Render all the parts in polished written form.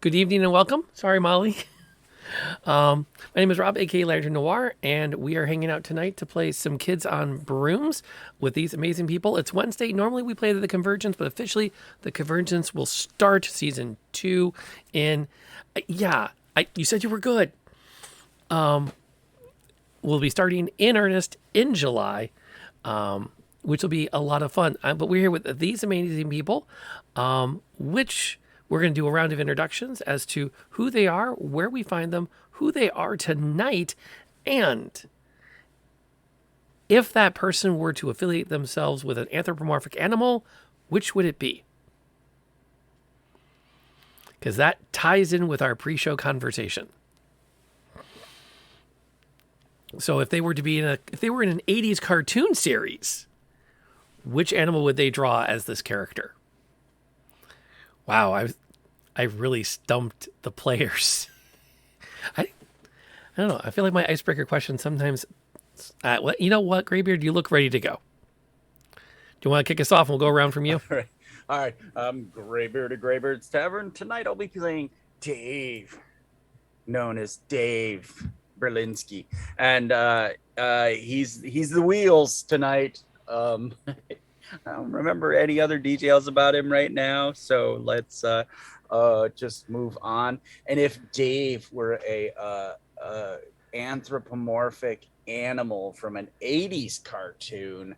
Good evening and welcome. Sorry, Molly. My name is Rob, aka Lantern Noir, and we are hanging out tonight to play some Kids on Brooms with these amazing people. It's Wednesday. Normally we play the Convergence, but officially the Convergence will start season 2 in. You said you were good. We'll be starting in earnest in July, which will be a lot of fun. But we're here with these amazing people, which we're going to do a round of introductions as to who they are, where we find them, who they are tonight, and if that person were to affiliate themselves with an anthropomorphic animal, which would it be? Because that ties in with our pre-show conversation. So if they were in an 80s cartoon series, which animal would they draw as this character? Wow, I really stumped the players. I don't know. I feel like my icebreaker question sometimes. You know what, Graybeard? You look ready to go. Do you want to kick us off? And we'll go around from you. All right. Graybeard of Graybeard's Tavern. Tonight I'll be playing Dave, known as Dave Berlinski, and he's the wheels tonight. I don't remember any other details about him right now, so let's just move on. And if Dave were a anthropomorphic animal from an 80s cartoon,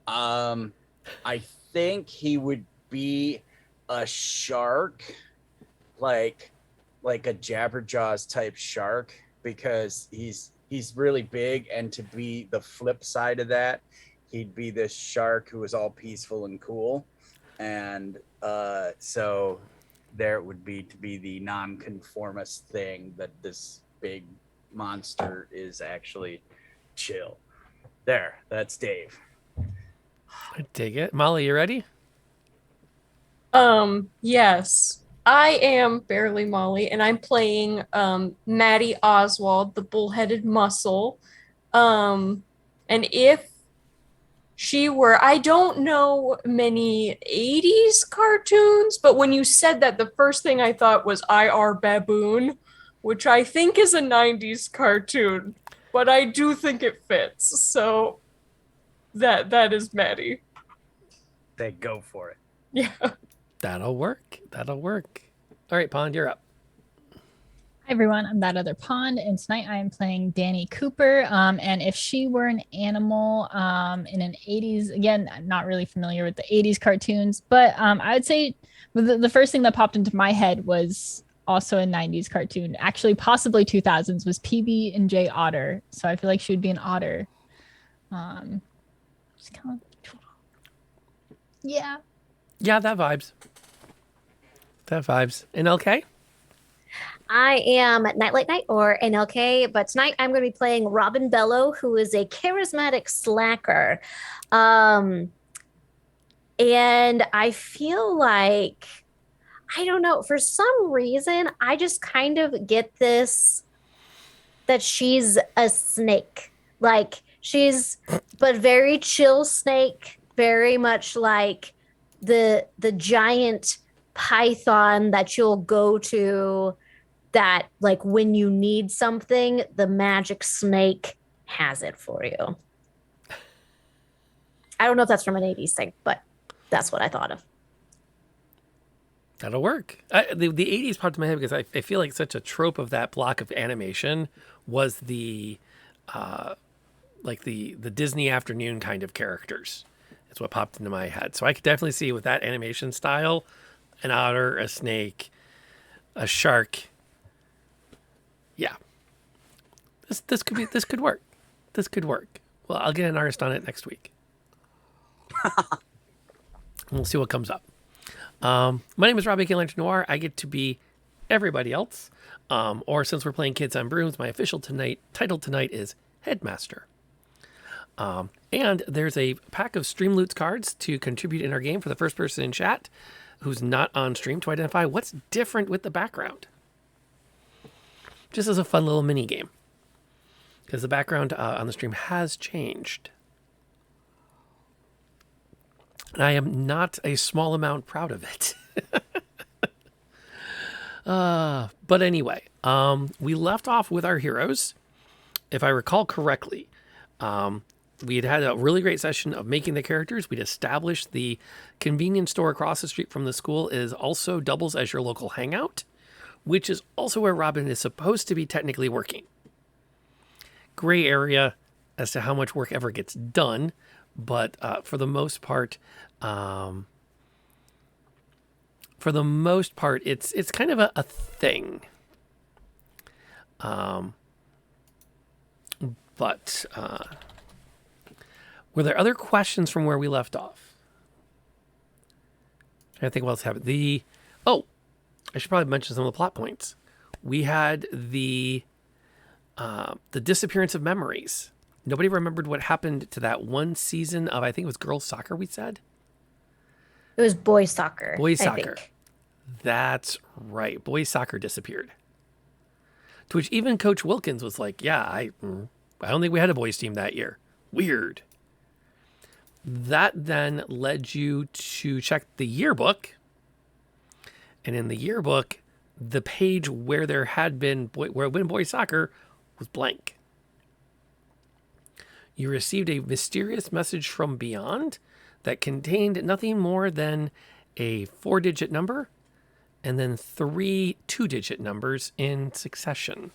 I think he would be a shark, like a Jabberjaws type shark, because he's really big, and to be the flip side of that, he'd be this shark who was all peaceful and cool. And so there it would be to be the nonconformist thing, that this big monster is actually chill. There, that's Dave. I dig it. Molly, you ready? Yes. I am Barely Molly, and I'm playing Maddie Oswald, the bullheaded muscle. And if she were, I don't know many 80s cartoons, but when you said that, the first thing I thought was IR Baboon, which I think is a 90s cartoon, but I do think it fits. So that is Maddie. They go for it. Yeah. That'll work. All right, Pond, you're up. Hi everyone, I'm that other pond, and tonight I am playing Danny Cooper. And if she were an animal in an 80s, again, I'm not really familiar with the 80s cartoons, but I would say the first thing that popped into my head was also a 90s cartoon, actually possibly 2000s, was PB and J Otter. So I feel like she would be an otter. Just kind of, yeah. Yeah, that vibes. NLK? I am Nightlight Night, or NLK, but tonight I'm going to be playing Robin Bello, who is a charismatic slacker. And I feel like, I don't know, for some reason, I just kind of get this, that she's a snake. Like, but very chill snake, very much like the giant python that you'll go to, that like when you need something, the magic snake has it for you. I don't know if that's from an 80s thing, but that's what I thought of. That'll work. The 80s popped in my head because I feel like such a trope of that block of animation was the Disney afternoon kind of characters. It's what popped into my head. So I could definitely see with that animation style, an otter, a snake, a shark. Yeah. This could work. Well, I'll get an artist on it next week. We'll see what comes up. My name is Rob, aka Lantern Noir. I get to be everybody else. Or since we're playing Kids on Brooms, my official title tonight is Headmaster. And there's a pack of Stream Loots cards to contribute in our game for the first person in chat who's not on stream to identify what's different with the background. Just as a fun little mini game. Because the background on the stream has changed. And I am not a small amount proud of it. But anyway, we left off with our heroes. If I recall correctly, we had a really great session of making the characters. We'd established the convenience store across the street from the school is also doubles as your local hangout, which is also where Robin is supposed to be technically working. Gray area as to how much work ever gets done, but for the most part, it's kind of a thing. But were there other questions from where we left off? I think what else happened. I should probably mention some of the plot points. We had the disappearance of memories. Nobody remembered what happened to that one season of, I think it was girls soccer, we said? It was boys soccer. Boys I soccer. think. That's right. Boys soccer disappeared. To which even Coach Wilkins was like, yeah, I don't think we had a boys team that year. Weird. That then led you to check the yearbook. And in the yearbook, the page where there had been boys soccer was blank. You received a mysterious message from beyond that contained nothing more than a 4-digit number and then 3 2-digit numbers in succession.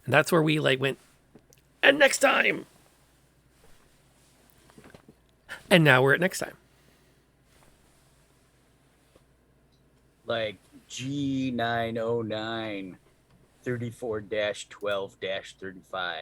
And that's where we went, and next time. And now we're at next time. Like G909 34-12-35.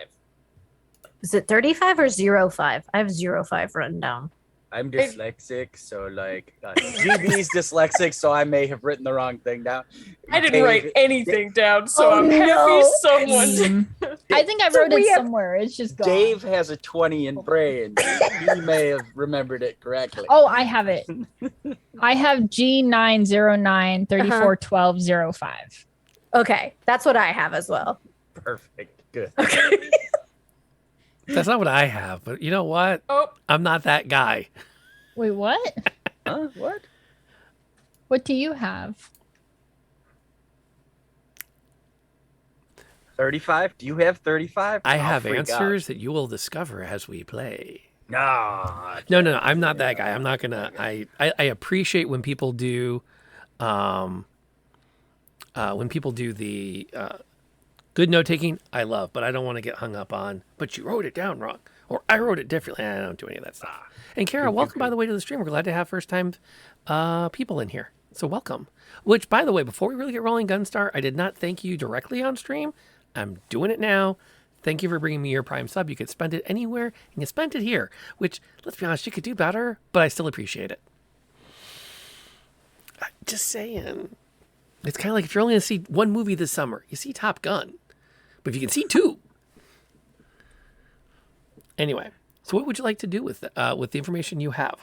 Is it 35 or 05? I have 05 written down. I'm dyslexic, so GB's dyslexic, so I may have written the wrong thing down. I didn't write anything down, so Oh, I'm happy no. someone. I think I wrote it somewhere. It's just gone. Dave has a 20 in brain. He may have remembered it correctly. Oh, I have it. I have G909 341205. Okay, that's what I have as well. Perfect. Good. Okay. That's not what I have, but you know what? Oh, I'm not that guy. Wait, what? Huh? What? What do you have? 35? Do you have 35? I I'll have freak answers that you will discover as we play. out. No. I'm not that guy. I'm not gonna. I appreciate when people do, the good note taking. I love, but I don't want to get hung up on. But you wrote it down wrong, or I wrote it differently. I don't do any of that stuff. And Kara, welcome by the way to the stream. We're glad to have first time people in here. So welcome. Which, by the way, before we really get rolling, Gunstar, I did not thank you directly on stream. I'm doing it now. Thank you for bringing me your Prime sub. You could spend it anywhere, and you spent it here. Which, let's be honest, you could do better, but I still appreciate it. Just saying. It's kind of like if you're only going to see one movie this summer, you see Top Gun. But if you can see 2. Anyway, so what would you like to do with the information you have?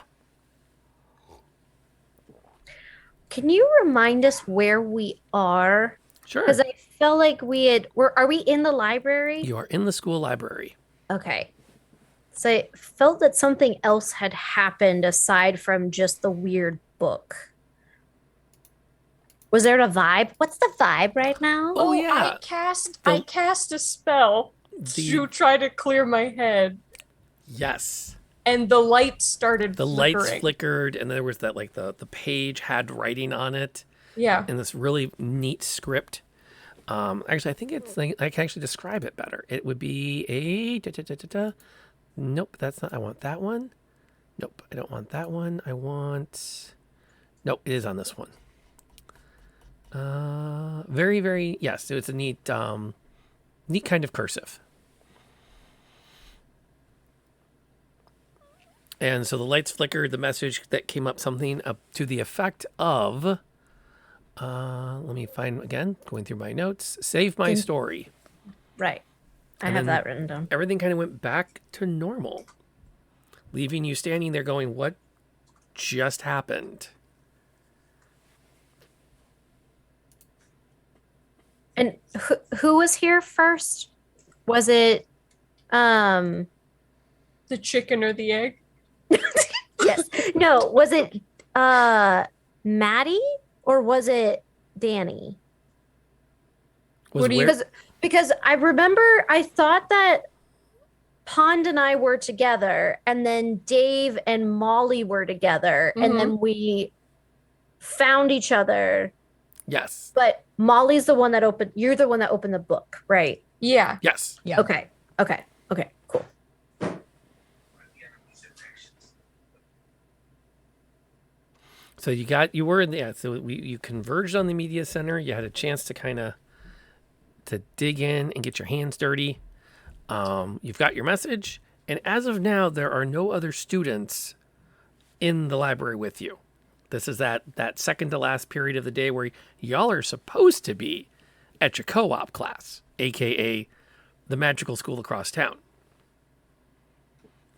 Can you remind us where we are? Sure. Because I felt like are we in the library? You are in the school library. Okay. So I felt that something else had happened aside from just the weird book. Was there a vibe? What's the vibe right now? Oh, yeah. I cast a spell to try to clear my head, Yes. and the lights started The flickering. lights flickered, and there was that, the page had writing on it, Yeah. and this really neat script. Actually, I think I can actually describe it better. It would be a Nope, that's not. I want that one. Nope, I don't want that one. Nope, it is on this one. Very, very, yes, it's a neat kind of cursive. And so the lights flickered, the message that came up, something up to the effect of, let me find again, going through my notes, save my story. Right. I And have then that written down. Everything kind of went back to normal, leaving you standing there going, what just happened? And who was here first? Was it The chicken or the egg? yes. No, was it Maddie or was it Danny? Was What do you- where- Because I remember I thought that Pond and I were together, and then Dave and Molly were together, and then we found each other. Yes. But Molly's the one that opened. You're the one that opened the book, right? Yeah. Yes. Yeah. Okay. Cool. So you were in the, so you converged on the media center. You had a chance to kind of to dig in and get your hands dirty. You've got your message, and as of now, there are no other students in the library with you. This is that second to last period of the day where y'all are supposed to be at your co-op class, aka the magical school across town.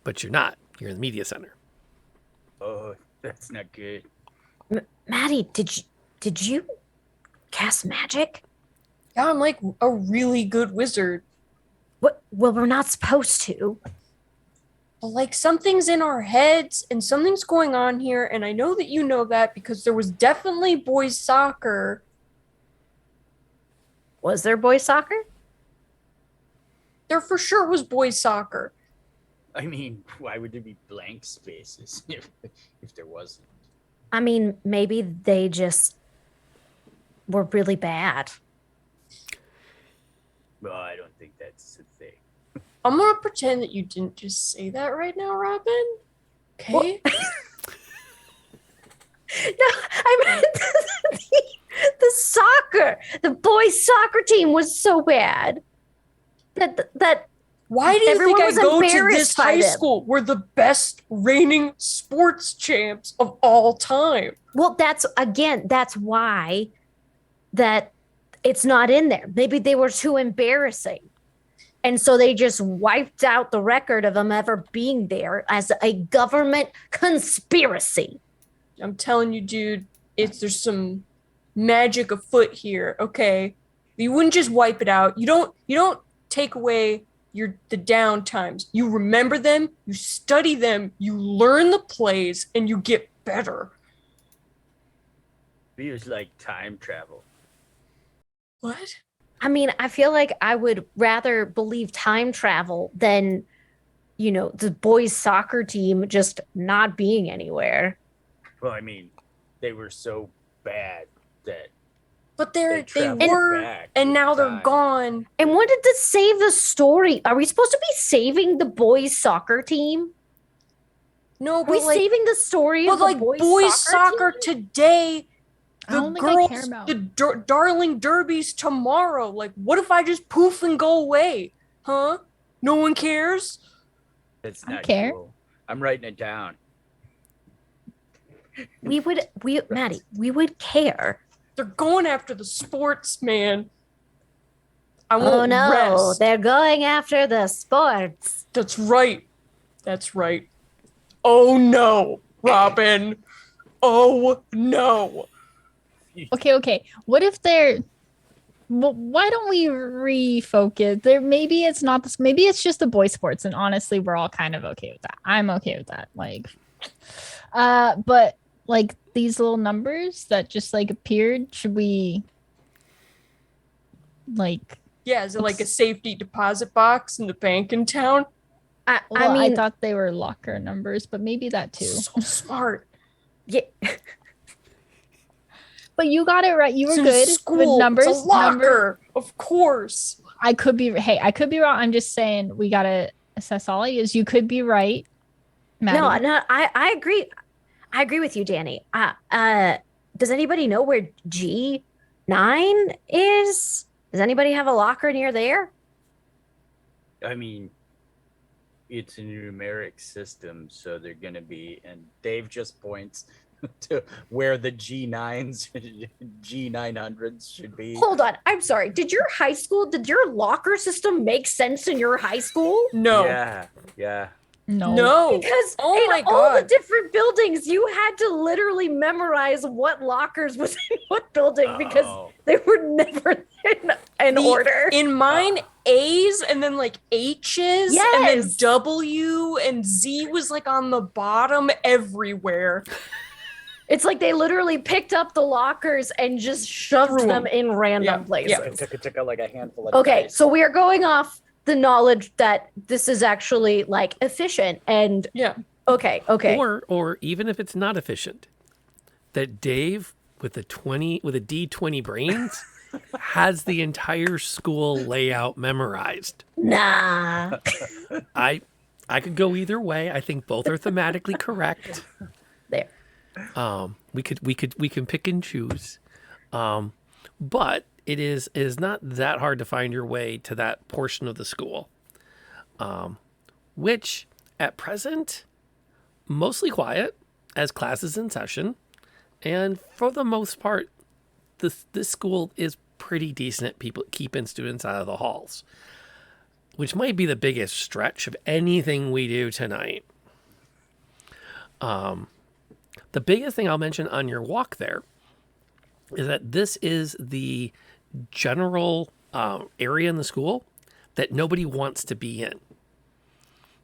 But you're not. You're in the media center. Oh, that's not good. Maddie, did you cast magic? Yeah, I'm like a really good wizard. What? Well, we're not supposed to. But like something's in our heads and something's going on here, and I know that you know that because there was definitely boys soccer. Was there boys soccer? There for sure was boys soccer. I mean, why would there be blank spaces if there wasn't? I mean, maybe they just were really bad. Well, I don't think that's a thing. I'm gonna pretend that you didn't just say that right now, Robin. Okay. No, I meant the soccer. The boys' soccer team was so bad that Why do you Everyone think I was go to embarrassed this by high them. school? We're the best reigning sports champs of all time. well, that's why that it's not in there. Maybe they were too embarrassing. And so they just wiped out the record of them ever being there as a government conspiracy. I'm telling you, dude, there's some magic afoot here, okay? You wouldn't just wipe it out. You don't take away the down times. You remember them, you study them, you learn the plays, and you get better. Feels like time travel. What? I mean, I feel like I would rather believe time travel than, the boys' soccer team just not being anywhere. Well, I mean, they were so bad that But they they traveled were, back and in now they're time. gone. And what did this save the story? Are we supposed to be saving the boys' soccer team? No, Are we but like, saving the story but of the like boys soccer team? today. I The don't think I girls, care about- the darling derbies tomorrow. Like, what if I just poof and go away? Huh? No one cares? That's I not care. cool. I'm writing it down. Maddie, we would care. They're going after the sports, man. I Oh won't no, rest. they're going after the sports. That's right. That's right. Oh no, Robin. Oh no. Okay. What if they're? Well, why don't we refocus? Maybe it's not this. Maybe it's just the boy sports, and honestly, we're all kind of okay with that. I'm okay with that. But like these little numbers that just like appeared, should we like? Yeah, is it like a safety deposit box in the bank in town? I Well, mean, I thought they were locker numbers, but maybe that too. So smart. yeah, But you got it right. You were It's in good a school. with numbers. It's a locker, of course. I could be. Hey, I could be wrong. I'm just saying we gotta assess all is. You could be right, Maddie. no, I agree. I agree with you, Danny. Does anybody know where G9 is? Does anybody have a locker near there? I mean, it's a numeric system, so they're going to be, and Dave just points to where the G9s, G900s should be. Hold on. I'm sorry. Did your locker system make sense in your high school? No. Yeah. No. Because Oh in my all the God. different buildings, you had to literally memorize what lockers was in what building because Oh. they were never in order. In mine, A's and then like H's and then Yes. W and Z was like on the bottom everywhere. It's like they literally picked up the lockers and just shoved Threw them 'em. in random Yeah, places. yeah. Took like a handful of Okay, dice. so we are going off the knowledge that this is actually like efficient and Yeah. okay. Or even if it's not efficient, that Dave with a D20 brains has the entire school layout memorized. Nah. I could go either way. I think both are thematically correct. There. We can pick and choose. But it is not that hard to find your way to that portion of the school. Which at present mostly quiet as class is in session, and for the most part this school is pretty decent at people keeping students out of the halls, which might be the biggest stretch of anything we do tonight. The biggest thing I'll mention on your walk there is that this is the general area in the school that nobody wants to be in.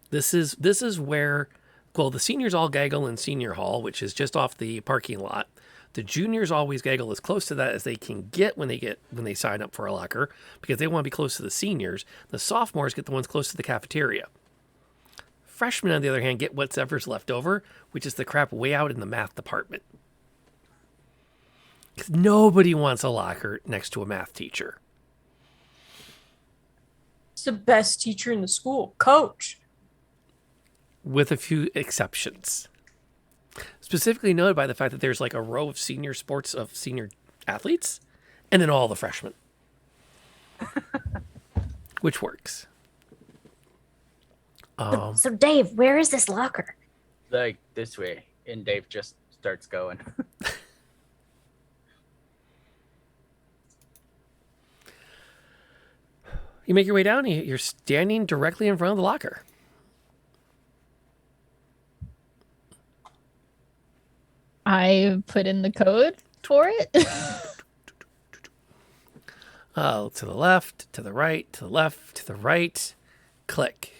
This is where, well, the seniors all gaggle in senior hall, which is just off the parking lot. The juniors always gaggle as close to that as they can get when they sign up for a locker, because they want to be close to the seniors. The sophomores get the ones close to the cafeteria. Freshmen, on the other hand, get whatever's left over, which is the crap way out in the math department. Because nobody wants a locker next to a math teacher. It's the best teacher in the school, coach. With a few exceptions. Specifically noted by the fact that there's like a row of senior athletes, and then all the freshmen. Which works. So Dave, where is this locker? Like this way, and Dave just starts going. You make your way down, you're standing directly in front of the locker. I put in the code for it. To the left, to the right, to the left, to the right. Click.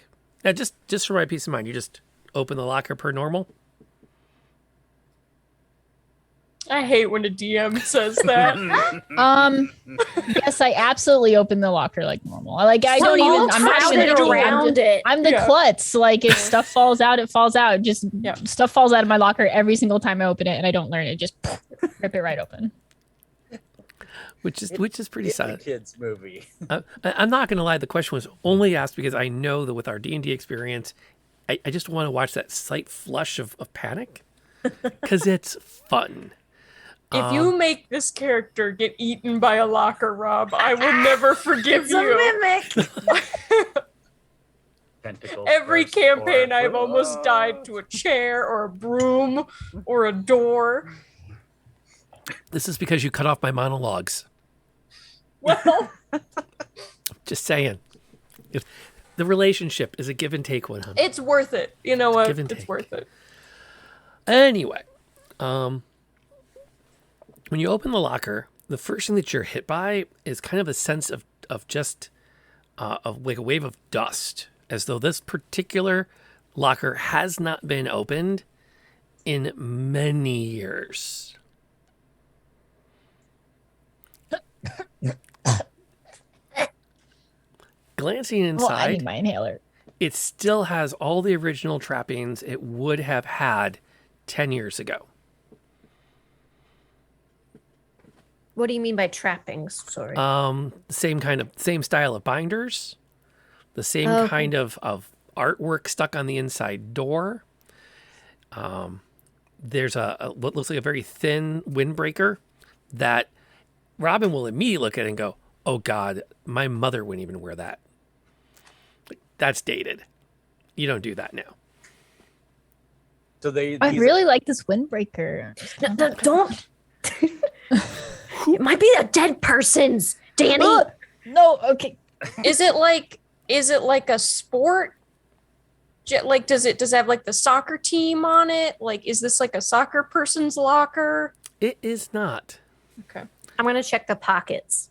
Now, just for my peace of mind, you just open the locker per normal. I hate when a DM says that. Yes, I absolutely open the locker like normal. Like I We're don't all even. I'm not crowded even doing. around it. I'm the Yeah. klutz. Like if stuff falls out, it falls out. Just Yeah. stuff falls out of my locker every single time I open it, and I don't learn it. Just rip it right open. Which is pretty It's a sad. kids movie. I'm not going to lie. The question was only asked because I know that with our D&D experience, I just want to watch that slight flush of panic because it's fun. If you make this character get eaten by a locker, Rob, I will never forgive It's a you. mimic. Tentacles Every burst campaign, forth. I've almost died to a chair or a broom or a door. This is because you cut off my monologues. Well, Just saying. If the relationship is a give and take one, honey. it's worth it. You know what? Give and It's take. worth it. Anyway, when you open the locker, the first thing that you're hit by is kind of a sense of just of like a wave of dust, as though this particular locker has not been opened in many years. Glancing Well, I inside, need my inhaler. it still has all the original trappings it would have had 10 years ago. What do you mean by trappings? Sorry. Same style of binders, the same Okay. kind of artwork stuck on the inside door. There's a what looks like a very thin windbreaker that Robin will immediately look at and go, "Oh God, my mother wouldn't even wear that. That's dated. You don't do that now." So I really like this windbreaker. Don't. It might be a dead person's, Danny. No, okay. Is it like a sport? Like does it have like the soccer team on it? Like is this like a soccer person's locker? It is not. Okay. I'm gonna check the pockets.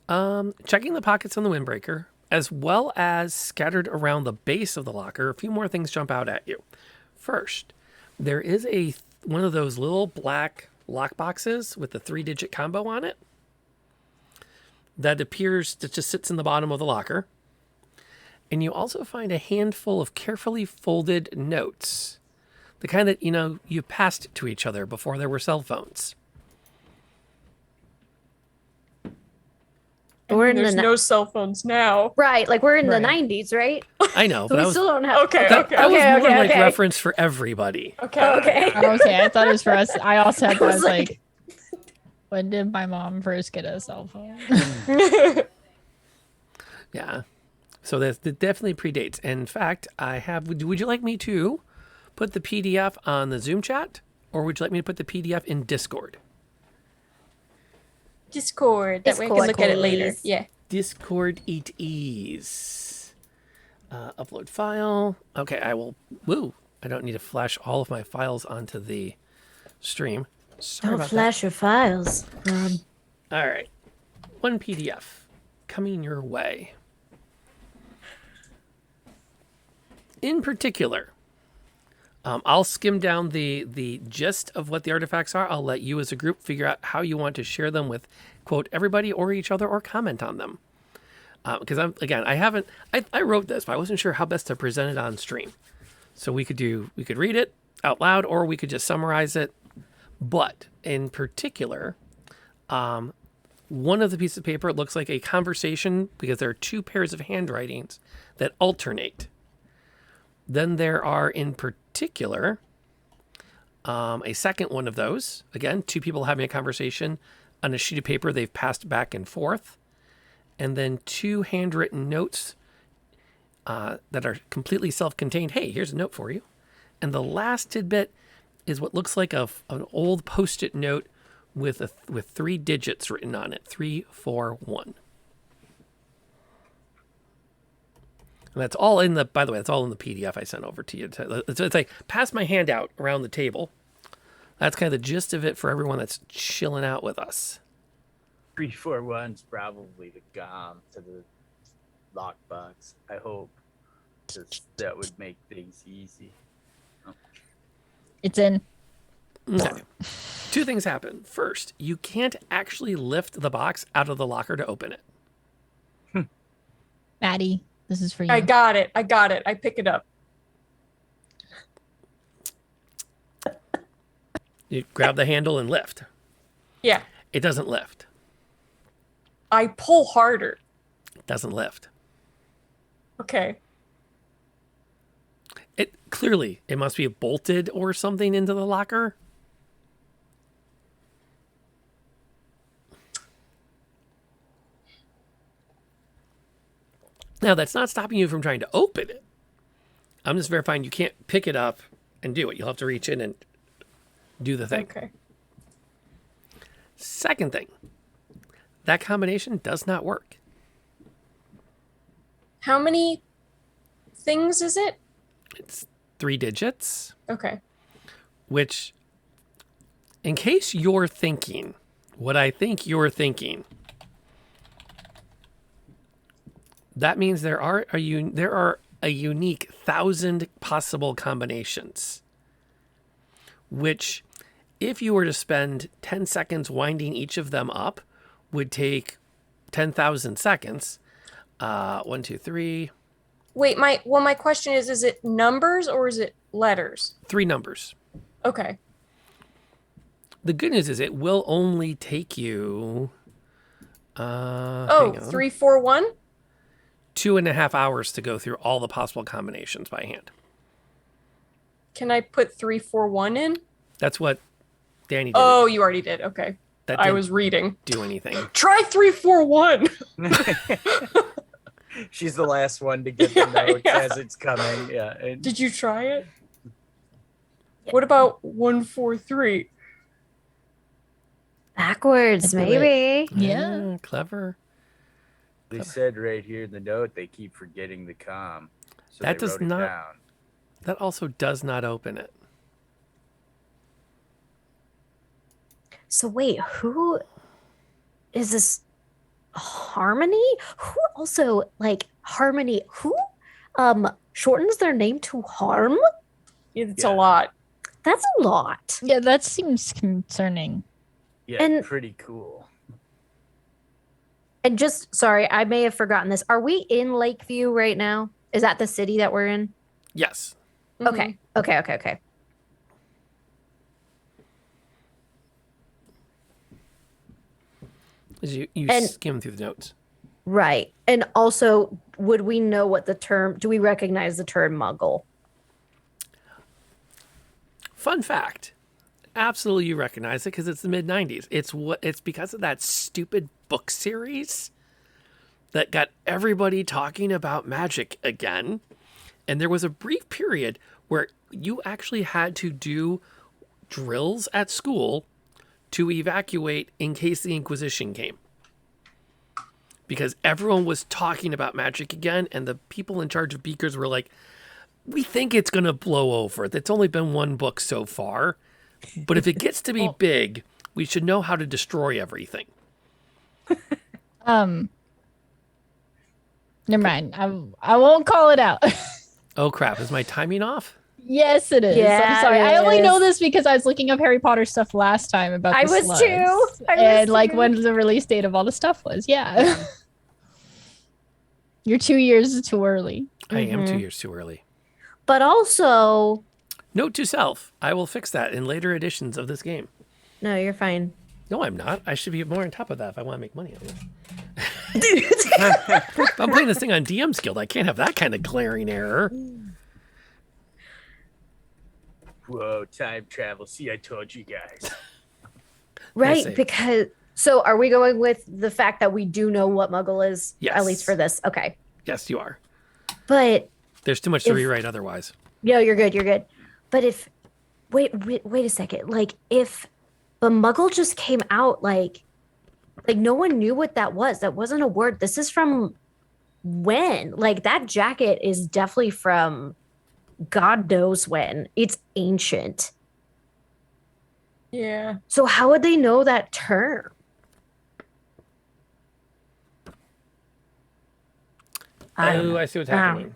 Checking the pockets on the windbreaker, as well as scattered around the base of the locker, a few more things jump out at you. First, there is one of those little black lock boxes with the 3-digit combo on it that appears that just sits in the bottom of the locker. And you also find a handful of carefully folded notes, the kind that, you passed to each other before there were cell phones. There's no cell phones now. Right, like we're in the Right. 90s, right? I know, So but we still don't have. Okay, that was Okay, more okay, like okay. reference for everybody. Okay. Okay. Okay, I thought it was for us. I also had I that. I was was like- like, when did my mom first get a cell phone? Yeah. So that definitely predates. In fact, would you like me to put the PDF on the Zoom chat, or would you like me to put the PDF in Discord? Discord. That way I can Discord, look at it later. please. Yeah. Discord it is. Upload file. Okay, I will. Woo! I don't need to flash all of my files onto the stream. Sorry Don't about flash your files. that. All right, one PDF coming your way. In particular, I'll skim down the gist of what the artifacts are. I'll let you as a group figure out how you want to share them with, quote, everybody or each other, or comment on them. Because I wrote this, but I wasn't sure how best to present it on stream. So we could read it out loud, or we could just summarize it. But in particular, one of the pieces of paper looks like a conversation because there are two pairs of handwritings that alternate. Then there are, in particular, a second one of those. Again, two people having a conversation on a sheet of paper they've passed back and forth. And then two handwritten notes that are completely self-contained. Hey, here's a note for you. And the last tidbit is what looks like an old Post-it note with 3 digits written on it. 341. And that's all in by the way, that's all in the PDF I sent over to you. So it's like, pass my hand out around the table. That's kind of the gist of it for everyone that's chilling out with us. 341's probably the GOM to the lockbox. I hope that would make things easy. It's in. Okay. Two things happen. First, you can't actually lift the box out of the locker to open it. Maddie, this is for you. I got it. I pick it up. You grab the handle and lift. Yeah. It doesn't lift. I pull harder. It doesn't lift. Okay. It must be bolted or something into the locker. Now, that's not stopping you from trying to open it. I'm just verifying you can't pick it up and do it. You'll have to reach in and do the thing. Okay. Second thing, that combination does not work. How many things is it? It's 3 digits, Okay. which, in case you're thinking what I think you're thinking, that means there are a unique 1,000 possible combinations, which, if you were to spend 10 seconds winding each of them up, would take 10,000 seconds. 1, 2, 3. Wait, my question is it numbers or is it letters? 3 numbers. Okay. The good news is it will only take you hang Oh, on, 3, 4, 1? 2.5 hours to go through all the possible combinations by hand. Can I put 3, 4, 1 in? That's what Danny did. Oh, you already did. Okay. That I didn't was reading. do anything. Try 3, 4, 1. She's the last one to get the notes Yeah. as it's coming. Yeah. And Did you try it? What about 1, 4, 3? Backwards, I do it. maybe. Yeah. Clever. they said right here in the note they keep forgetting the com. So That they does wrote it not- down. That also does not open it. So wait, who is this? Harmony? Who also like Harmony? Who shortens their name to Harm? It's Yeah. a lot. That's a lot. Yeah, that seems concerning. Yeah, And- pretty cool. And just sorry, I may have forgotten this. Are we in Lakeview right now? Is that the city that we're in? Yes. Okay. Okay. As you And- skim through the notes. Right. And also, would we know what the term, do we recognize the term muggle? Fun fact. Absolutely you recognize it because it's the mid 90s. It's because of that stupid book series that got everybody talking about magic again. And there was a brief period where you actually had to do drills at school to evacuate in case the Inquisition came. Because everyone was talking about magic again, and the people in charge of beakers were like, we think it's going to blow over. It's only been one book so far. But if it gets to be big, we should know how to destroy everything. Never mind. I won't call it out. Oh, crap. Is my timing off? Yes, it is. Yeah, I'm sorry. it I only know is. this because I was looking up Harry Potter stuff last time about I the was slugs. too. I was And like too. when the release date of all the stuff was. Yeah. You're 2 years too early. I am 2 Mhm. years too early. But also, Note to self, I will fix that in later editions of this game. no, you're fine. No, I'm not. I should be more on top of that if I want to make money on it. I'm playing this thing on DM's Guild. I can't have that kind of glaring error. Whoa, time travel. See, I told you guys. Right, see. because so are we going with the fact that we do know what muggle is? Yes. At least for this. Okay. Yes, you are. But There's too much to If- rewrite otherwise. no, you're good. But if wait a second. Like if the muggle just came out like no one knew what that was. That wasn't a word. This is from when? Like that jacket is definitely from God knows when. It's ancient. Yeah. So how would they know that term? I don't Oh, know. I see what's I don't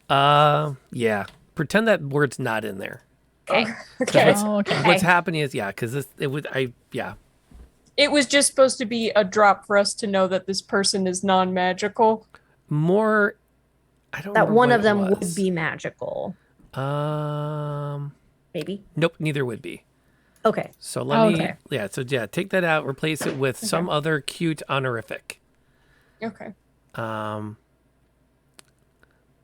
happening. Yeah. Pretend that word's not in there. Okay. Okay. What's- Oh, okay. What's happening is, yeah, because yeah. It was just supposed to be a drop for us to know that this person is non-magical. More, I don't That remember one what of it them was. would be magical. Maybe. Nope, neither would be. Okay. So let me, Okay. take that out, replace it with some other cute honorific. Okay.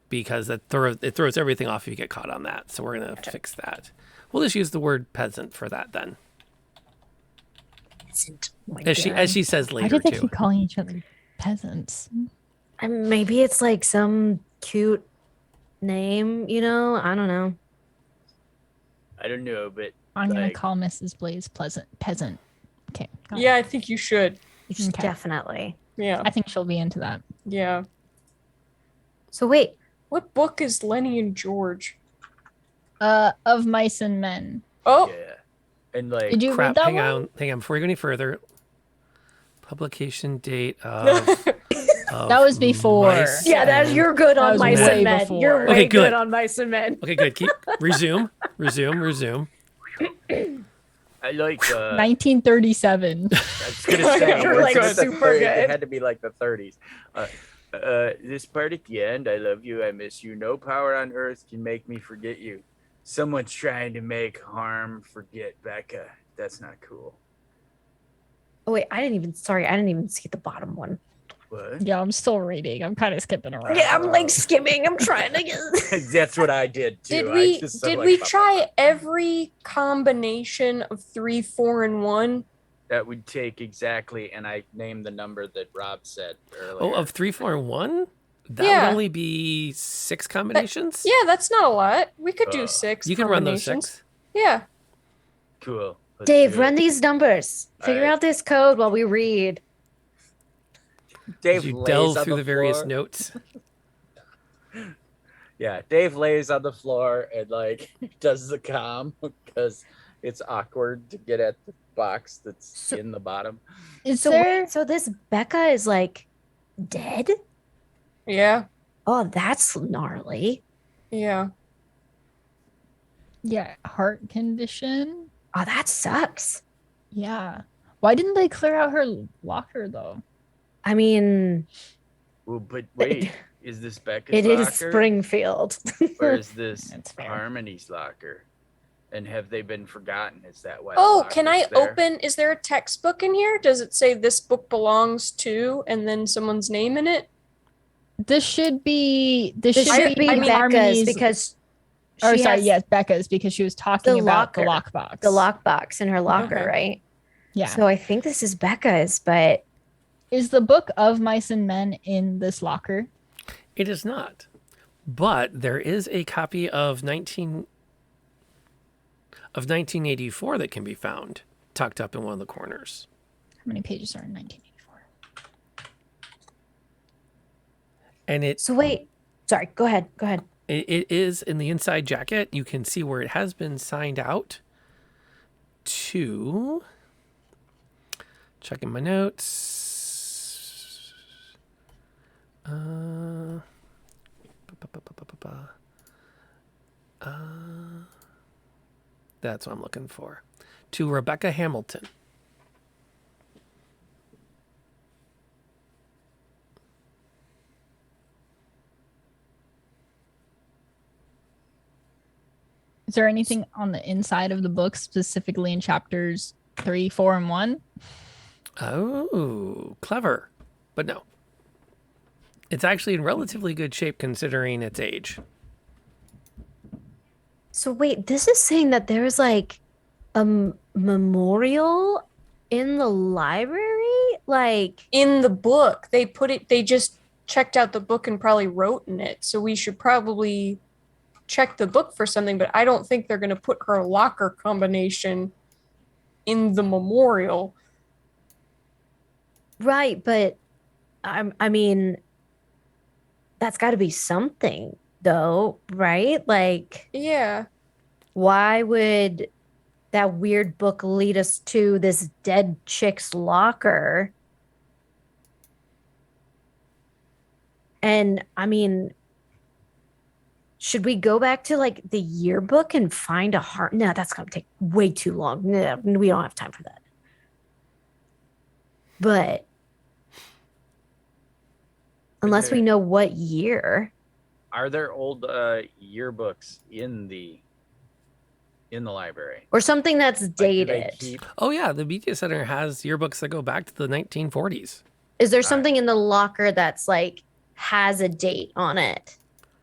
Because it throws everything off if you get caught on that. So we're going to fix that. We'll just use the word peasant for that then. Isn't- oh my As God. she says Why later did they too. keep calling each other peasants? Maybe it's like some cute name, I don't know. I don't know, but I'm gonna Like- call Mrs. Blaze peasant. Okay. got it. Yeah, I think you should. You should Okay. definitely. Yeah. I think she'll be into that. Yeah. So wait, What book is Lenny and George? Of Mice and Men. Oh, yeah. And like, Did you Crap, read that hang one? on. Before you go any further. Publication date of... That was before. Mice yeah, that and- you're good That on was mice way and men. before. You're Okay, way good. good on mice and men. Okay, good. Keep resume. I like. 1937. I was gonna say, You're was like it the super 30s? good. It had to be like the 30s. This part at the end, I love you, I miss you. No power on earth can make me forget you. Someone's trying to make harm forget Becca. That's not cool. Oh wait, I didn't even see the bottom one. What? Yeah, I'm still reading. I'm kind of skipping around. Yeah, I'm like skimming. I'm trying to get That's what I did too. did I we just did like, we "Bah, bah, try bah." every combination of 3, 4, and 1? That would take exactly, and I named the number that Rob said earlier. Oh, of 3, 4, and 1? That Yeah. would only be 6 combinations? Yeah, that's not a lot. We could do Uh, 6. You can run those combinations. 6. Yeah. Cool. Let's Dave, do run it. these numbers. Figure Alright. out this code while we read. Dave As you lays delve on through the various floor. notes. Yeah, Dave lays on the floor and like does the comm because it's awkward to get at the box that's So- in the bottom. Is So there? wait, so this Becca is like dead? Yeah. Oh, that's gnarly. Yeah. Yeah, heart condition. Oh, that sucks. Yeah. Why didn't they clear out her locker though? I mean, Well, but wait, is this Becca's it locker? is Springfield. Or is this That's fair. Harmony's locker? And have they been forgotten? Is that why? Oh, can I open? Is there a textbook in here? Does it say this book belongs to and then someone's name in it? This should be This should be Becca's Harmony's, because or she sorry, has yes, Becca's, because she was talking about the locker. lockbox. the lockbox in her locker, Okay. right? Yeah. So I think this is Becca's, but Is the book of Mice and Men in this locker? It is not. But there is a copy of 1984 that can be found tucked up in one of the corners. How many pages are in 1984? And it so wait. Sorry, go ahead. Go ahead. it is in the inside jacket. You can see where it has been signed out to, checking my notes. That's what I'm looking for. To Rebecca Hamilton. Is there anything on the inside of the book, specifically in chapters 3, 4, and 1? Oh, clever. But no. It's actually in relatively good shape considering its age. So wait, this is saying that there's like a memorial in the library? Like, In the book, they put it. They just checked out the book and probably wrote in it. So we should probably check the book for something. But I don't think they're going to put her locker combination in the memorial. right, but I mean, that's got to be something though, right? Like, Yeah. why would that weird book lead us to this dead chick's locker? And I mean, should we go back to like the yearbook and find a heart? No, that's going to take way too long. No, we don't have time for that. But unless we know what year. Are there old yearbooks in the library? Or something that's Like, do they dated. keep- Oh, yeah. The Media Center has yearbooks that go back to the 1940s. Is there All something in the locker that's like has a date on it?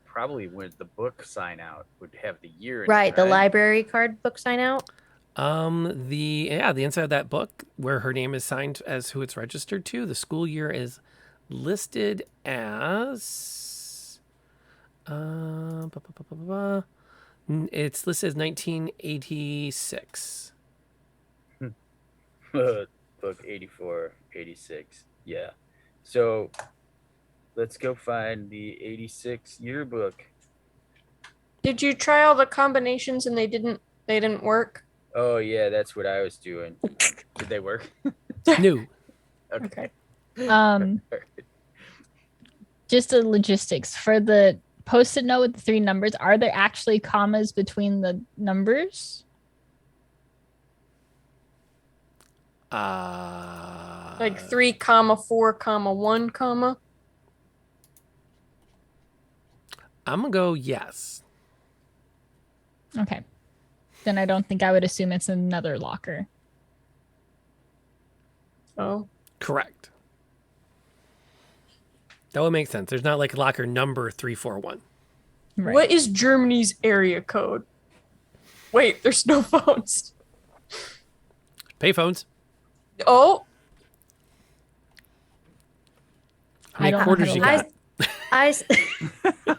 Probably when the book sign out would have the year in Right, it, the library card book sign out. The inside of that book where her name is signed as who it's registered to, the school year is listed as it's listed as 1986. Book 84, 86. Yeah. So let's go find the 86 yearbook. Did you try all the combinations and they didn't work? Oh yeah, that's what I was doing. Did they work? New. Okay. Just the logistics for the post-it note with the 3 numbers. Are there actually commas between the numbers? Like 3, 4, 1, comma. I'm gonna go yes. Okay. Then I don't think I would assume it's another locker. Oh. Correct. That would make sense. There's not like locker number 341. Right. What is Germany's area code? Wait, there's no phones. Payphones. Oh, How many I don't know quarters how you to got?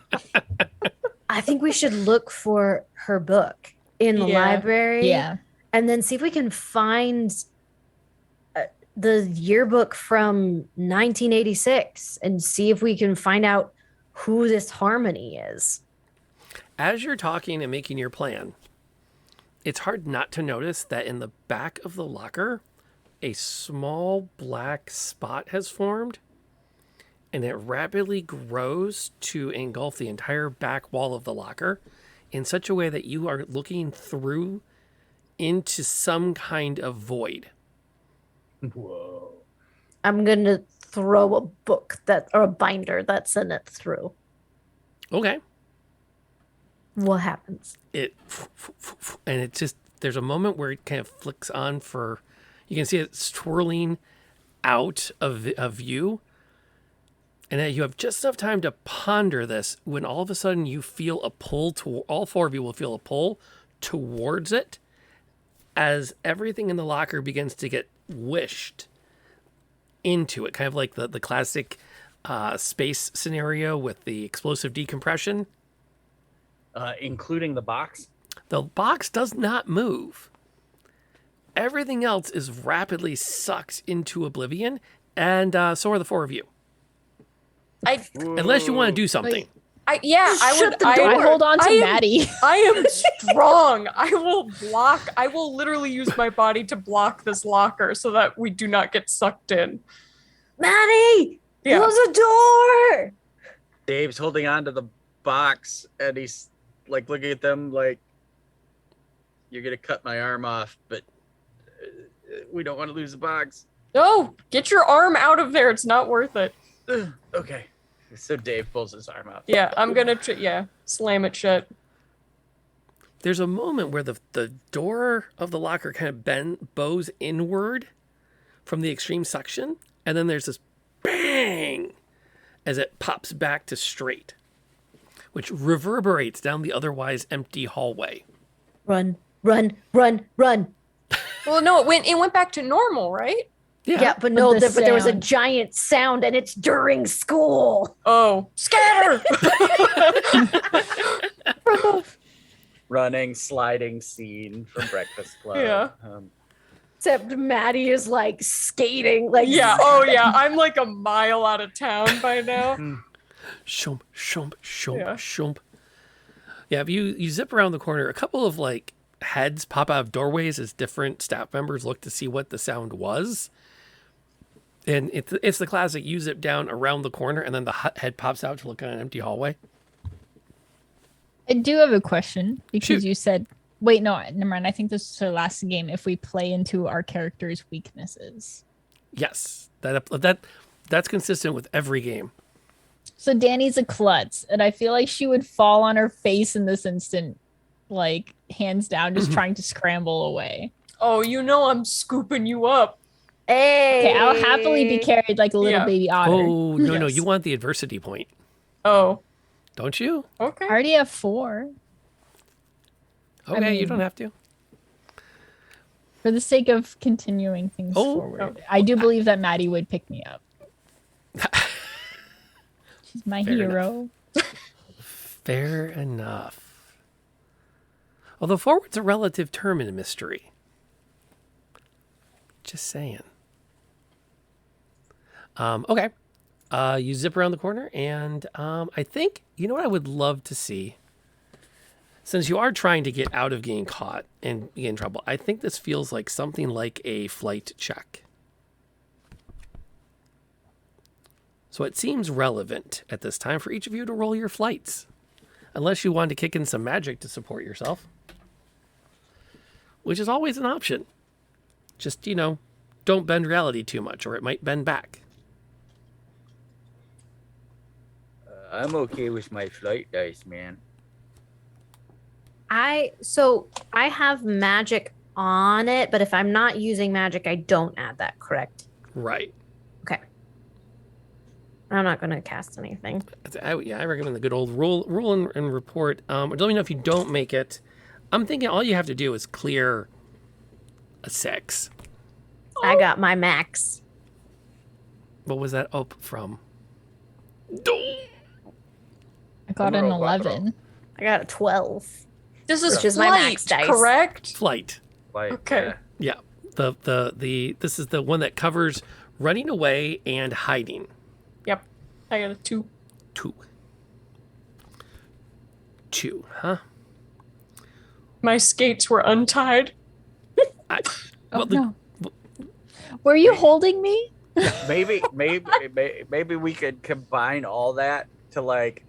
I think we should look for her book in the Yeah. library. Yeah. And then see if we can find the yearbook from 1986 and see if we can find out who this Harmony is. As you're talking and making your plan, it's hard not to notice that in the back of the locker, a small black spot has formed, and it rapidly grows to engulf the entire back wall of the locker. in such a way that you are looking through into some kind of void. Whoa. I'm gonna throw a book or a binder that's in it through. Okay. What happens? And it just, there's a moment where it kind of flicks on for, you can see it swirling out of you. And then you have just enough time to ponder this when all of a sudden you feel a pull to, all four of you will feel a pull towards it as everything in the locker begins to get wished into it. Kind of like the classic space scenario with the explosive decompression. Including the box. The box does not move. Everything else is rapidly sucked into oblivion, and so are the four of you. Unless you want to do something. I Shut would. the door. I hold on to I am- Maddie. I am strong. I will block. I will literally use my body to block this locker so that we do not get sucked in. Maddie, Yeah. close the door. Dave's holding on to the box and he's like looking at them like, you're gonna cut my arm off, but we don't want to lose the box. No, get your arm out of there. It's not worth it. Okay. So Dave pulls his arm out. Yeah, I'm gonna. Slam it shut. There's a moment where the door of the locker kind of bows inward from the extreme suction, and then there's this bang as it pops back to straight, which reverberates down the otherwise empty hallway. Run, run, run, run. Well, no, it went back to normal, right? Yeah, but there was a giant sound, and it's during school. Oh, scatter! Running, sliding scene from Breakfast Club. Yeah. Except Maddie is like skating, like Yeah. Oh, yeah. I'm like a mile out of town by now. Shump, shump, shump, Yeah. shump. Yeah, if you zip around the corner, a couple of like heads pop out of doorways as different staff members look to see what the sound was. And it's the classic, you zip down around the corner and then the head pops out to look at an empty hallway. I do have a question because Shoot. you said, wait, no, never mind. I think this is our last game. If we play into our character's weaknesses. Yes, that's consistent with every game. So Danny's a klutz, and I feel like she would fall on her face in this instant, like hands down, just trying to scramble away. Oh, I'm scooping you up. Hey. Okay, I'll happily be carried like a little Yeah. baby otter. Oh, no, Yes. you want the adversity point, Oh, don't you? okay. I already have 4. Okay, you mean- don't have to. For the sake of continuing things forward, I do believe that Maddie would pick me up. She's my Fair hero. Fair enough. Although forward's a relative term in mystery. Just saying. Okay. You zip around the corner, and I think, you know what I would love to see? Since you are trying to get out of getting caught and get in trouble, I think this feels like something like a flight check. So it seems relevant at this time for each of you to roll your flights. Unless you want to kick in some magic to support yourself. Which is always an option. Just, don't bend reality too much or it might bend back. I'm okay with my flight dice, man. I have magic on it, but if I'm not using magic, I don't add that, correct? Right. Okay. I'm not going to cast anything. I recommend the good old roll and report. Let me know if you don't make it. I'm thinking all you have to do is clear a 6. I got my max. What was that up from? I got an 11. I got a 12. This is Which is my flight, max dice. correct? Flight. Like, Okay. Yeah. This is the one that covers running away and hiding. Yep. I got a 2. 2, huh? My skates were untied. Oh, the- no. Were you holding me? maybe we could combine all that to like,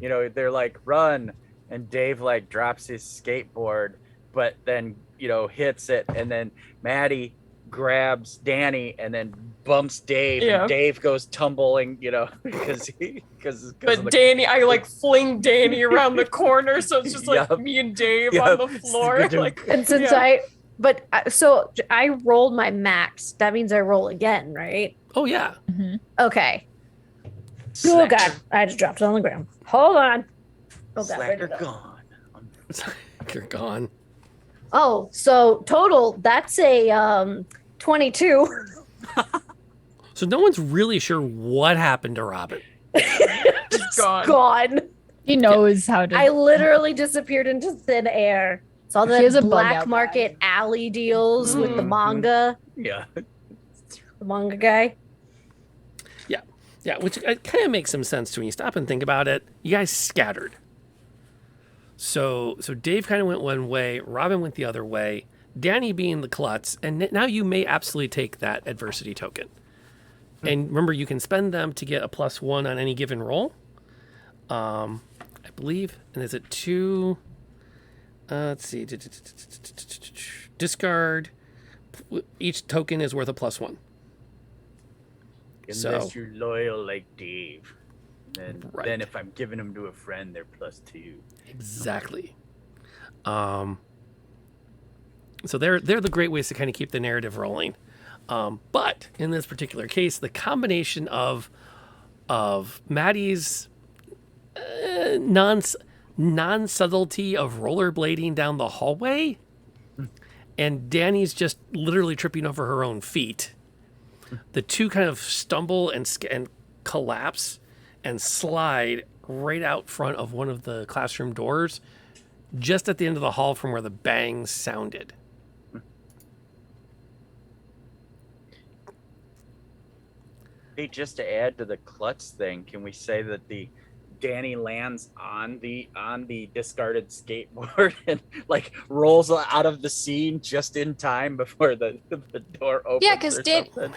they're like run, and Dave like drops his skateboard, but then hits it, and then Maddie grabs Danny and then bumps Dave, Yeah. and Dave goes tumbling, because But Danny, I like fling Danny around the corner, so it's just like Yup. me and Dave Yup. on the floor. Like, And since so I rolled my max, that means I roll again, right? Oh yeah. Okay. Oh God, I just dropped it on the ground. Hold on. Oh God, where'd Slacker it go? gone. You're gone. Oh, so total, that's a 22. So no one's really sure what happened to Robin. Just gone. gone. He knows how to. I literally disappeared into thin air. It's all She has the a bug black out market alley deals with the Mhm. manga, Yeah. the manga guy. Yeah, which kind of makes some sense to when you stop and think about it. You guys scattered. So Dave kind of went one way, Robin went the other way, Danny being the klutz, and now you may absolutely take that adversity token. And remember, you can spend them to get a +1 on any given roll. I believe, and is it 2? Let's see. Discard. Each token is worth a +1. Unless you're loyal like Dave. Right. Then if I'm giving them to a friend, they're +2. Exactly. So they're the great ways to kind of keep the narrative rolling. But in this particular case, the combination of Maddie's non-subtlety of rollerblading down the hallway and Danny's just literally tripping over her own feet, the two kind of stumble and collapse and slide right out front of one of the classroom doors, just at the end of the hall from where the bangs sounded. Hey, just to add to the klutz thing, can we say that the Danny lands on the discarded skateboard and like rolls out of the scene just in time before the door opens? yeah, because something?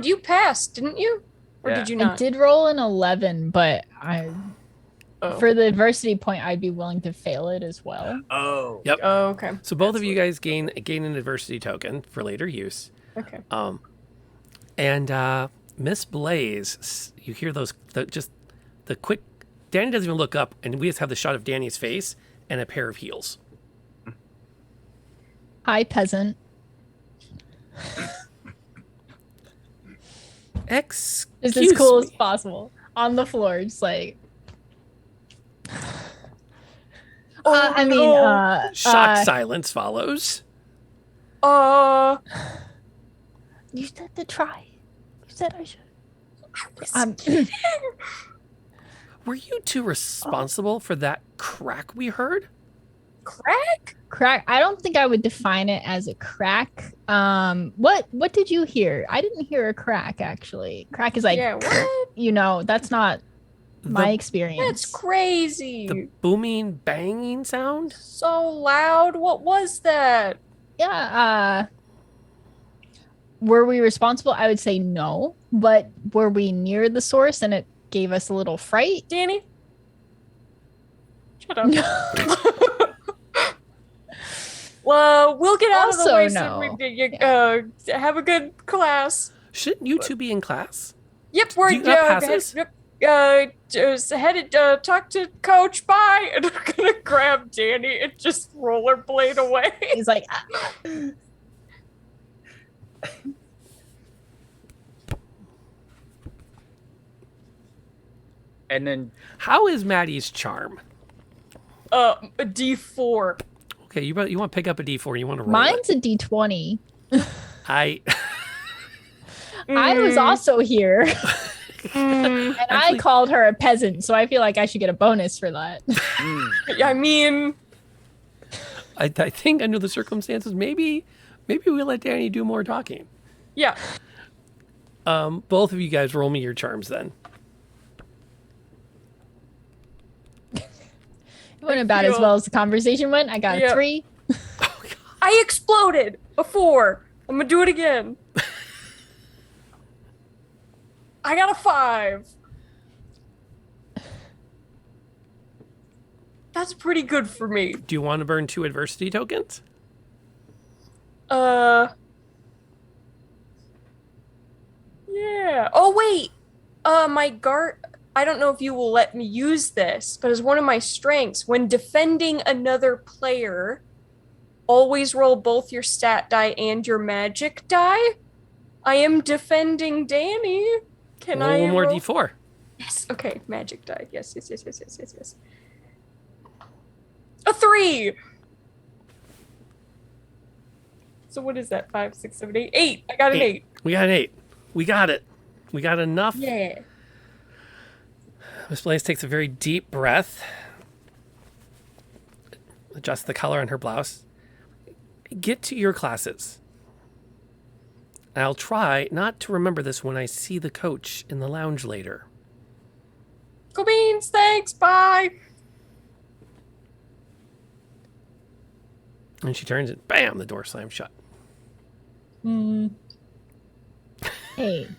you passed, didn't you? Or Yeah. did you I not? did roll an 11, but Oh. for the adversity point, I'd be willing to fail it as well. Oh. Yep. Oh, okay. So both of you guys gain an adversity token for later use. Okay. And Miss Blaze, you hear the quick. Danny doesn't even look up, and we just have the shot of Danny's face and a pair of heels. Hi, peasant. Excuse It's as cool me. as possible. On the floor, just like. Shocked silence follows. You said to try. You said I should. Were you two responsible for that crack we heard? Crack? Crack. I don't think I would define it as a crack. What did you hear? I didn't hear a crack actually. Crack is like, Yeah, what? That's not my The- experience. That's crazy. The booming, banging sound? So loud. What was that? Yeah. Were we responsible? I would say no. But were we near the source and it gave us a little fright? Danny? Shut up. Well, we'll get out of the Also way no. so have a good class. Shouldn't you two be in class? Yep, we're Do you got passes? just headed talk to Coach. Bye. And I'm gonna grab Danny and just rollerblade away. He's like, And then How is Maddie's charm? A D4. Okay, you want to pick up a D4. You want to roll mine's a D20. it. I I was also here. And I Actually- called her a peasant, so I feel like I should get a bonus for that. I mean, I think under the circumstances, maybe we let Danny do more talking. yeah. Both of you guys roll me your charms then. It went about as well as the conversation went. I got a Yeah. 3. I exploded before. I'm gonna do it again. I got a 5. That's pretty good for me. Do you want to burn 2 adversity tokens? Yeah. Oh wait. My guard. I don't know if you will let me use this, but as one of my strengths, when defending another player, always roll both your stat die and your magic die. I am defending Danny. Can Roll I one more roll? d4. Yes. Okay. Magic die. Yes. A 3. So what is that? 5, 6, 7, 8. 8. I got an 8. We got an 8. We got it. We got enough. Yeah. Miss Blaze takes a very deep breath. Adjusts the collar on her blouse. Get to your classes. I'll try not to remember this when I see the coach in the lounge later. Cool beans. Thanks. Bye. And she turns and bam, the door slams shut. Hey,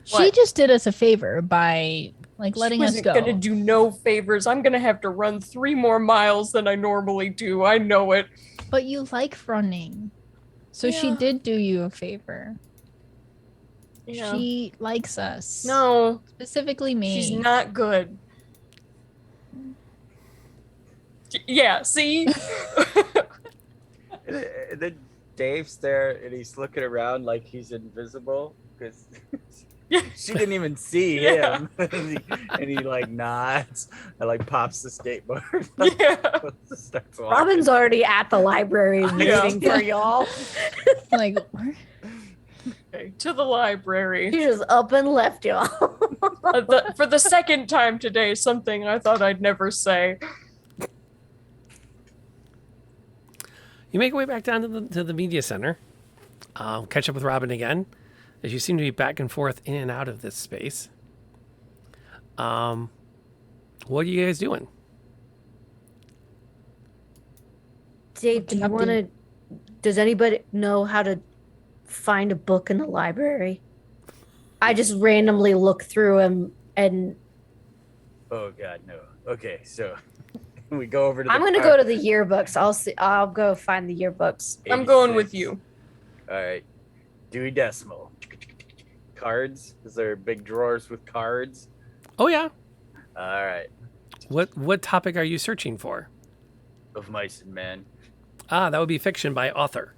she What? just did us a favor by letting us go. Wasn't gonna do no favors. I'm gonna have to run 3 more miles than I normally do. I know it. But you like running. So she Yeah. did do you a favor. Yeah. She likes us. No, Specifically me. she's not good. Yeah, see? And then Dave's there and he's looking around like he's invisible because she didn't even see him. and he like nods and like pops the skateboard. Yeah. Starts walking. Robin's already at the library Yeah. waiting for y'all. Like, where? Okay, to the library. She just up and left y'all. For the second time today, something I thought I'd never say. You make your way back down to the media center. Catch up with Robin again, as you seem to be back and forth in and out of this space. What are you guys doing? Dave, do you Looking up want to? Does anybody know how to find a book in the library? I just randomly look through them, and Oh God, no. Okay, so we go over to. I'm going to go to the yearbooks. I'll go find the yearbooks. I'm going with 86. you. All right, Dewey Decimal. Cards. Is there big drawers with cards? Oh yeah. All right, What topic are you searching for? of mice and men. That would be fiction by author.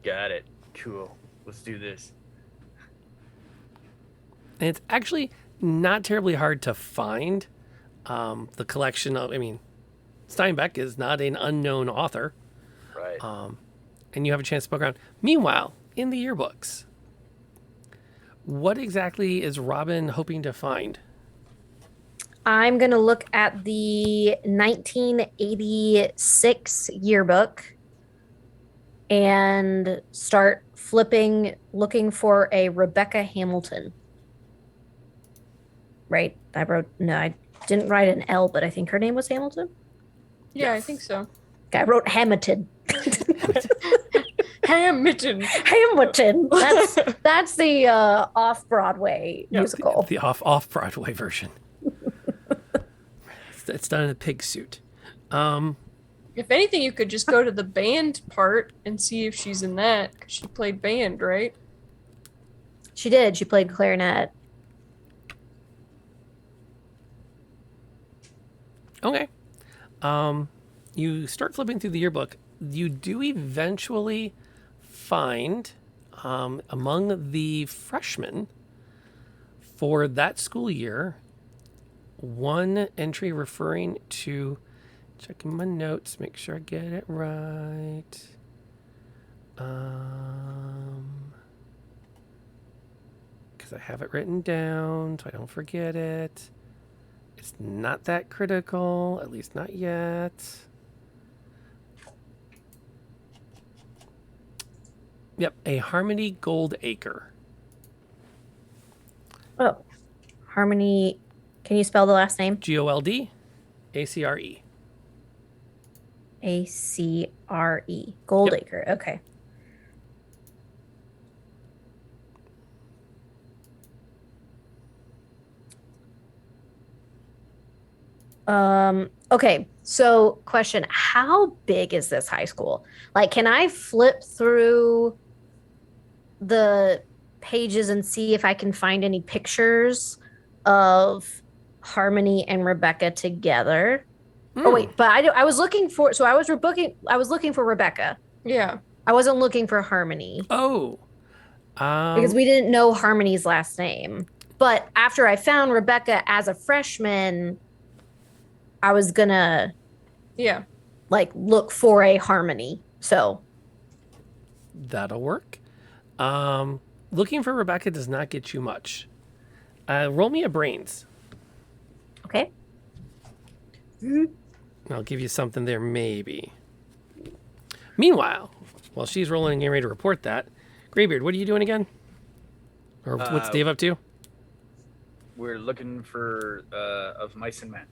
Got it. Cool. Let's do this. And it's actually not terribly hard to find the collection of. I mean, Steinbeck is not an unknown author, Right. and you have a chance to poke around. Meanwhile, in the yearbooks, what exactly is Robin hoping to find? I'm going to look at the 1986 yearbook and start flipping, looking for a Rebecca Hamilton. Right? I didn't write an L, but I think her name was Hamilton. Yeah, I Yes. think so. I wrote Hamilton. Hamilton. Hamilton. That's the off-Broadway musical. The off Broadway version. It's done in a pig suit. If anything, you could just go to the band part and see if she's in that, because she played band, right? She did. She played clarinet. Okay. You start flipping through the yearbook. You do eventually find among the freshmen for that school year one entry referring to, checking my notes, make sure I get it right. Because I have it written down so I don't forget it. It's not that critical, at least not yet. Yep, a Harmony Gold Acre. Oh, Harmony. Can you spell the last name? GOLDACRE. ACRE. Goldacre. Okay. Okay, so question, how big is this high school? Like, can I flip through the pages and see if I can find any pictures of Harmony and Rebecca together? Oh Hmm. wait, but I was looking for so I was looking for Rebecca. Yeah. I wasn't looking for Harmony Oh. because we didn't know Harmony's last name. But after I found Rebecca as a freshman, I was gonna Yeah. like look for a Harmony. So That'll work. Looking for Rebecca does not get you much. Roll me a brains. okay. I'll give you something there, maybe. Meanwhile, while she's rolling and getting ready to report that, Graybeard, what are you doing again? Or what's Dave up to? We're looking for of mice and men.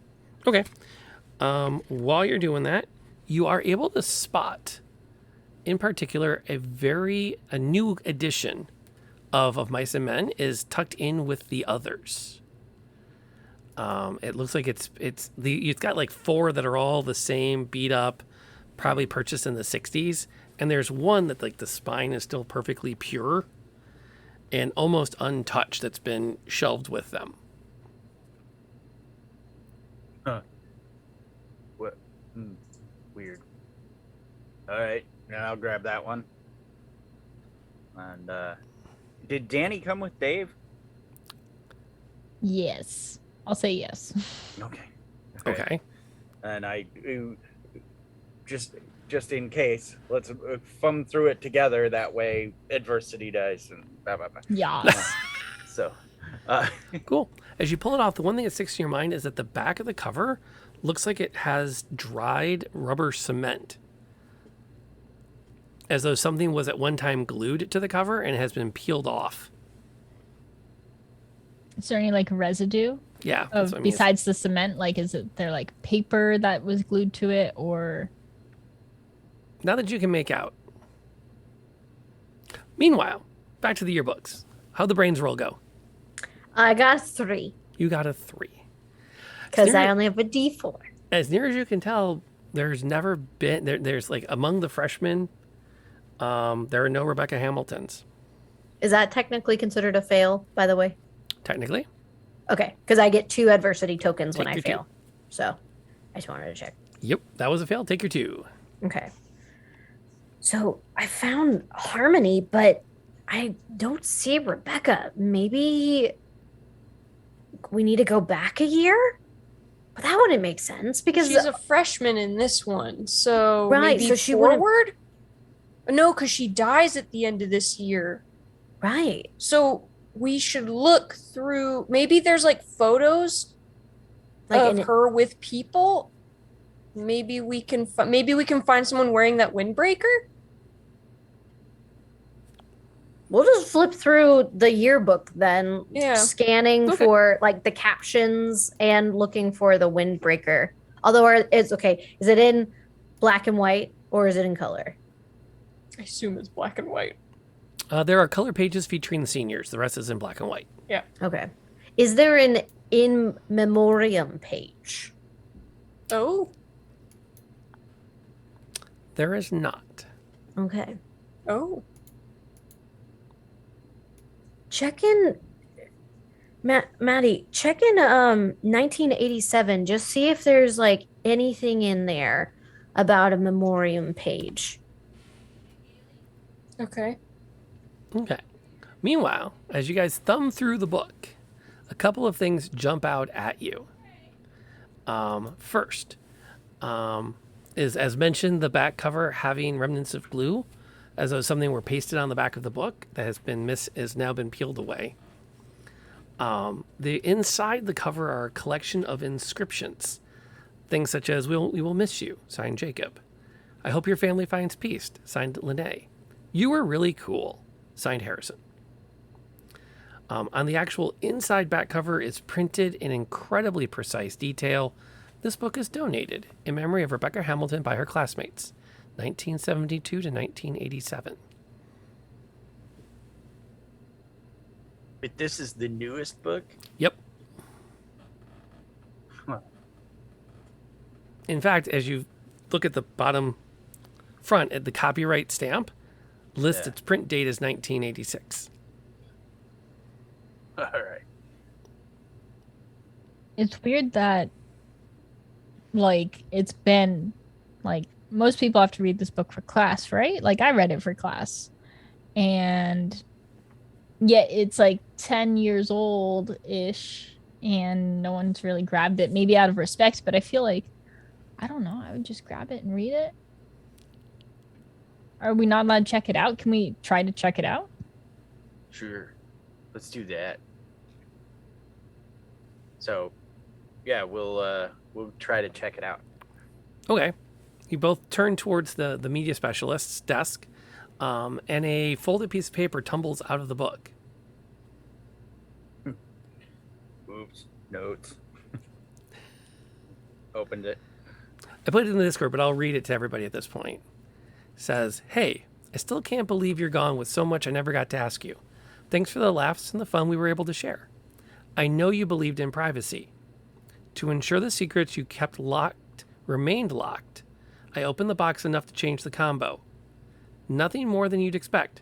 Okay. While you're doing that, you are able to spot, in particular, a new edition of Mice and Men is tucked in with the others. It looks like it's got like 4 that are all the same, beat up, probably purchased in the 60s, and there's one that like the spine is still perfectly pure and almost untouched that's been shelved with them. Huh. What? Weird. All right, now I'll grab that one. And did Danny come with Dave? Yes. I'll say yes. Okay. Okay. And I just in case, let's thumb through it together. That way, adversity dies and blah blah blah. Yes. So, Cool. As you pull it off, the one thing that sticks to your mind is that the back of the cover looks like it has dried rubber cement. As though something was at one time glued to the cover and has been peeled off. Is there any like residue Yeah. of besides the cement? Like, is it there like paper that was glued to it, or? Not that you can make out. Meanwhile, back to the yearbooks. How'd the brains roll go? I got a 3 You got a 3. because I Near- only have a D4. As near as you can tell, there's never been there's like among the freshmen, there are no Rebecca Hamiltons, Is that technically considered a fail, by the way? technically. Okay, because I get 2 adversity tokens when Take I your fail. 2. So I just wanted to check. Yep, that was a fail. Take your 2. Okay. So I found Harmony, but I don't see Rebecca. Maybe we need to go back a year? But that wouldn't make sense because She's a freshman in this one, so Right, maybe so she wouldn't- forward. No, because she dies at the end of this year. right. So we should look through. Maybe there's like photos Like of her with people. Maybe we can. Maybe we can find someone wearing that windbreaker. we'll just flip through the yearbook then, Yeah. scanning Okay. for like the captions and looking for the windbreaker. Although it's okay. Is it in black and white or is it in color? I assume it's black and white. There are color pages featuring the seniors. The rest is in black and white. Okay. Is there an in memoriam page? Oh. There is not. Okay. Oh. Check in Maddie, check in 1987. Just see if there's like anything in there about a memoriam page. Okay. Okay. Meanwhile, as you guys thumb through the book, a couple of things jump out at you. First, is as mentioned, the back cover having remnants of glue, as though something were pasted on the back of the book that has now been peeled away. The inside the cover are a collection of inscriptions, things such as "We will miss you," signed Jacob. "I hope your family finds peace," signed Lene. "You were really cool," signed Harrison. On the actual inside back cover is printed in incredibly precise detail. This book is donated in memory of Rebecca Hamilton by her classmates, 1972 to 1987. but this is the newest book. Yep. Huh. In fact, as you look at the bottom front at the copyright stamp, lists its print date as 1986. All right. It's weird that, like, it's been, like, most people have to read this book for class, right? Like, I read it for class. And yet it's like 10 years old-ish, and no one's really grabbed it. Maybe out of respect, but I feel like, I don't know, I would just grab it and read it. Are we not allowed to check it out? Can we try to check it out? Sure. Let's do that. So, yeah, we'll try to check it out. Okay. You both turn towards the media specialist's desk, and a folded piece of paper tumbles out of the book. Oops. Notes. Opened it. I put it in the Discord, but I'll read it to everybody at this point. It says, "Hey, I still can't believe you're gone with so much I never got to ask you. Thanks for the laughs and the fun we were able to share. I know you believed in privacy. To ensure the secrets you kept locked remained locked, I opened the box enough to change the combo. Nothing more than you'd expect.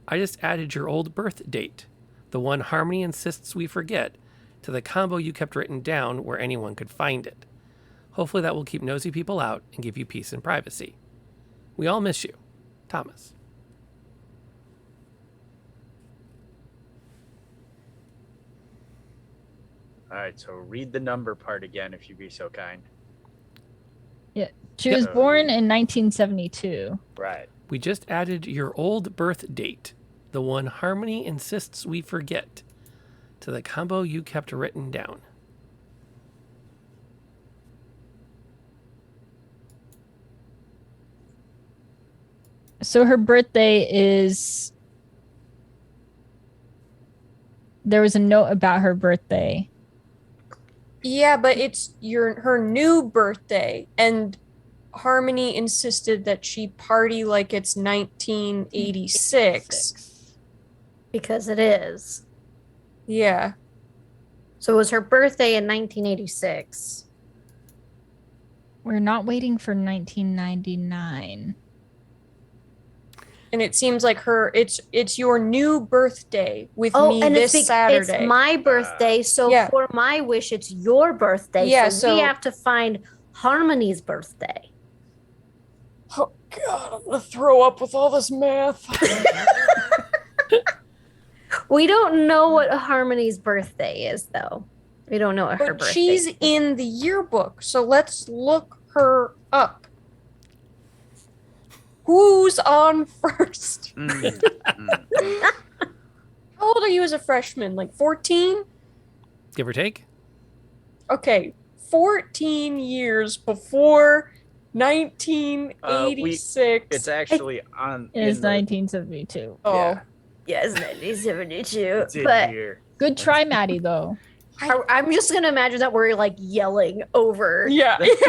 I just added your old birth date, the one Harmony insists we forget, to the combo you kept written down where anyone could find it. Hopefully that will keep nosy people out and give you peace and privacy. We all miss you. Thomas." All right, so read the number part again, if you'd be so kind. Yeah. She was born in 1972. Right. We just added your old birth date, the one Harmony insists we forget, to the combo you kept written down. So her birthday is. There was a note about her birthday. Yeah, but it's her new birthday, and Harmony insisted that she party like it's 1986. Because it is. Yeah. So it was her birthday in 1986. We're not waiting for 1999. And it seems like it's your new birthday with me and this Saturday. It's my birthday, so yeah. for my wish, it's your birthday. Yeah, so we have to find Harmony's birthday. Oh God, I'm gonna throw up with all this math. We don't know what Harmony's birthday is, though. We don't know what her But birthday she's is. in the yearbook, so let's look her up. Who's on first? How old are you as a freshman? Like 14? Give or take? Okay, 14 years before 1986. It's actually on. It is in the- 1972. Oh, Yeah. Yes, 1972. It's in But here. Good try, Maddie, though. I'm just going to imagine that we're like yelling over yeah. each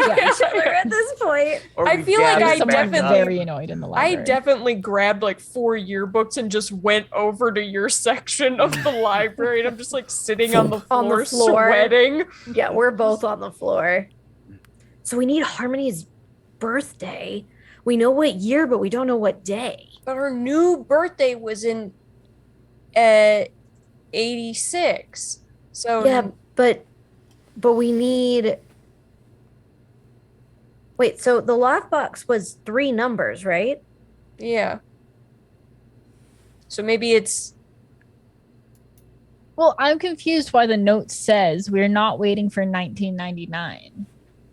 other at this point. Or I we feel like gathered I back definitely- up. Very annoyed in the I library. definitely grabbed like 4 yearbooks and just went over to your section of the library, and I'm just like sitting on the floor, On the floor. sweating. Yeah, we're both on the floor. So we need Harmony's birthday. We know what year, but we don't know what day. But her new birthday was in 86. So Yeah, but we need. Wait, so the lockbox was 3 numbers, right? yeah. So maybe it's Well, I'm confused why the note says we're not waiting for 1999.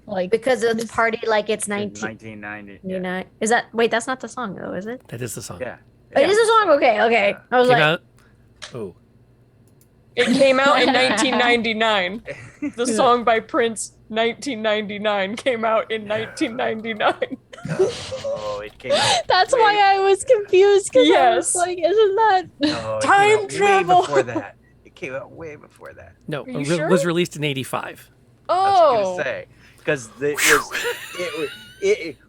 Like, Because it's party like it's In 1999. 1990. Is that wait? That's not the song though, is it? That is the song. Yeah. Oh, it is a song. Okay. I was Came like, out. Oh. it came out in 1999. The song by Prince 1999 came out in 1999. Oh, it came out. that's why I was confused. Because I Yes. was like, isn't that? No, it Time came out travel. Way before that. It came out way before that. No, Are you it sure? was released in 85. I was Oh, gonna say because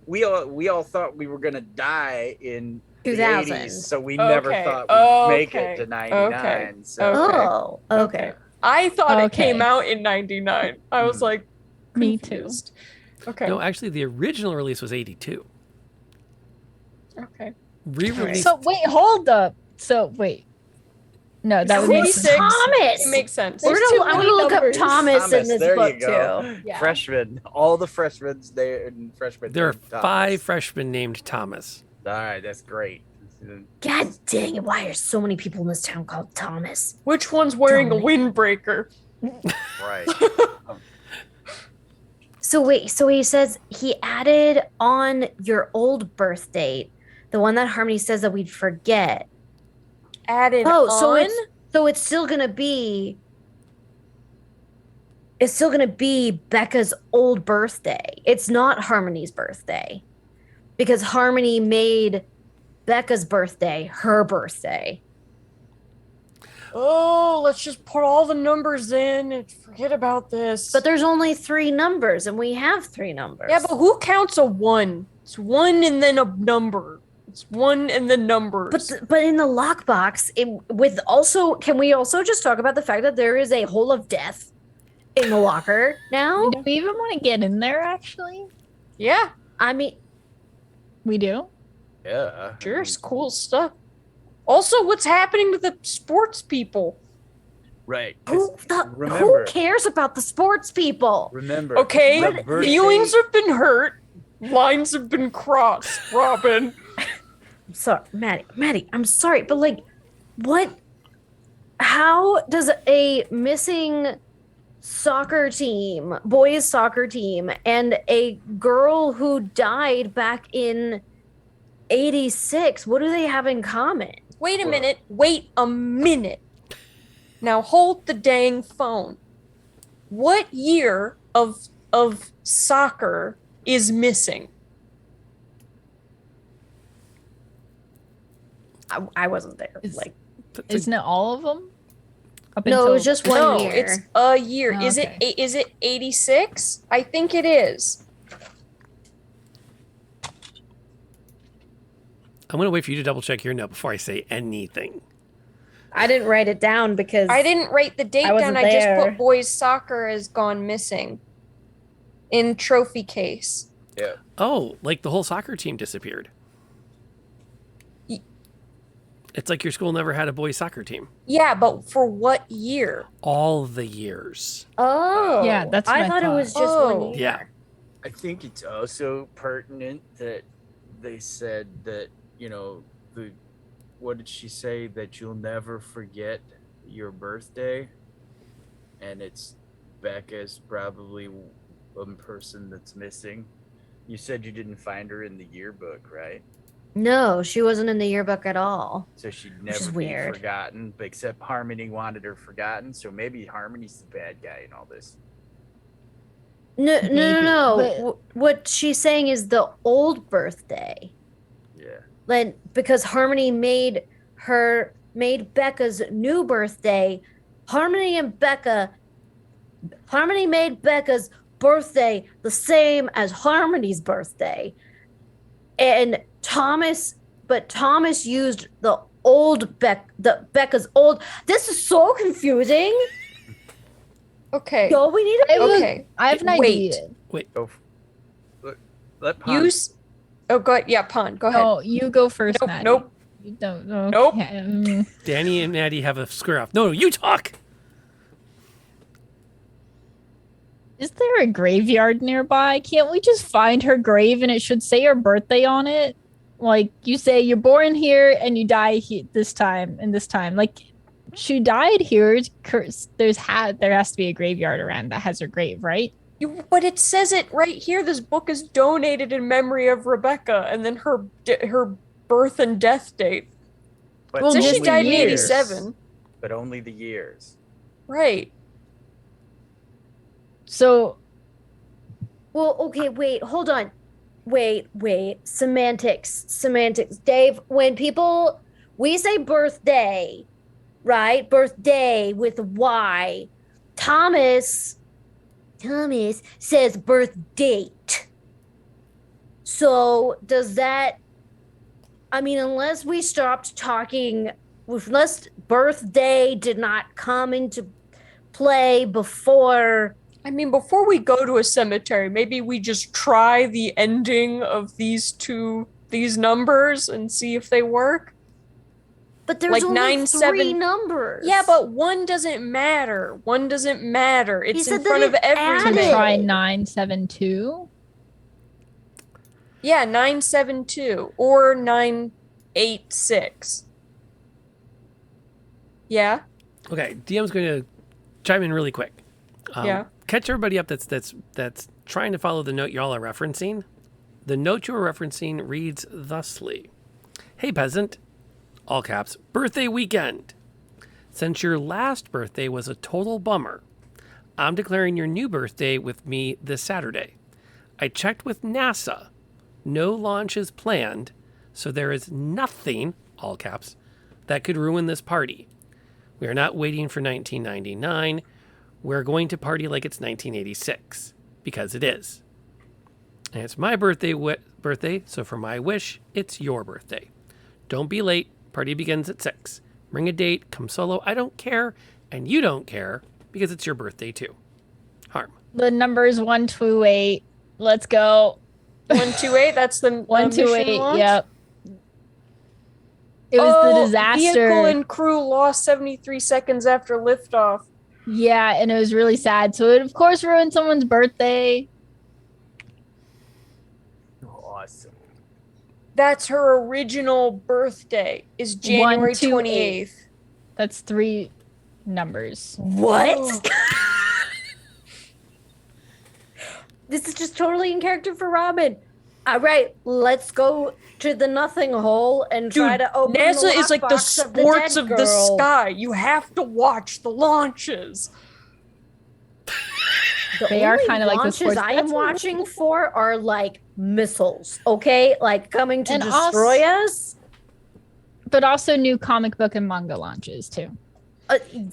we all thought we were gonna die in the 2000. 80s, so we never Okay, thought we'd make it okay, to 99. So okay. oh, okay. I thought it Okay. came out in 99. I was like, Me too. confused. Okay. No, actually, the original release was 82. Okay. Re-released. So wait, hold up. So wait. No, that would Who's make sense. Thomas? It makes sense. We're There's gonna, too I'm many gonna look up numbers. Thomas in this there book you go. too. Yeah. Freshmen, all the freshmen there and freshmen. There are named Thomas. 5 freshmen named Thomas. All right, that's great. God dang it! Why are so many people in this town called Thomas? Which one's wearing a Tommy. windbreaker? Right. So wait, so he says he added on your old birth date, the one that Harmony says that we'd forget. Added Oh, on? so it's still gonna be. It's still gonna be Becca's old birthday. It's not Harmony's birthday, because Harmony made Becca's birthday her birthday. Oh, let's just put all the numbers in and forget about this. But there's only 3 numbers, and we have 3 numbers. yeah, but who counts a 1? It's 1 and then a number. It's 1 and then numbers. But in the lockbox, can we also just talk about the fact that there is a hole of death in the locker now? Do we even want to get in there? Actually, yeah, I mean, we do. Yeah. sure, it's cool stuff. Also, what's happening to the sports people? Right. 'cause who remember, cares about the sports people? remember. Okay, the birthday- feelings have been hurt, lines have been crossed, Robin. I'm sorry, Maddie, I'm sorry, but like, what? How does a missing soccer team, boys soccer team, and a girl who died back in 86, what do they have in common? Wait a minute. Wait a minute. Now hold the dang phone. What year of soccer is missing? I wasn't there. Is- Like, Isn't it all of them? Up no, it was just one no, year. it's a year. Oh, Is okay. it 86? I think it is. I'm going to wait for you to double check your note before I say anything. I didn't write it down because I didn't write the date I wasn't down. I just there. put boys soccer has gone missing in trophy case. Yeah. Oh, like the whole soccer team disappeared. Ye- It's like your school never had a boys soccer team. Yeah, but for what year? All the years. Oh, Yeah, that's what I I thought it was thought. just Oh. one year. Yeah. I think it's also pertinent that they said that, what did she say? That you'll never forget your birthday. And it's Becca's probably one person that's missing. You said you didn't find her in the yearbook, right? No, she wasn't in the yearbook at all. So she'd is never be weird. forgotten, but except Harmony wanted her forgotten. So maybe Harmony's the bad guy in all this. No. but- What she's saying is the old birthday. Yeah. Then because Harmony made Becca's new birthday. Harmony made Becca's birthday the same as Harmony's birthday. And Thomas used the old Becca's old. This is so confusing. Okay. Yo, we need to Okay. I have an Wait. idea. Go. Let Pon- Use. Oh, go ahead. Yeah, Pon. Go ahead. No, you go first, Nope, Maddie. nope. You don't. Okay. Nope. Danny and Maddie have a square off. No, you talk. Is there a graveyard nearby? Can't we just find her grave and it should say her birthday on it? Like you say, you're born here and you die this time and this time. Like she died here. It's cursed. There has to be a graveyard around that has her grave, right? But it says it right here. This book is donated in memory of Rebecca, and then her birth and death date. But Well, It says she just the died in years. 87. But only the years. Right. So Well, okay, wait, hold on. Wait. Semantics. Dave, when we say birthday, right? Birthday with a Y. Thomas says birth date. So does that, I mean, unless we stopped talking, unless birthday did not come into play before I mean, before we go to a cemetery, maybe we just try the ending of these numbers and see if they work. But there's Like only 9, 3 7. numbers. Yeah, but one doesn't matter. One doesn't matter. It's said in that front of it To everyone. added. try 972. Yeah, 972 or 986. Yeah. Okay, DM's going to chime in really quick. Yeah. Catch everybody up that's trying to follow the note y'all are referencing. The note you are referencing reads thusly: "Hey peasant, all caps, birthday weekend. Since your last birthday was a total bummer, I'm declaring your new birthday with me this Saturday. I checked with NASA. No launch is planned, so there is nothing, all caps, that could ruin this party. We are not waiting for 1999. We're going to party like it's 1986, because it is. And it's my birthday, so for my wish, it's your birthday. Don't be late. Party begins at 6. Bring a date, come solo. I don't care, and you don't care, because it's your birthday too. Harm." The number is 128. Let's go. 128. That's the 128. mission launch? Yep. It was the disaster. Vehicle and crew lost 73 seconds after liftoff. Yeah, and it was really sad. So it of course ruined someone's birthday. Awesome. That's her original birthday. Is January 128. 28th. That's 3 numbers. What? This is just totally in character for Robin. All right, let's go to the nothing hole and try to open NASA the is like the lockbox sports of of the, the dead girl. sky. You have to watch the launches. The They are only kinda like the launches sports- I am that's- watching for are like missiles, okay? Like coming to And destroy us. But also new comic book and manga launches too.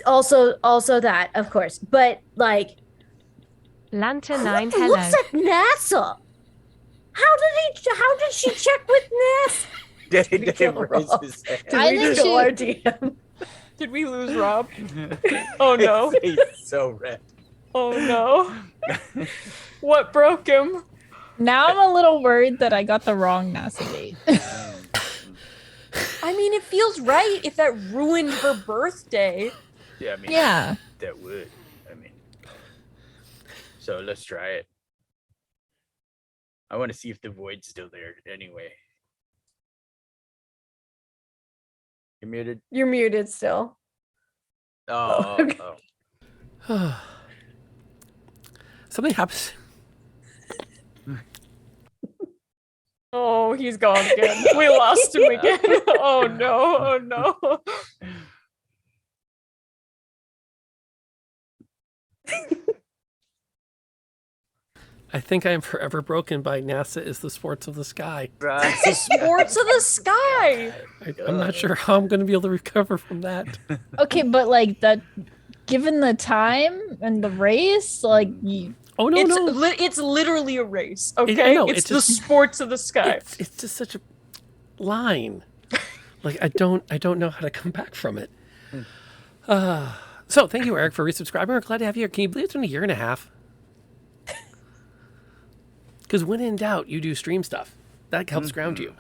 Also that, of course. But like, Lanta who 9, looks hello. at NASA? How did she check with NASA? Dave kill raised Rob. his hand. Did I we think kill she- our DM? Did we lose Rob? Oh no. His face is so red. Oh no. What broke him? Now I'm a little worried that I got the wrong NASA date. I mean, it feels right if that ruined her birthday. Yeah, I mean, Yeah. that would. I mean, so let's try it. I want to see if the void's still there anyway. You're muted. You're muted still. Oh, okay. oh. Something happens. Oh, he's gone again. We lost him again. Oh no. Oh no. I think I am forever broken by NASA is the sports of the sky. Right. Sports of the sky. I'm not sure how I'm going to be able to recover from that. Okay, but like that, given the time and the race, like you, Oh no, no, It's literally a race. Okay, I know, it's it's the just- sports of the sky. it's just such a line. Like I don't know how to come back from it. So thank you, Eric, for resubscribing. We're glad to have you here. Can you believe it's been a year and a half? Because when in doubt, you do stream stuff. That helps ground you.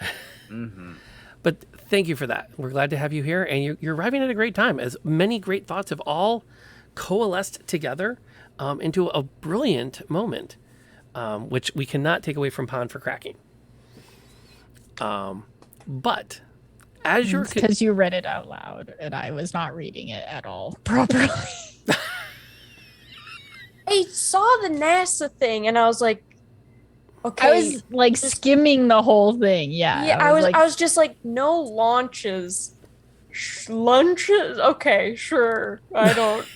But thank you for that. We're glad to have you here, and you're arriving at a great time, as many great thoughts have all coalesced together into a brilliant moment, which we cannot take away from Pond for cracking. But as you're because you read it out loud and I was not reading it at all properly. I saw the NASA thing and I was like, okay. I was like skimming the whole thing. Yeah. Yeah, I was just like, no launches. Lunches? Okay, sure. I don't.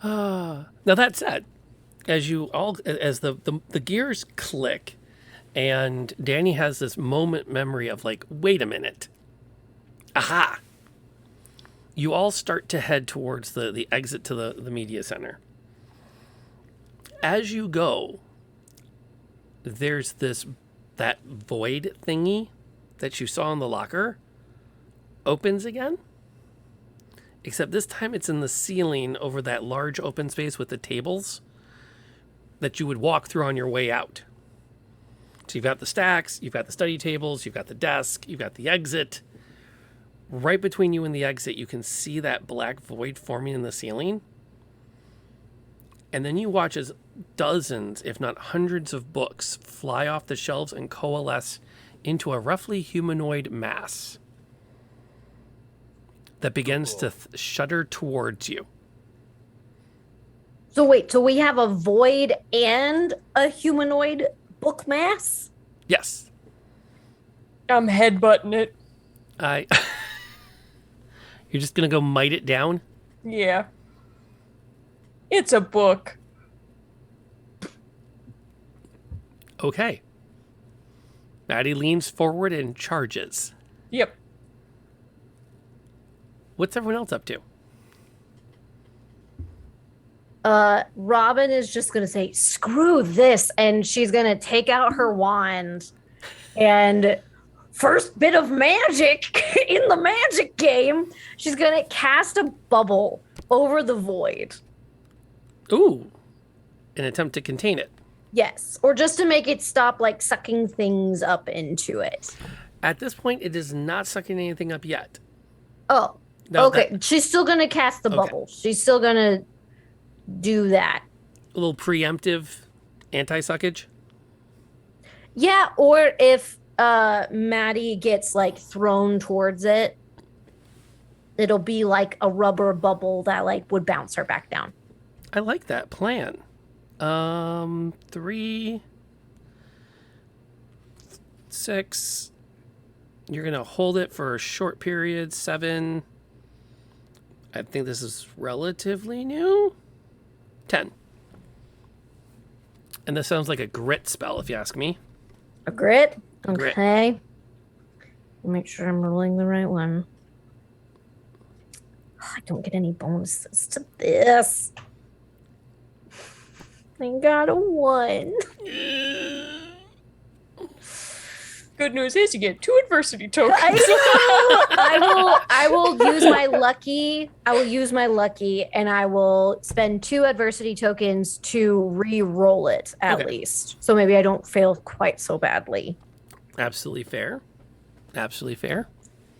Now that said, as the gears click, and Danny has this moment memory of like, wait a minute, aha! You all start to head towards the exit to the media center. As you go, there's that void thingy that you saw in the locker opens again, except this time it's in the ceiling over that large open space with the tables that you would walk through on your way out. So you've got the stacks, you've got the study tables, you've got the desk, you've got the exit. Right between you and the exit, you can see that black void forming in the ceiling. And then you watch as dozens, if not hundreds of books fly off the shelves and coalesce into a roughly humanoid mass that begins to shudder towards you. So wait, so we have a void and a humanoid book mass? Yes. I'm headbutting it. You're just going to go mite it down? Yeah. It's a book. Okay. Maddie leans forward and charges. Yep. What's everyone else up to? Robin is just gonna say, screw this, and she's gonna take out her wand and first bit of magic in the magic game, she's gonna cast a bubble over the void. Ooh. An attempt to contain it. Yes, or just to make it stop like sucking things up into it. At this point, it is not sucking anything up yet. Oh, No, okay. She's still gonna cast the bubble. She's still gonna do that. A little preemptive anti-suckage? Yeah, or if Maddie gets like thrown towards it, it'll be like a rubber bubble that like would bounce her back down. I like that plan. 3, 6. You're gonna hold it for a short period. 7. I think this is relatively new. 10. And this sounds like a grit spell, if you ask me. A grit? Grit. Okay. Make sure I'm rolling the right one. I don't get any bonuses to this. I got a 1. Good news is you get 2 adversity tokens. I will use my lucky. I will use my lucky, and I will spend 2 adversity tokens to re-roll it at least. So maybe I don't fail quite so badly. Absolutely fair. Absolutely fair.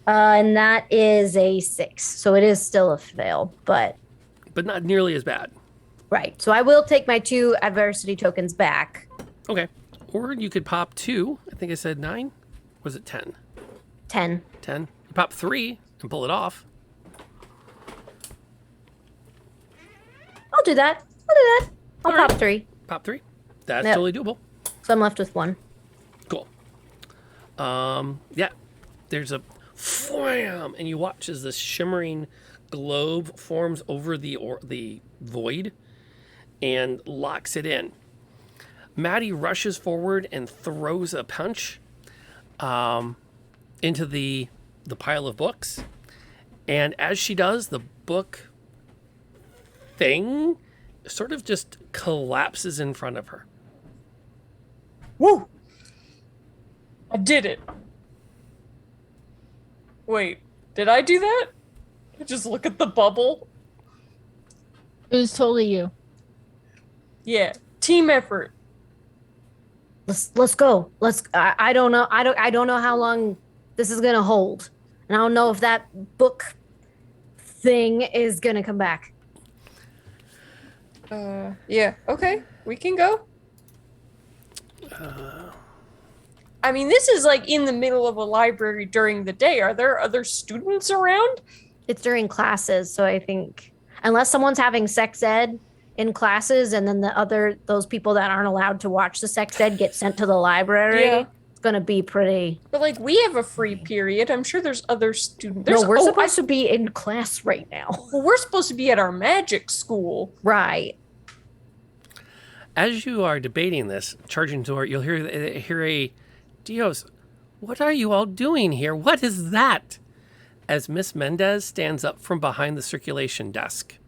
And that is a 6, so it is still a fail, but But not nearly as bad. right. So I will take my 2 adversity tokens back. Okay. Or you could pop 2. I think I said 9. Was it 10? 10. 10. You pop 3 and pull it off. I'll do that. I'll do that. I'll All right. pop 3. Pop 3. That's Yep. totally doable. So I'm left with 1. Cool. Yeah. There's a wham, and you watch as this shimmering globe forms over the void and locks it in. Maddie rushes forward and throws a punch into the pile of books. And as she does, the book thing sort of just collapses in front of her. Woo! I did it. Wait, did I do that? Just look at the bubble. It was totally you. Yeah, team effort. Let's go. I don't know. I don't know how long this is gonna hold, and I don't know if that book thing is gonna come back. Yeah, okay, we can go. I mean, this is like in the middle of a library during the day. Are there other students around? It's during classes, so I think unless someone's having sex ed in classes, and then those people that aren't allowed to watch the sex ed get sent to the library, Yeah. it's gonna be pretty. But like, we have a free period. I'm sure there's other students. No, we're supposed to be in class right now. Well, we're supposed to be at our magic school. Right. As you are debating this, charging toward, you'll hear a, Dios, what are you all doing here? What is that? As Miss Mendez stands up from behind the circulation desk.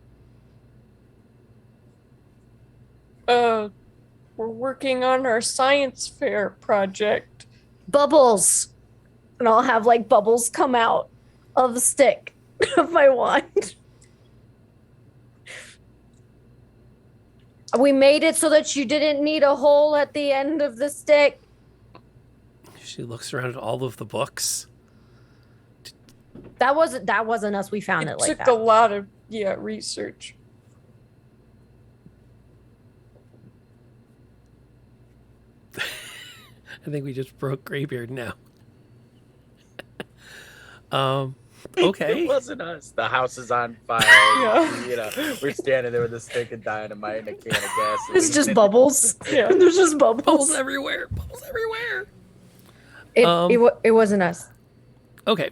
We're working on our science fair project. Bubbles. And I'll have like bubbles come out of the stick of my wand. We made it so that you didn't need a hole at the end of the stick. She looks around at all of the books. That wasn't us. We found it like took that. a lot of research. I think we just broke Graybeard now. Okay. It wasn't us. The house is on fire. Yeah. You know, we're standing there with a stick of dynamite and a can of gas. It's just bubbles. Yeah. There's just Bubbles bubbles. everywhere. Bubbles everywhere. It wasn't us. Okay.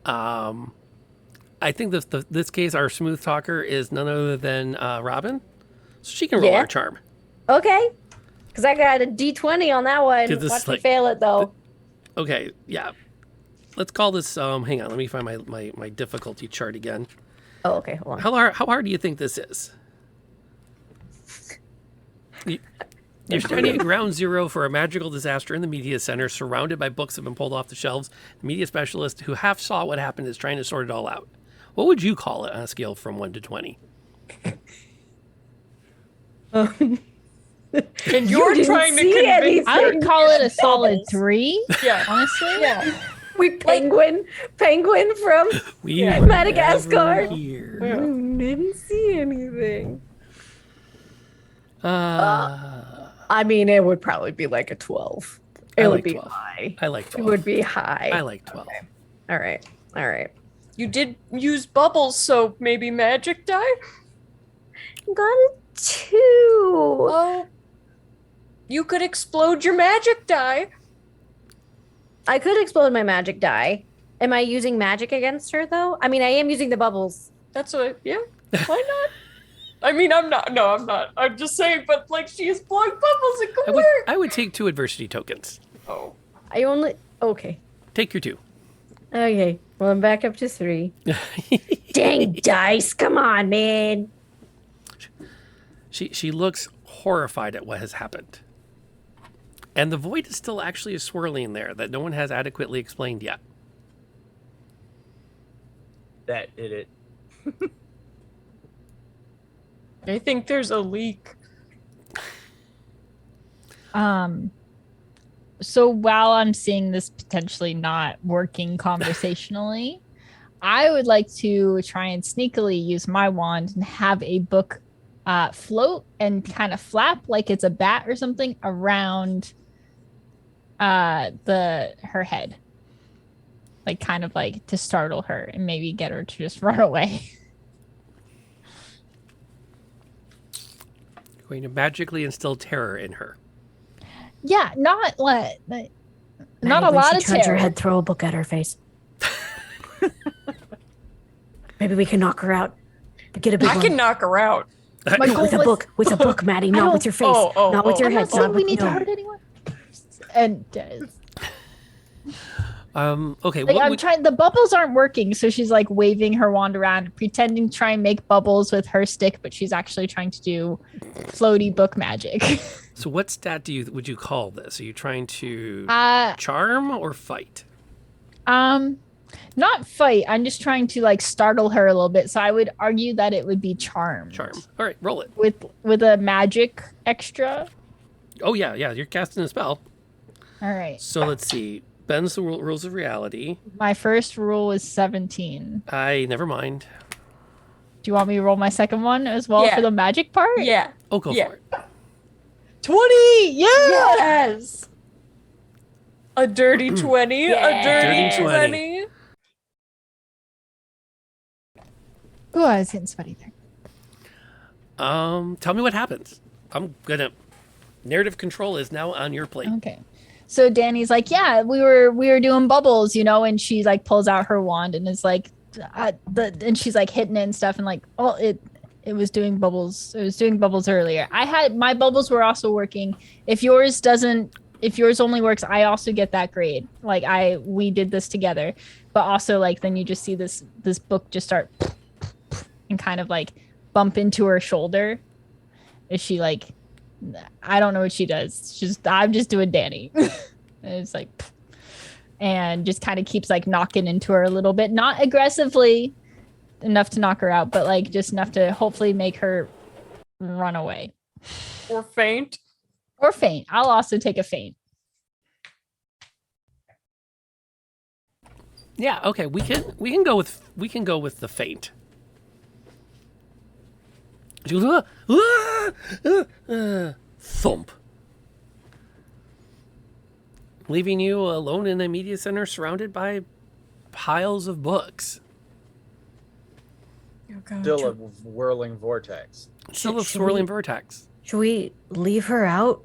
I think this case, our smooth talker is none other than Robin. So she can roll Yeah. our charm. Okay. Because I got a D20 on that one. 'Cause this Watch is me like- fail it though. Okay, yeah. Let's call this, hang on, let me find my difficulty chart again. Oh, okay. Hold on. How hard do you think this is? You're standing at ground zero for a magical disaster in the media center, surrounded by books that have been pulled off the shelves. The media specialist who half saw what happened is trying to sort it all out. What would you call it on a scale from 1 to 20? And you're didn't trying to see convince anything. I would call it a solid Bubbles. 3, Yeah. honestly. Yeah. We penguin from We Yeah. were Madagascar. never here. didn't see anything. Uh, I mean, it would probably be like a 12. It I would like be 12. high. I like It 12. would be high. I like 12. All right. All right. You did use bubbles, so maybe magic die? Got a 2. Oh. You could explode your magic die. I could explode my magic die. Am I using magic against her though? I mean, I am using the bubbles. That's what, yeah. Why not? I mean, I'm not. No, I'm not. I'm just saying, but like, she is blowing bubbles. It could work. I would take 2 adversity tokens. Oh. I only okay. Take your 2. Okay. Well, I'm back up to 3. Dang dice! Come on, man. She looks horrified at what has happened. And the void is still actually swirling there that no one has adequately explained yet. That did it. I think there's a leak. So while I'm seeing this potentially not working conversationally, I would like to try and sneakily use my wand and have a book float and kind of flap like it's a bat or something around her head, like kind of like to startle her and maybe get her to just run away. Going to magically instill terror in her. Yeah, not what, not Maddie, a when lot she of turns her terror. head, throw a book at her face. Maybe we can knock her out. But get a big I one. can knock her out. My No, goal with a was- book, Maddie, not with your face, Oh, not with your I'm head. not saying not we with- need to no. hurt anyone. And Okay. like, what I'm would- trying. The bubbles aren't working, so she's like waving her wand around, pretending to try and make bubbles with her stick, but she's actually trying to do floaty book magic. so what stat would you call this? Are you trying to uh, charm or fight? not fight. I'm just trying to like startle her a little bit. So I would argue that it would be charm. Charm. All right, roll it. with a magic extra. Oh yeah, you're casting a spell. All right. So let's see. Bends the rules of reality. My first rule was 17. Never mind. Do you want me to roll my second one as well Yeah. for the magic part? Yeah. Oh, go Yeah. for it. 20. Yeah. Yes. A dirty 20. Yeah. A dirty Dirty 20. 20. Oh, I was getting sweaty there. Tell me what happens. I'm gonna. Narrative control is now on your plate. Okay. So Danny's like, yeah, we were doing bubbles, you know, and she like pulls out her wand and is like, and she's like hitting it and stuff, and like, oh, it was doing bubbles. It was doing bubbles earlier. My bubbles were also working. If yours only works, I also get that grade. Like we did this together, but also like then you just see this book just start and kind of like bump into her shoulder. Is she like? I don't know what she does. I'm just doing Danny. And it's like, and just kind of keeps like knocking into her a little bit, not aggressively enough to knock her out, but like just enough to hopefully make her run away. Or faint. Or faint. I'll also take a faint. Yeah, okay, we can go with the faint. Thump. Leaving you alone in a media center surrounded by piles of books. Oh, God. Still a whirling vortex. Still a Should swirling we- vortex. Should we leave her out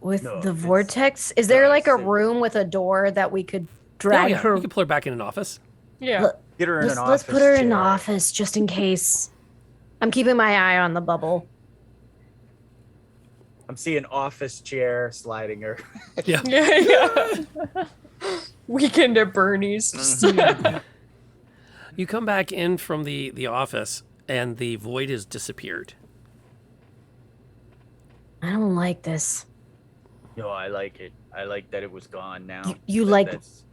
with No, the it's- vortex? Is there no, like a it's- room with a door that we could Oh, drag yeah, her? you can put her back in an office. Yeah. Look, Get her in an let's office put her in the chair. office just in case. I'm keeping my eye on the bubble. I'm seeing office chair sliding her. Yeah. Yeah. Weekend at Bernie's. You come back in from the office and the void has disappeared. I don't like this. No, I like it. I like that it was gone now. You That- like- that's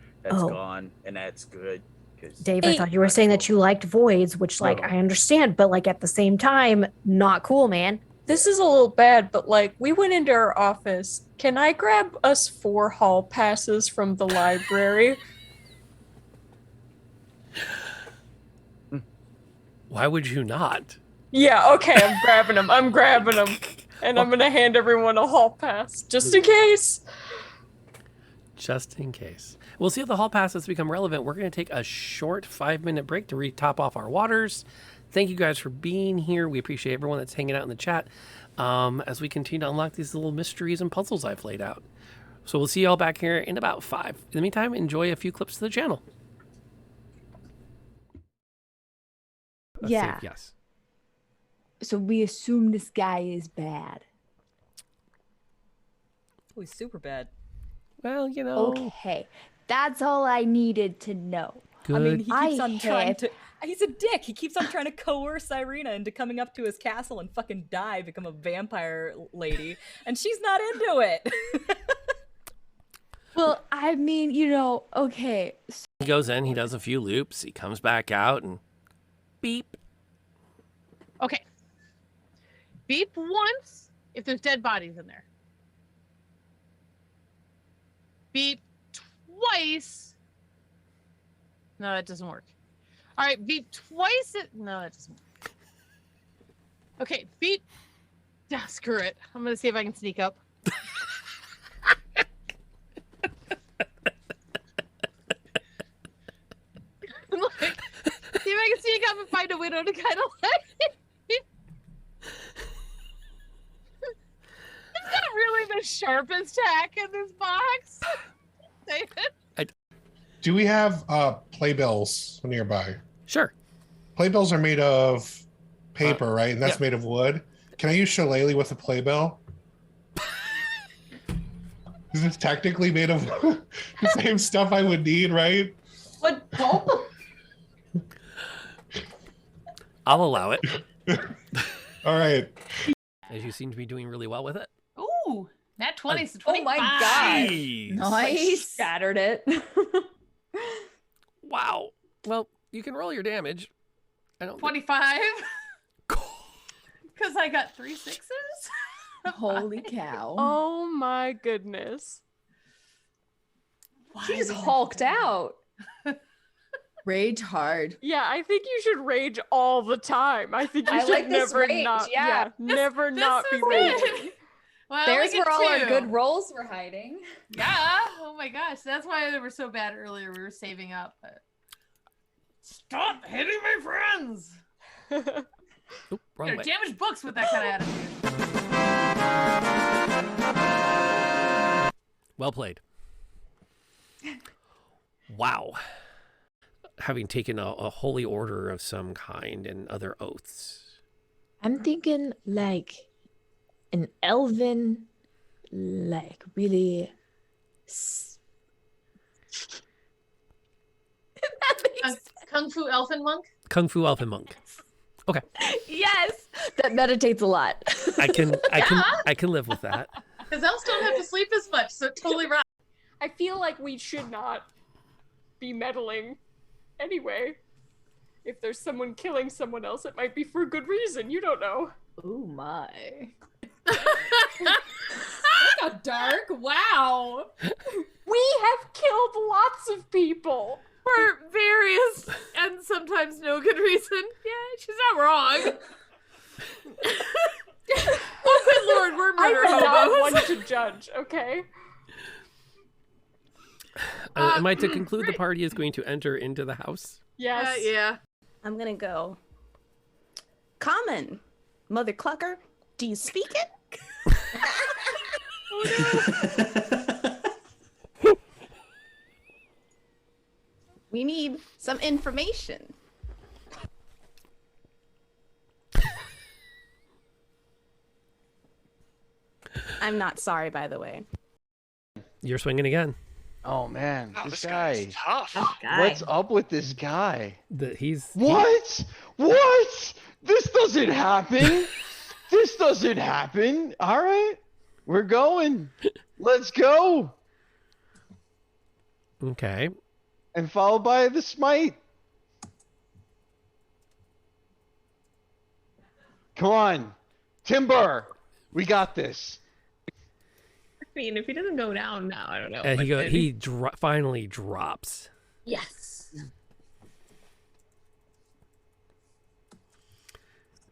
oh. gone, and that's good. 'Cause Dave, I Hey. thought you were saying that you liked voids, which, like, No. I understand, but, like, at the same time, not cool, man. This is a little bad, but like we went into our office. Can I grab us 4 hall passes from the library? Why would you not? Yeah, okay, I'm grabbing them. I'm grabbing them. And I'm gonna hand everyone a hall pass, just in case. Just in case. We'll see if the hall passes become relevant. We're going to take a short 5-minute break to top off our waters. Thank you guys for being here. We appreciate everyone that's hanging out in the chat as we continue to unlock these little mysteries and puzzles I've laid out. So we'll see you all back here in about 5. In the meantime, enjoy a few clips to the channel. A Yeah. safe yes. So we assume this guy is bad. Oh, he's super bad. Well, you know. Okay. That's all I needed to know. Good. I mean, he keeps I on trying have- to. He's a dick. He keeps on trying to coerce Irina into coming up to his castle and fucking die, become a vampire lady, and she's not into it. Well, I mean, okay. He goes in, he does a few loops, he comes back out and beep. Okay. Beep once if there's dead bodies in there. Beep twice. No, that doesn't work. All right, beep twice. No, that doesn't work. Okay, beep. Ah, screw it. I'm gonna see if I can sneak up. Look, see if I can sneak up and find a window to kind of like. It's not really the sharpest tack in this box, David. Do we have playbills nearby? Sure. Playbills are made of paper, right? And that's yeah. made of wood. Can I use shillelagh with a playbill? Is this technically made of the same stuff I would need, right? What pulp? I'll allow it. All right. As you seem to be doing really well with it. Ooh, nat 20 to Oh my 25. God. Jeez. Nice. Scattered it. Wow. Well, you can roll your damage. I don't. 25. Because I got 3 6s. Holy cow. Oh my goodness. She's hulked out. Rage hard. Yeah, I think you should rage all the time. I think you I should like this never rage, not yeah. never This not be is raging. it. Well, There's we get where all our 2. good rolls were hiding. Yeah. Oh my gosh. That's why they were so bad earlier. We were saving up. But... Stop hitting my friends. Oop, wrong You're way. damage books with that kind of attitude. Well played. Wow. Having taken a holy order of some kind and other oaths. I'm thinking like an elven, like really. That makes Kung Fu Elfin Monk? Kung Fu Elfin Monk. yes, that meditates a lot. I can live with that. Because elves don't have to sleep as much, so totally right. I feel like we should not be meddling anyway. If there's someone killing someone else, it might be for good reason. You don't know. Oh my. That got dark. Wow. We have killed lots of people. For various and sometimes no good reason. Yeah, she's not wrong. Oh, good lord, we're murder I'm not hobos. one to judge, okay? Am I to conclude the party is going to enter into the house? Yes. Yeah. I'm gonna go. Common, mother clucker, do you speak it? We need some information. I'm not sorry, by the way. You're swinging again. Oh man, Oh, this this guy. guy's tough. What's up with this guy? He's What? What? This doesn't happen. This doesn't happen. All right, we're going. Let's go. Okay. And followed by the smite. Come on, Timber. We got this. I mean, if he doesn't go down now, I don't know. And but he finally drops. Yes.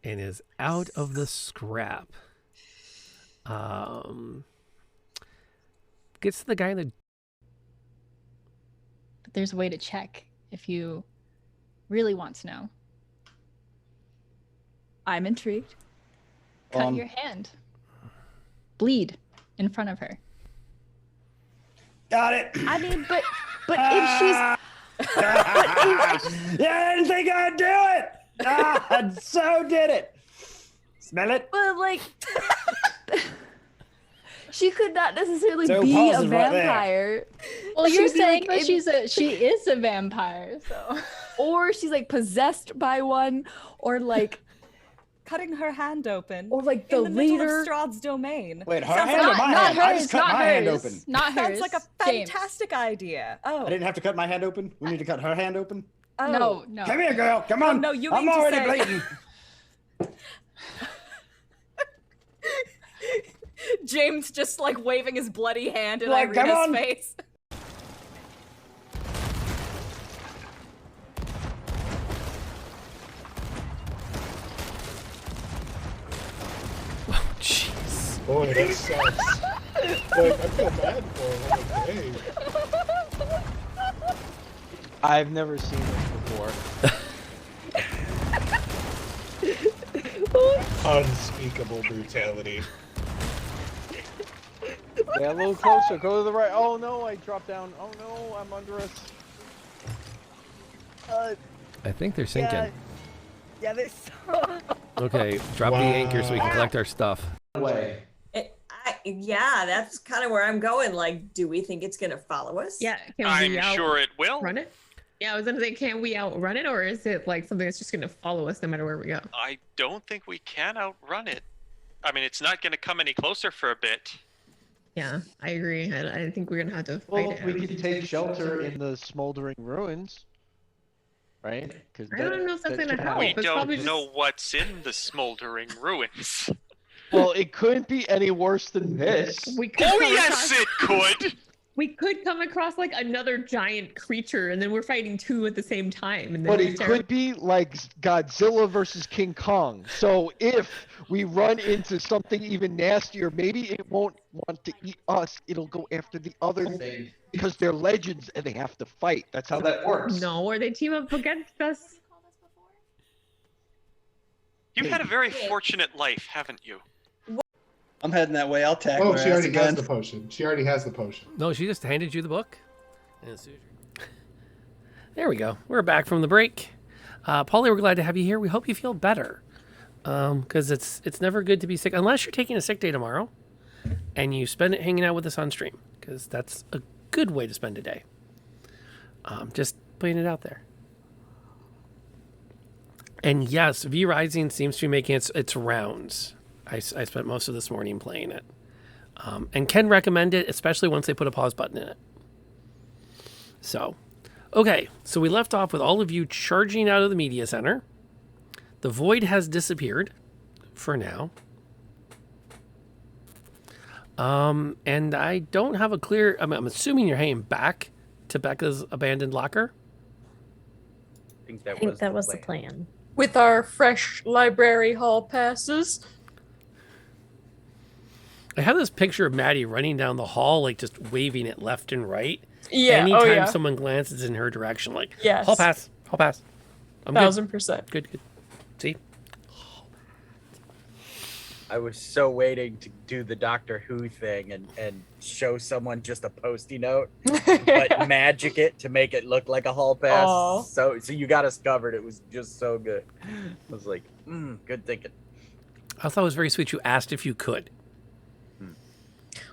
And is out of the scrap. Gets to the guy in the. But there's a way to check if you really want to know. I'm intrigued. Cut your hand. Bleed in front of her. Got it. I mean, but if she's I didn't think I'd do it. I so did it. Smell it? But like, she could not necessarily So be a pauses right there. vampire. Well, you're She'd be, saying like, that she is a vampire, so. Or she's like possessed by one, or like Cutting her hand open. Or like the in the middle leader- of Strahd's domain. Wait, her Sounds hand like or my hand? I just cut my hand open. Not Sounds hers. like a James. fantastic idea. Oh. I didn't have to cut my hand open. We need to cut her hand open. Oh. No. Come here, girl. Come on. No, you I'm mean to already say- bleeding. James just like waving his bloody hand in Like, come Irina's on. face. Jeez. Boy, that sucks. Like, I feel bad for him. Like, hey. I've never seen this before. Unspeakable brutality. Yeah, a little closer. Go to the right. Oh no, I dropped down. Oh no, I'm under us. I think they're sinking. Yeah, there's. Okay, drop the anchor so we can collect our stuff. Way. Yeah, that's kind of where I'm going. Like, do we think it's gonna follow us? Yeah, I'm sure it will. Run it? Yeah, I was gonna say, can we outrun it, or is it like something that's just gonna follow us no matter where we go? I don't think we can outrun it. I mean, it's not going to come any closer for a bit. Yeah, I agree. I think we're gonna have to fight Well, it. we could take shelter in the smoldering ruins, right? I don't know if that's gonna help. We It's don't probably know what's in the smoldering ruins. Well, it couldn't be any worse than this. We could Oh, come yes, across- it could! We could come across like another giant creature, and then we're fighting two at the same time. And then But it's it terrible. could be like Godzilla versus King Kong. So if we run into something even nastier, maybe it won't want to eat us. It'll go after the other thing because they're legends and they have to fight. That's how that works. No, or they team up against us. You've had a very fortunate life, haven't you? I'm heading that way. I'll tackle Oh, her she ass already has again. the potion. She already has the potion. No, she just handed you the book. There we go. We're back from the break. Polly, we're glad to have you here. We hope you feel better. Because it's never good to be sick unless you're taking a sick day tomorrow and you spend it hanging out with us on stream, because that's a good way to spend a day. Just putting it out there. And yes, V Rising seems to be making its rounds. I spent most of this morning playing it. And can recommend it, especially once they put a pause button in it. So, okay. So we left off with all of you charging out of the media center. The void has disappeared for now. And I don't have a clear. I'm assuming you're heading back to Becca's abandoned locker. I think I think that was the plan. With our fresh library hall passes. I have this picture of Maddie running down the hall, like just waving it left and right. Yeah. Anytime someone glances in her direction, like, Yes. hall pass, hall pass. I'm 1000%. Good. See? I was so waiting to do the Doctor Who thing and show someone just a Post-it note, but magic it to make it look like a hall pass. Aw. So you got us covered. It was just so good. I was like, good thinking. I thought it was very sweet you asked if you could.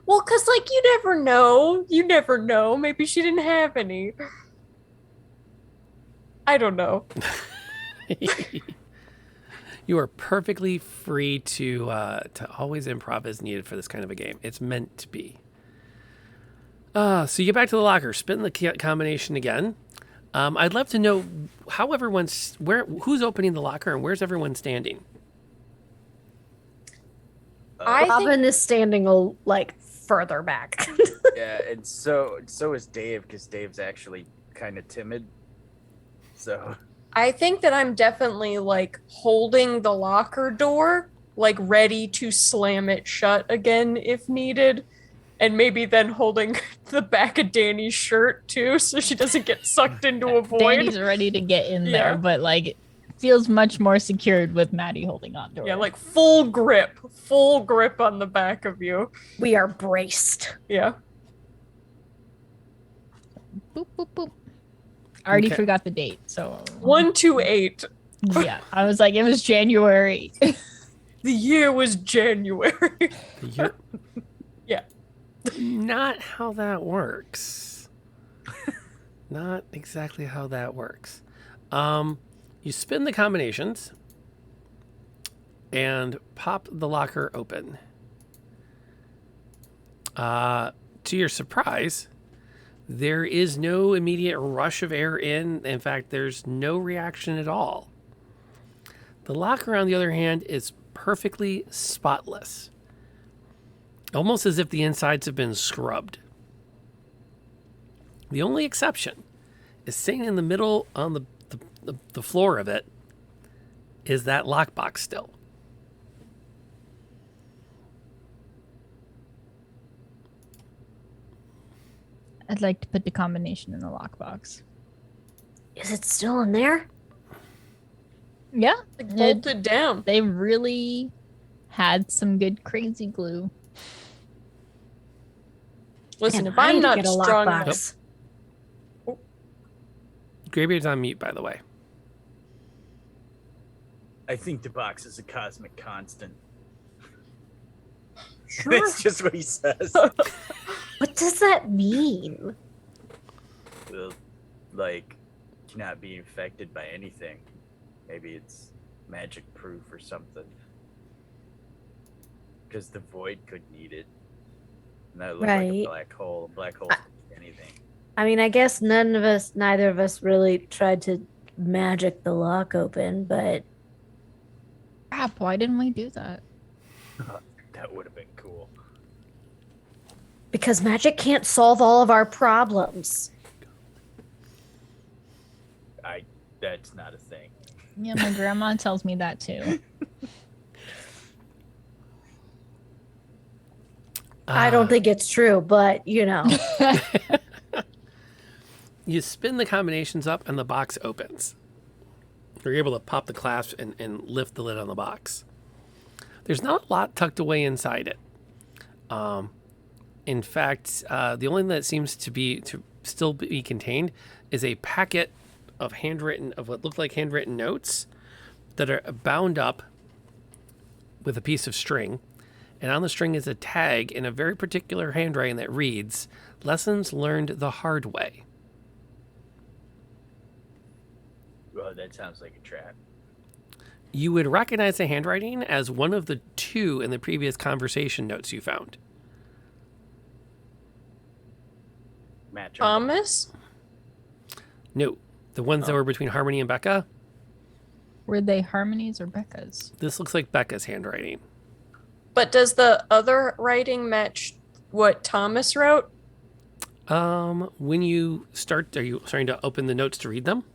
Well, because, like, you never know. You never know. Maybe she didn't have any. I don't know. You are perfectly free to always improv as needed for this kind of a game. It's meant to be. So you get back to the locker, spin the combination again. I'd love to know how who's opening the locker and where's everyone standing. Robin is standing like further back. Yeah, and so is Dave, because Dave's actually kind of timid. So I think that I'm definitely, like, holding the locker door, like, ready to slam it shut again if needed. And maybe then holding the back of Danny's shirt, too, so she doesn't get sucked into a void. Danny's ready to get in there, but, like, it feels much more secured with Maddie holding on to her. Yeah, like, full grip on the back of you. We are braced. Yeah. Boop, boop, boop. I already Okay. forgot the date, so 128. yeah, I was like, it was January. The year was January. The year? Yeah. Not how that works. Not exactly how that works. You spin the combinations and pop the locker open. To your surprise, there is no immediate rush of air in. In fact, there's no reaction at all. The locker, on the other hand, is perfectly spotless. Almost as if the insides have been scrubbed. The only exception is sitting in the middle on the floor of it is that lockbox still. I'd like to put the combination in the lockbox. Is it still in there? Yeah. Like, bolted down. They really had some good crazy glue. Listen, Man, if I'm I not get a strong lockbox. enough. Graybeard's on mute, by the way. I think the box is a cosmic constant. Sure. That's just what he says. What does that mean? Well, like, cannot be infected by anything. Maybe it's magic proof or something. Because the void could need it. And that looked like a Right. black hole. Black hole could be anything. I mean, I guess neither of us really tried to magic the lock open, but Crap, why didn't we do that? That would have been cool. because magic can't solve all of our problems. That's not a thing. Yeah, my grandma tells me that too. I don't think it's true, but you know. You spin the combinations up and the box opens. You're able to pop the clasp and lift the lid on the box. There's not a lot tucked away inside it. In fact, the only thing that seems to still be contained is a packet of what look like handwritten notes that are bound up with a piece of string. And on the string is a tag in a very particular handwriting that reads, "Lessons learned the hard way." Well, that sounds like a trap. You would recognize the handwriting as one of the two in the previous conversation notes you found. Match. Thomas? No, the ones that were between Harmony and Becca. Were they Harmony's or Becca's? This looks like Becca's handwriting. But does the other writing match what Thomas wrote? When you start, are you starting to open the notes to read them?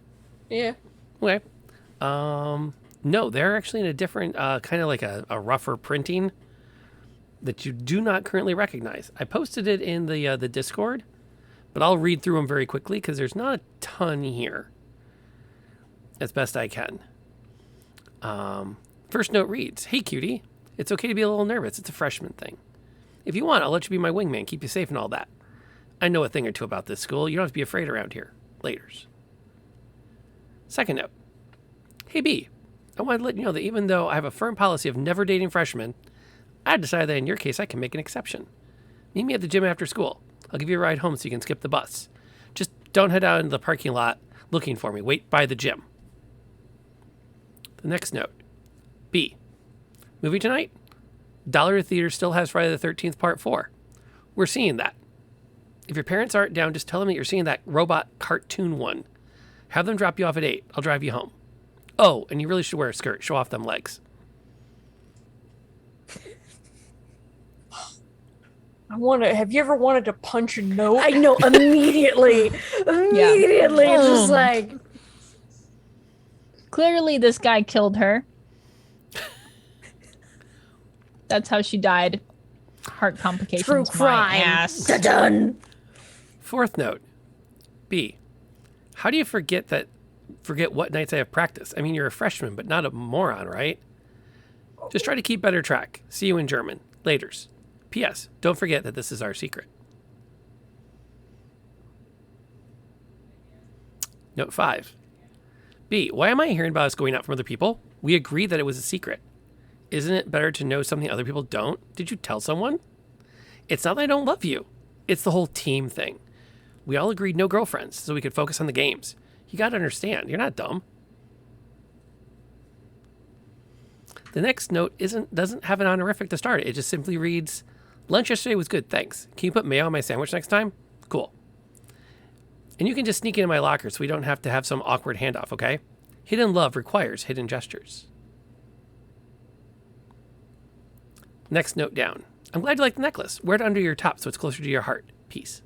Yeah. Okay. No, they're actually in a different, kind of like a rougher printing that you do not currently recognize. I posted it in the Discord, but I'll read through them very quickly because there's not a ton here. As best I can. First note reads, "Hey cutie, it's okay to be a little nervous. It's a freshman thing. If you want, I'll let you be my wingman, keep you safe and all that. I know a thing or two about this school. You don't have to be afraid around here. Laters." Second note, "Hey B, I wanted to let you know that even though I have a firm policy of never dating freshmen, I decided that in your case I can make an exception. Meet me at the gym after school. I'll give you a ride home so you can skip the bus. Just don't head out into the parking lot looking for me. Wait by the gym." The next note, B, "Movie tonight? Dollar Theater still has Friday the 13th Part 4. We're seeing that. If your parents aren't down, just tell them that you're seeing that robot cartoon one. Have them drop you off at 8. I'll drive you home. Oh, and you really should wear a skirt. Show off them legs." Have you ever wanted to punch a note? I know, immediately. Immediately. It's just like. Clearly, this guy killed her. That's how she died. Heart complications. True crime. My ass. Dun. Fourth note, B, "How do you forget what nights I have practice? I mean, you're a freshman, but not a moron, right? Just try to keep better track. See you in German. Laters. P.S. Don't forget that this is our secret." Note 5. B, "Why am I hearing about us going out from other people? We agreed that it was a secret. Isn't it better to know something other people don't? Did you tell someone? It's not that I don't love you. It's the whole team thing. We all agreed no girlfriends so we could focus on the games. You gotta understand, you're not dumb." The next note doesn't have an honorific to start it. It just simply reads, "Lunch yesterday was good, thanks. Can you put mayo on my sandwich next time? Cool. And you can just sneak into my locker so we don't have to have some awkward handoff, okay? Hidden love requires hidden gestures." Next note down. "I'm glad you like the necklace. Wear it under your top so it's closer to your heart. Peace."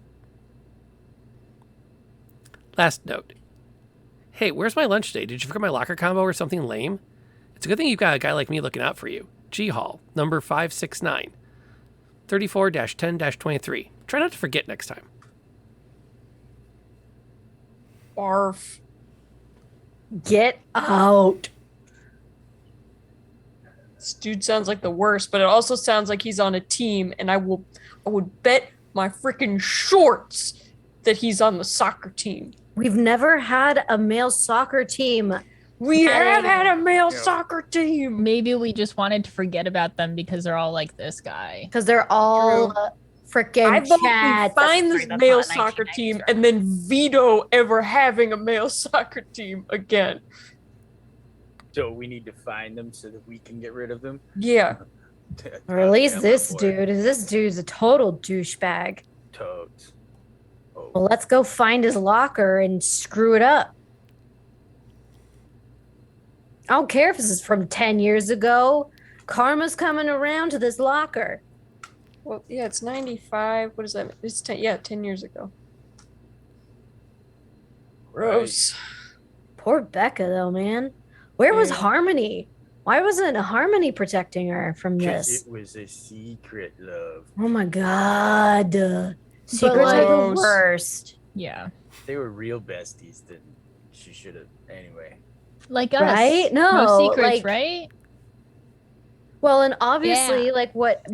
Last note. "Hey, where's my lunch today? Did you forget my locker combo or something lame? It's a good thing you've got a guy like me looking out for you. G Hall, number 569, 34-10-23. Try not to forget next time." Barf. Get out. This dude sounds like the worst, but it also sounds like he's on a team, and I would bet my freaking shorts that he's on the soccer team. We've never had a male soccer team. We have had a male soccer team. Maybe we just wanted to forget about them because they're all like this guy. Because they're all freaking I vote we Chad. find this male soccer team and then veto ever having a male soccer team again. So we need to find them so that we can get rid of them? Yeah. Or at least this dude. This dude's a total douchebag. Toads. Well, let's go find his locker and screw it up. I don't care if this is from 10 years ago. Karma's coming around to this locker. Well, yeah, it's 95. What is that? It's 10 years ago. Gross. Poor Becca, though, man. Where was Harmony? Why wasn't Harmony protecting her from this? It was a secret, love. Oh my God. Secrets are the worst. Yeah. If they were real besties, then she should have. Anyway. Like us. Right? No secrets, like, right? Well, and obviously, like what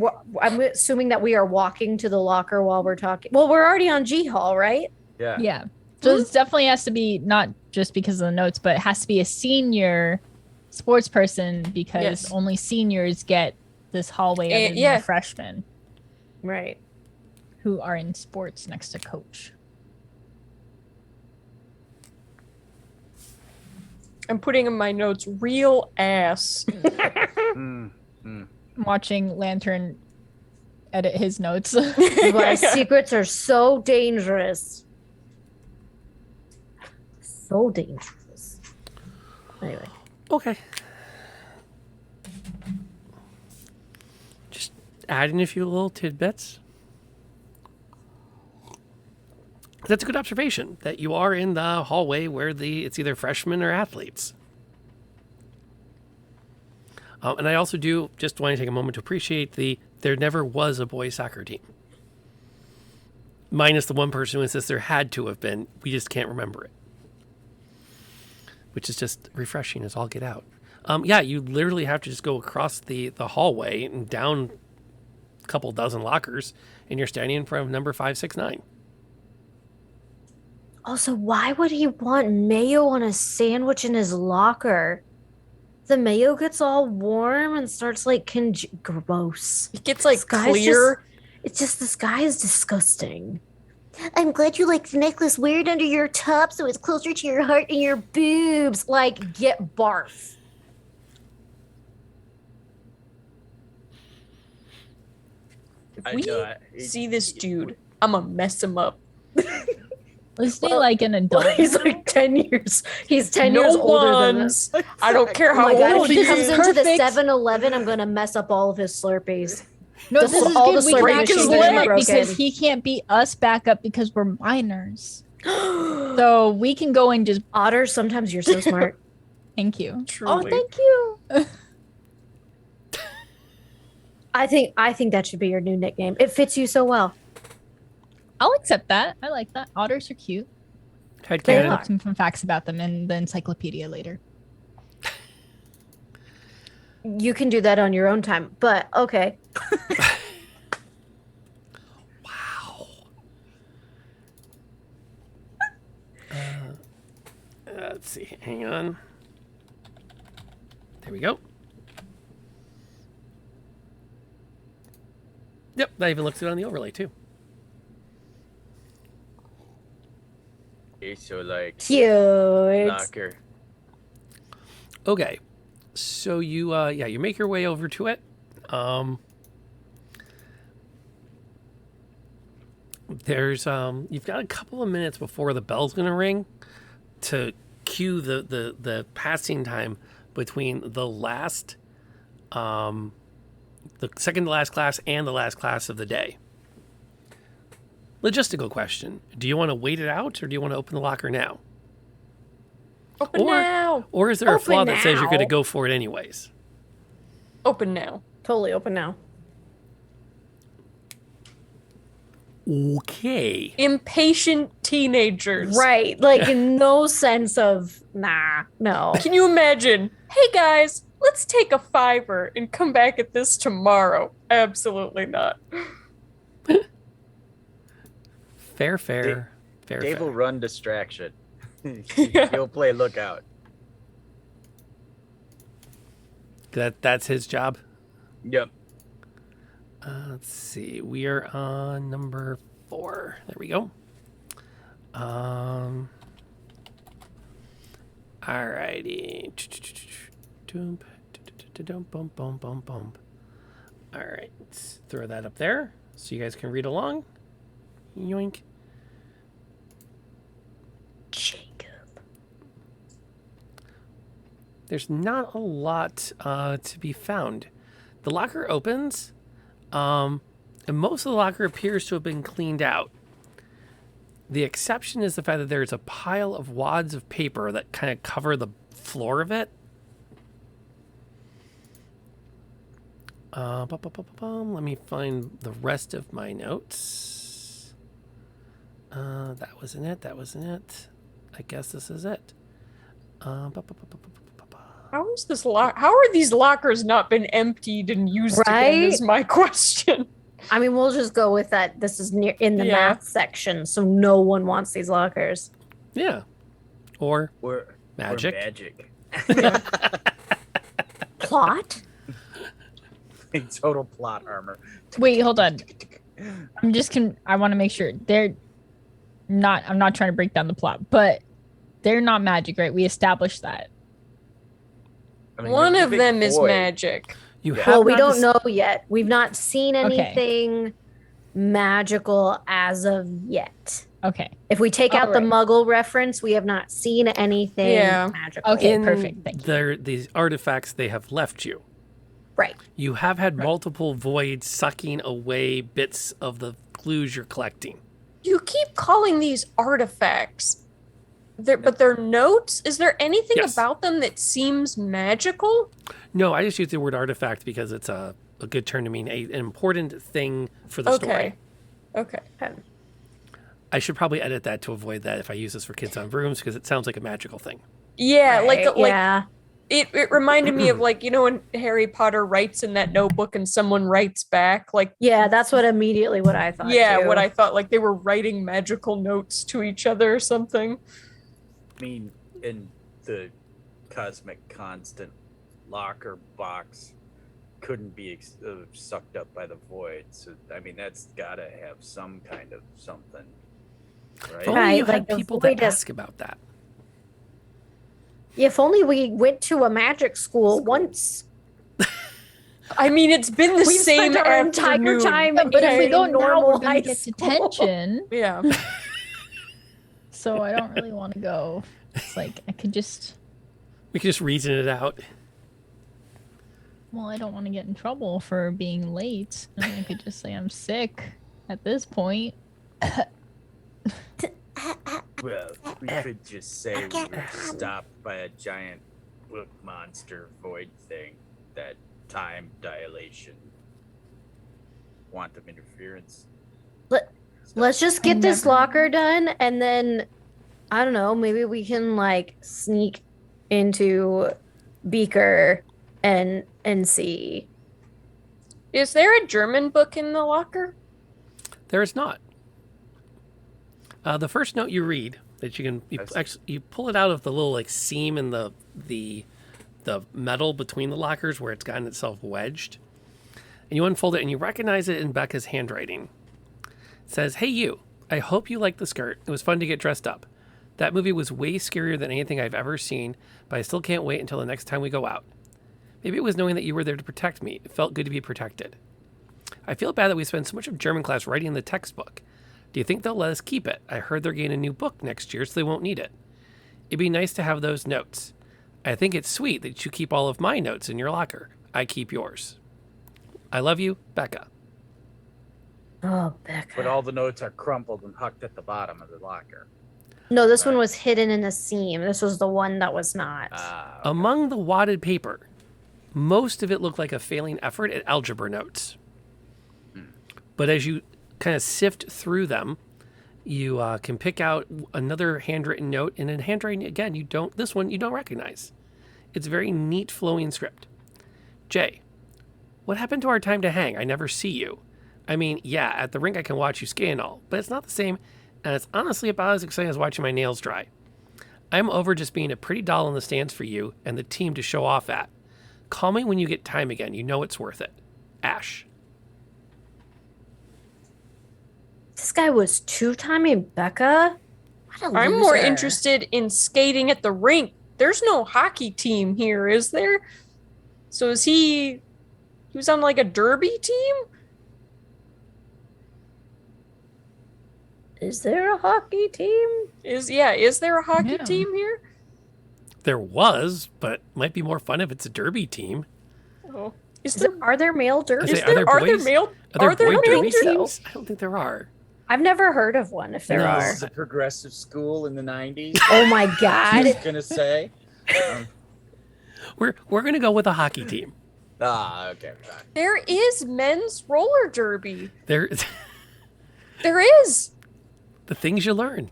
I'm assuming that we are walking to the locker while we're talking. Well, we're already on G Hall, right? Yeah. Yeah. So this definitely has to be not just because of the notes, but it has to be a senior sports person because only seniors get this hallway other than the freshmen. Right. Who are in sports next to coach. I'm putting in my notes real ass. Watching Lantern edit his notes. Like, secrets are so dangerous. So dangerous. Anyway. Okay. Just adding a few little tidbits. That's a good observation, that you are in the hallway where it's either freshmen or athletes. And I also do just want to take a moment to appreciate there never was a boys soccer team. Minus the one person who insists there had to have been. We just can't remember it. Which is just refreshing as all get out. Yeah, you literally have to just go across the hallway and down a couple dozen lockers, and you're standing in front of number 569. Also, why would he want mayo on a sandwich in his locker? The mayo gets all warm and starts like gross. It gets like clear. This guy is disgusting. I'm glad you like the necklace weird under your top so it's closer to your heart and your boobs. Like, get barf. If we see this dude, I'm gonna mess him up. Isn't he like an adult? He's like 10 years. He's 10 years older than us. I don't care Oh how my God, old if he he comes is. into the Perfect. 7-Eleven, I'm gonna mess up all of his Slurpees. No, this is all good. the We can Slurpee actually machines beat are him up broken. because he can't beat us back up because we're minors. So we can go and just Otter. Sometimes you're so smart. Thank you. Oh, Truly. thank you. I think that should be your new nickname. It fits you so well. I'll accept that. I like that. Otters are cute. Head I'll cannon. look some fun facts about them in the encyclopedia later. You can do that on your own time, but okay. Wow. Let's see. Hang on. There we go. Yep, that even looks good on the overlay too. Okay, so like Cute. locker. Okay, so you make your way over to it. There's you've got a couple of minutes before the bell's gonna ring to cue the passing time between the last the second to last class and the last class of the day. Logistical question. Do you want to wait it out or do you want to open the locker now? Open now. Or is there a Open flaw that says you're going to now. go for it anyways? Open now. Totally open now. Okay. Impatient teenagers. Right. Like no sense of no. Can you imagine? Hey guys, let's take a $5 and come back at this tomorrow. Absolutely not. Fair. Dave will run distraction. He'll play lookout. That's his job. Yep. Let's see. We are on number 4. There we go. Alrighty. All right. Let's throw that up there so you guys can read along. Yoink. Jacob. There's not a lot to be found. The locker opens, and most of the locker appears to have been cleaned out. The exception is the fact that there's a pile of wads of paper that kind of cover the floor of it. Let me find the rest of my notes. That wasn't it. I guess this is it. How is this How are these lockers not been emptied and used again? Is my question. I mean, we'll just go with that. This is near in the math section, so no one wants these lockers. Yeah. Or magic. Plot? Total plot armor. Wait, hold on. I want to make sure I'm not trying to break down the plot, but they're not magic, right? We established that. I mean, One you're a of big them is boy. magic. Well, we don't know yet. We've not seen anything magical as of yet. Okay. If we take out the Alright. Muggle reference, we have not seen anything magical. Okay, In perfect. Thank you. these artifacts they have left you. Right. You have had multiple voids sucking away bits of the clues you're collecting. You keep calling these artifacts. But they're notes? Is there anything about them that seems magical? No, I just use the word artifact because it's a good term to mean an important thing for the story. Okay. I should probably edit that to avoid that if I use this for Kids on Brooms because it sounds like a magical thing. Yeah, Right, like yeah. it reminded me of like, you know, when Harry Potter writes in that notebook and someone writes back, like Yeah, that's what I thought. yeah, too. what I thought, like they were writing magical notes to each other or something. I mean, in the cosmic constant locker box couldn't be sucked up by the void. So, I mean, that's got to have some kind of something, right? If only you Right, had like the people void to is- ask about that. If only we went to a magic school once. I mean, it's been the We've same spent our entire afternoon. time But if we in go now, normal we're gonna high get school. detention. Yeah. So I don't really want to go. It's like I could just. We could just reason it out. Well, I don't want to get in trouble for being late. I mean, I could just say I'm sick at this point. Well, we could just say we were stopped by a giant book monster void thing. That time dilation, quantum interference. Let's just get this locker done, and then I don't know. Maybe we can like sneak into Beaker and see. Is there a German book in the locker? There is not. The first note you read that you pull it out of the little like seam in the metal between the lockers where it's gotten itself wedged, and you unfold it and you recognize it in Becca's handwriting. It says, "Hey you, I hope you like the skirt. It was fun to get dressed up. That movie was way scarier than anything I've ever seen, but I still can't wait until the next time we go out. Maybe it was knowing that you were there to protect me. It felt good to be protected. I feel bad that we spend so much of German class writing the textbook. Do you think they'll let us keep it? I heard they're getting a new book next year, so they won't need it. It'd be nice to have those notes. I think it's sweet that you keep all of my notes in your locker. I keep yours. I love you, Becca." Oh, Becca. But all the notes are crumpled and hucked at the bottom of the locker. No, this one was hidden in a seam. This was the one that was not. Among the wadded paper, most of it looked like a failing effort at algebra notes. But as you kind of sift through them, you can pick out another handwritten note, and in handwriting again, this one you don't recognize. It's very neat flowing script. "Jay, what happened to our time to hang? I never see you. I mean, yeah, at the rink I can watch you skate and all, but it's not the same, and it's honestly about as exciting as watching my nails dry. I'm over just being a pretty doll in the stands for you and the team to show off at. Call me when you get time again. You know it's worth it. Ash." This guy was two-timing Becca. What a I'm more loser. interested in skating at the rink. There's no hockey team here, is there? So is he was on like a derby team? Is there a hockey team? Is there a hockey team here? There was, but might be more fun if it's a derby team. Oh. Are there male derby? I say, are there boy derby so. teams? I don't think there are. I've never heard of one. If there This are, is a progressive school in the 90s. Oh my God. I was gonna say. We're gonna go with a hockey team. Okay. Fine. There is men's roller derby. There is. the things you learn.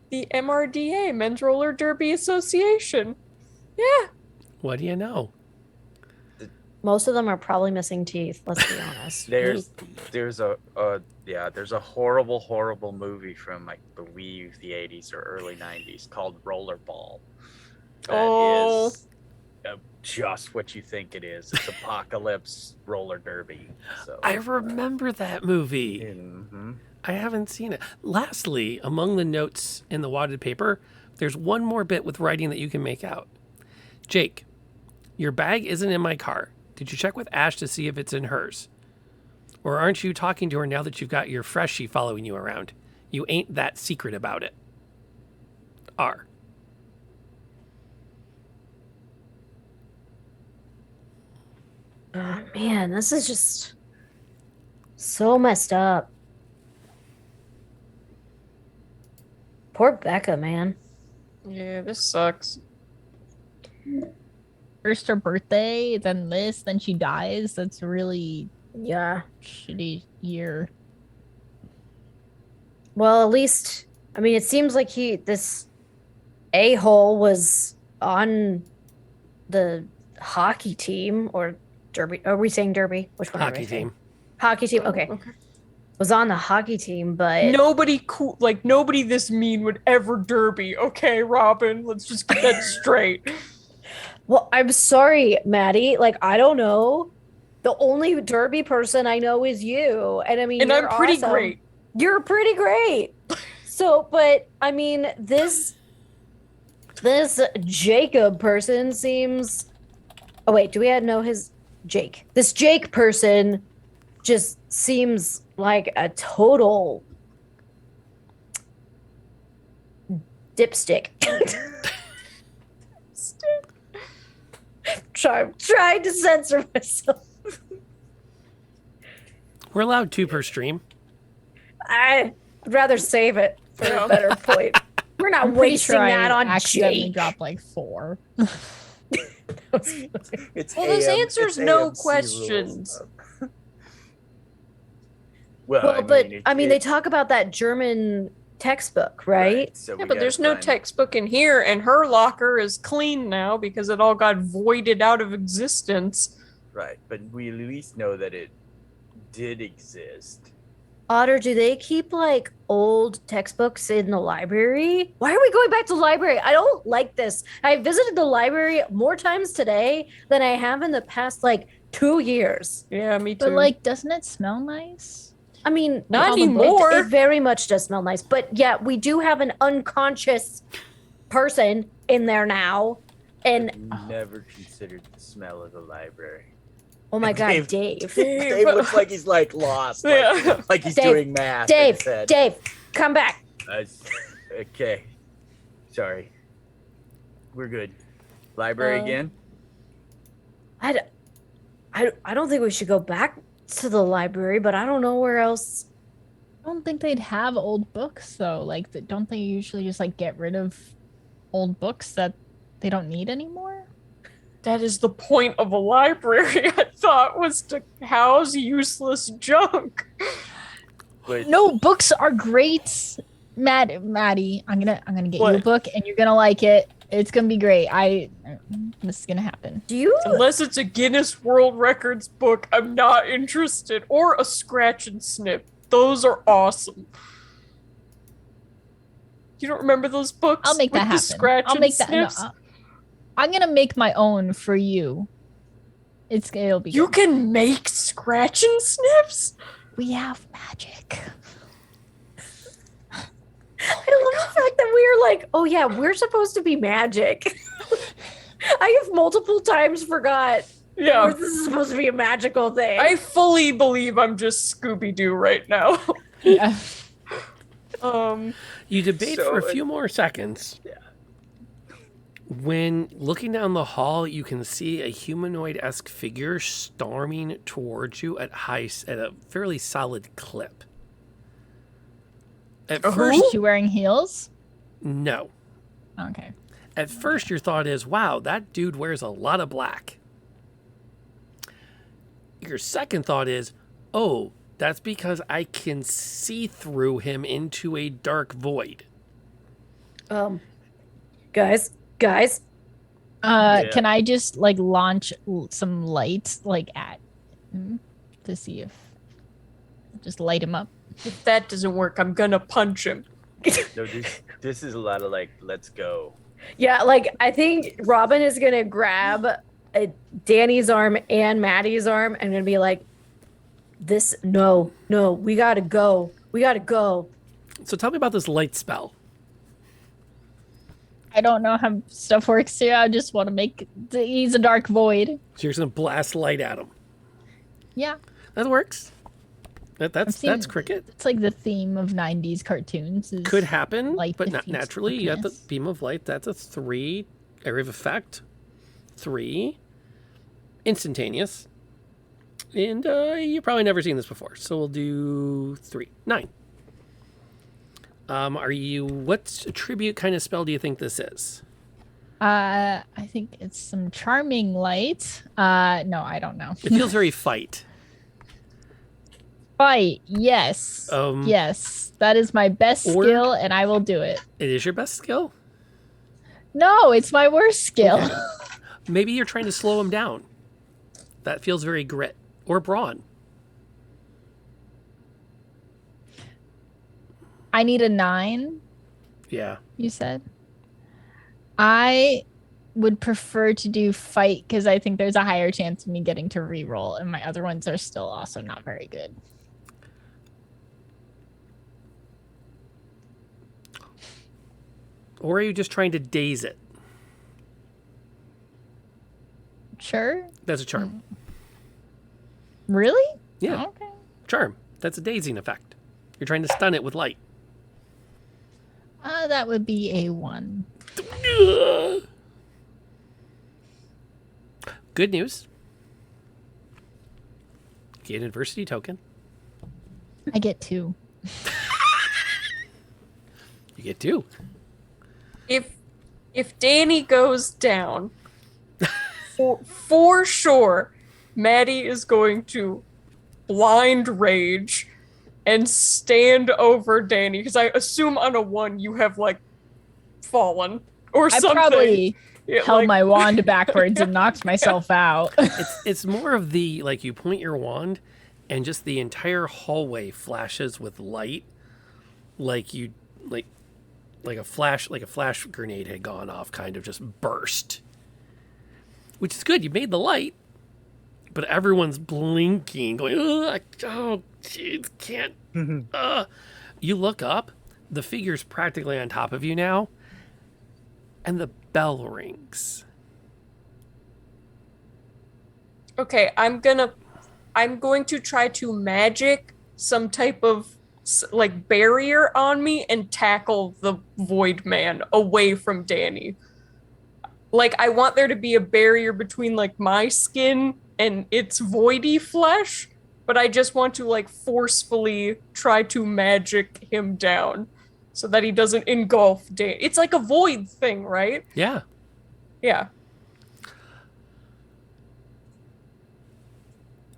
The MRDA, Men's Roller Derby Association. Yeah. What do you know? most of them are probably missing teeth. Let's be honest. There's a horrible movie from I believe the 80s or early 90s called Rollerball. That is just what you think it is. It's apocalypse roller derby. So I remember that movie. Mm-hmm. I haven't seen it. Lastly, among the notes in the wadded paper, there's one more bit with writing that you can make out. Jake, your bag isn't in my car. Did you check with Ash to see if it's in hers? Or aren't you talking to her now that you've got your freshie following you around? You ain't that secret about it. R. Oh, man, this is just so messed up. Poor Becca, man. Yeah, this sucks. First her birthday, then this, then she dies. That's really shitty year. Well, at least, I mean, it seems like this a-hole was on the hockey team or derby. Are we saying derby? Which one? Hockey team. Hockey team. Okay. Was on the hockey team, but Nobody cool, like nobody this mean would ever derby. Okay, Robin, let's just get that straight. Well, I'm sorry, Maddie. Like, I don't know. The only derby person I know is you, and I mean, And I'm you're pretty awesome. great. You're pretty great. So, but I mean, this Jacob person seems. Oh wait, do we know his Jake? This Jake person just seems like a total dipstick. Trying to censor myself. We're allowed 2 per stream. I'd rather save it for a better point. We're not I'm pretty wasting sure that I on accidentally Jake. dropped like 4. It's Well, this answers it's no AMC questions. rules. Well, I mean, they talk about that German textbook, right? So Yeah, but there's no textbook in here, and her locker is clean now because it all got voided out of existence. Right, but we at least know that it did exist. Otter, do they keep like old textbooks in the library? Why are we going back to the library? I don't like this. I visited the library more times today than I have in the past like 2 years. Yeah, me too. But like, doesn't it smell nice? I mean, Not all the books- anymore. It very much does smell nice, but yeah, we do have an unconscious person in there now, and Never considered the smell of the library. oh my god, Dave- Dave! Dave looks like he's like lost, like he's Dave, doing math. Dave, instead. Dave, come back. Okay, sorry. We're good. Library again. I don't think we should go back to the library, but I don't know where else. I don't think they'd have old books though. Like, don't they usually just like get rid of old books that they don't need anymore? That is the point of a library, I thought, was to house useless junk. No, books are great. Maddie, I'm gonna get you a What? book and you're gonna like it. It's gonna be great. This is gonna happen. Do you? Unless it's a Guinness World Records book, I'm not interested. Or a scratch and snip. Those are awesome. You don't remember those books? I'll make that with the happen. scratch I'll and make that. No, snips? I'm gonna make my own for you. It'll be. You good. can make scratch and snips? We have magic. I love the fact that we're like, oh yeah, we're supposed to be magic. I have multiple times forgot. Yeah. This is supposed to be a magical thing. I fully believe I'm just Scooby-Doo right now. Yeah. You debate So for a few more seconds. Yeah. When looking down the hall, you can see a humanoid-esque figure storming towards you at a fairly solid clip. At first, Is she wearing heels? no. Okay. At first, your thought is, wow, that dude wears a lot of black. Your second thought is, oh, that's because I can see through him into a dark void. Guys. Can I just like launch some light like at him to see if just light him up? If that doesn't work, I'm gonna punch him. No, this is a lot of like, let's go. Yeah, like I think Robin is gonna grab Danny's arm and Maddie's arm and gonna be like, no, we gotta go. So tell me about this light spell. I don't know how stuff works here. I just want to make. He's a dark void. So you're just going to blast light at him. Yeah. That works. That's cricket. It's like the theme of 90s cartoons. Is Could happen, light but not defeats naturally. You got the darkness. beam of light. That's a 3 area of effect. 3 instantaneous. And you've probably never seen this before, so we'll do 3. 9. What attribute kind of spell do you think this is? I think it's some charming light. No, I don't know. It feels very fight. Fight, yes. Yes. That is my best skill, and I will do it. It is your best skill? No, it's my worst skill. Okay. Maybe you're trying to slow him down. That feels very grit. Or brawn. I need a 9. Yeah. You said? I would prefer to do fight because I think there's a higher chance of me getting to reroll, and my other ones are still also not very good. Or are you just trying to daze it? Sure. That's a charm. Really? Yeah. Okay. Charm. That's a dazing effect. You're trying to stun it with light. That would be a 1. Good news. Get an adversity token. I get 2. You get 2. If Danny goes down, for sure, Maddie is going to blind rage and stand over Danny because I assume on a 1 you have like fallen or something. I probably Yeah, held like- my wand backwards and knocked myself out. It's more of the, like, you point your wand and just the entire hallway flashes with light, like a flash grenade had gone off, kind of just burst. Which is good. You made the light, but everyone's blinking, going, oh, jeez, can't. You look up, the figure's practically on top of you now, and the bell rings. Okay, I'm going to try to magic some type of like barrier on me and tackle the void man away from Danny. Like I want there to be a barrier between like my skin and its voidy flesh, but I just want to like forcefully try to magic him down so that he doesn't engulf Danny. It's like a void thing, right? Yeah. Yeah.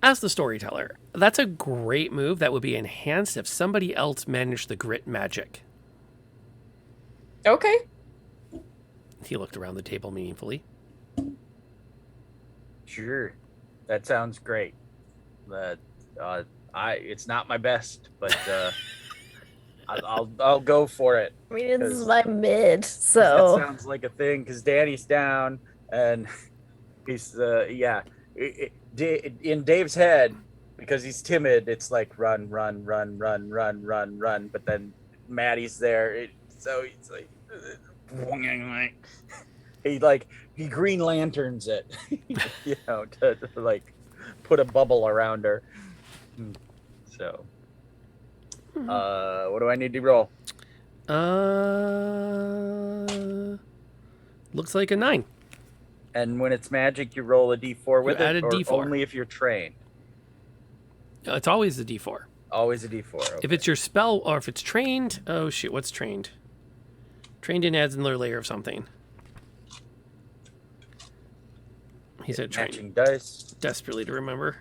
As the storyteller, that's a great move that would be enhanced if somebody else managed the grit magic. Okay. He looked around the table meaningfully. Sure, that sounds great. It's not my best, but I'll go for it. I mean, this is my mid, That so sounds like a thing because Danny's down and he's in Dave's head, because he's timid, it's like run, run, run, run, run, run, run. But then Maddie's there, so he's like, he Green Lanterns it, to like put a bubble around her. So, what do I need to roll? Looks like a 9. And when it's magic, you roll a d4 with You it, add a or D4. only if you're trained? It's always a D4. Always a d4. Okay. If it's your spell, or if it's trained, oh shit, what's trained? Trained in adds another layer of something. He said matching trained. dice. Desperately to remember.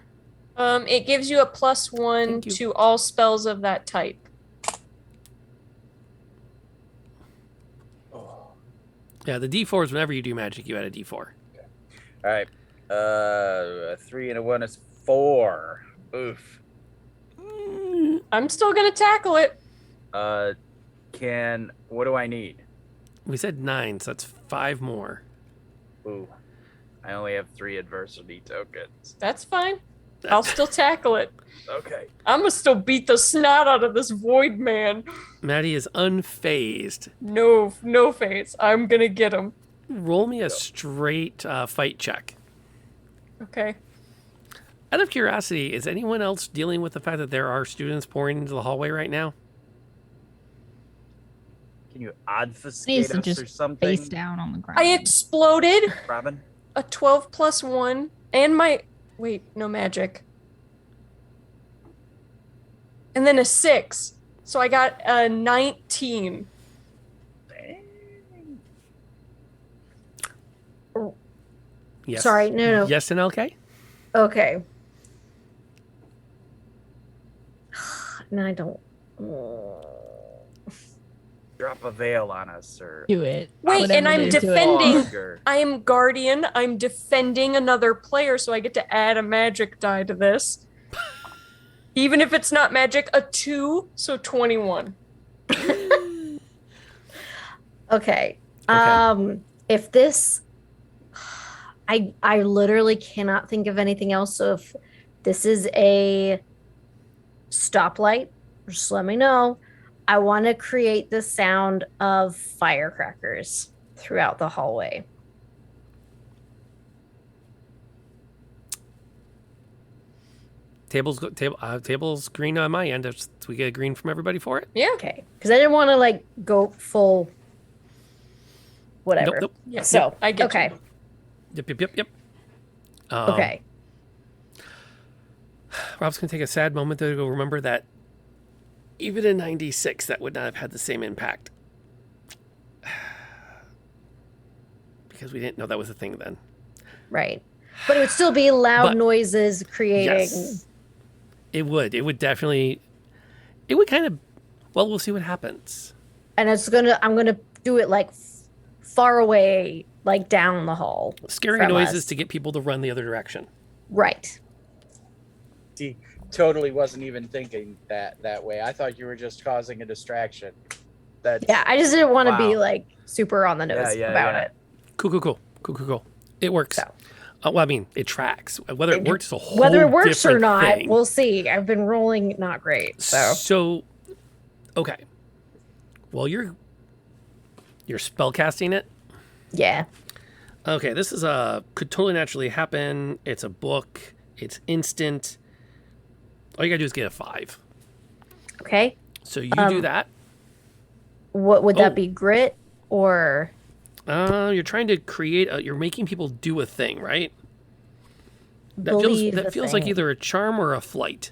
It gives you a +1 to all spells of that type. Yeah, the D4 is whenever you do magic, you add a D4. All right. A 3 and a 1 is 4. Oof. I'm still gonna tackle it. What do I need? We said 9, so that's 5 more. Ooh. I only have 3 adversity tokens. That's fine. I'll still tackle it. Okay. I'm gonna still beat the snot out of this void man. Maddie is unfazed. No face. I'm gonna get him. Roll me a straight fight check. Okay. Out of curiosity, is anyone else dealing with the fact that there are students pouring into the hallway right now? Can you Needs obfuscate to us just or something? face down on the ground. I exploded Robin? a 12 plus 1 and my. Wait, no magic. And then a 6. So I got a 19. Yes. Sorry, no. Yes and okay? Okay. No, I don't. Drop a veil on us, or Do it. Wait, Whatever and I'm it is, do it. defending. I am guardian. I'm defending another player, so I get to add a magic die to this. Even if it's not magic, a 2, so 21. Okay. If this, I literally cannot think of anything else. So if this is a stoplight, just let me know. I want to create the sound of firecrackers throughout the hallway. Table's green on my end. Do we get a green from everybody for it? Yeah. Okay. Because I didn't want to like go full whatever. Nope. Yeah. So I get okay. Yep. Okay. Rob's gonna take a sad moment to go remember that even in '96, that would not have had the same impact because we didn't know that was a thing then. Right. But it would still be loud noises creating. Yes, it would. It would definitely. It would kind of. Well, we'll see what happens. And I'm gonna do it like far away, like down the hall. Scary from noises us. to get people to run the other direction. Right. See, totally wasn't even thinking that way. I thought you were just causing a distraction. Yeah, I just didn't want to be Wow. like super on the nose about it. Cool. It works. Well, I mean, it tracks. Whether it works is a whole Whether it works or different not, thing. we'll see. I've been rolling not great. So Okay. Well, you're spell casting it. Yeah. Okay, this is could totally naturally happen. It's a book. It's instant. All you gotta do is get a 5. Okay. So you do that. What would that be? Grit or? You're trying to create. You're making people do a thing, right? That Believe feels the that feels like thing. either a charm or a flight.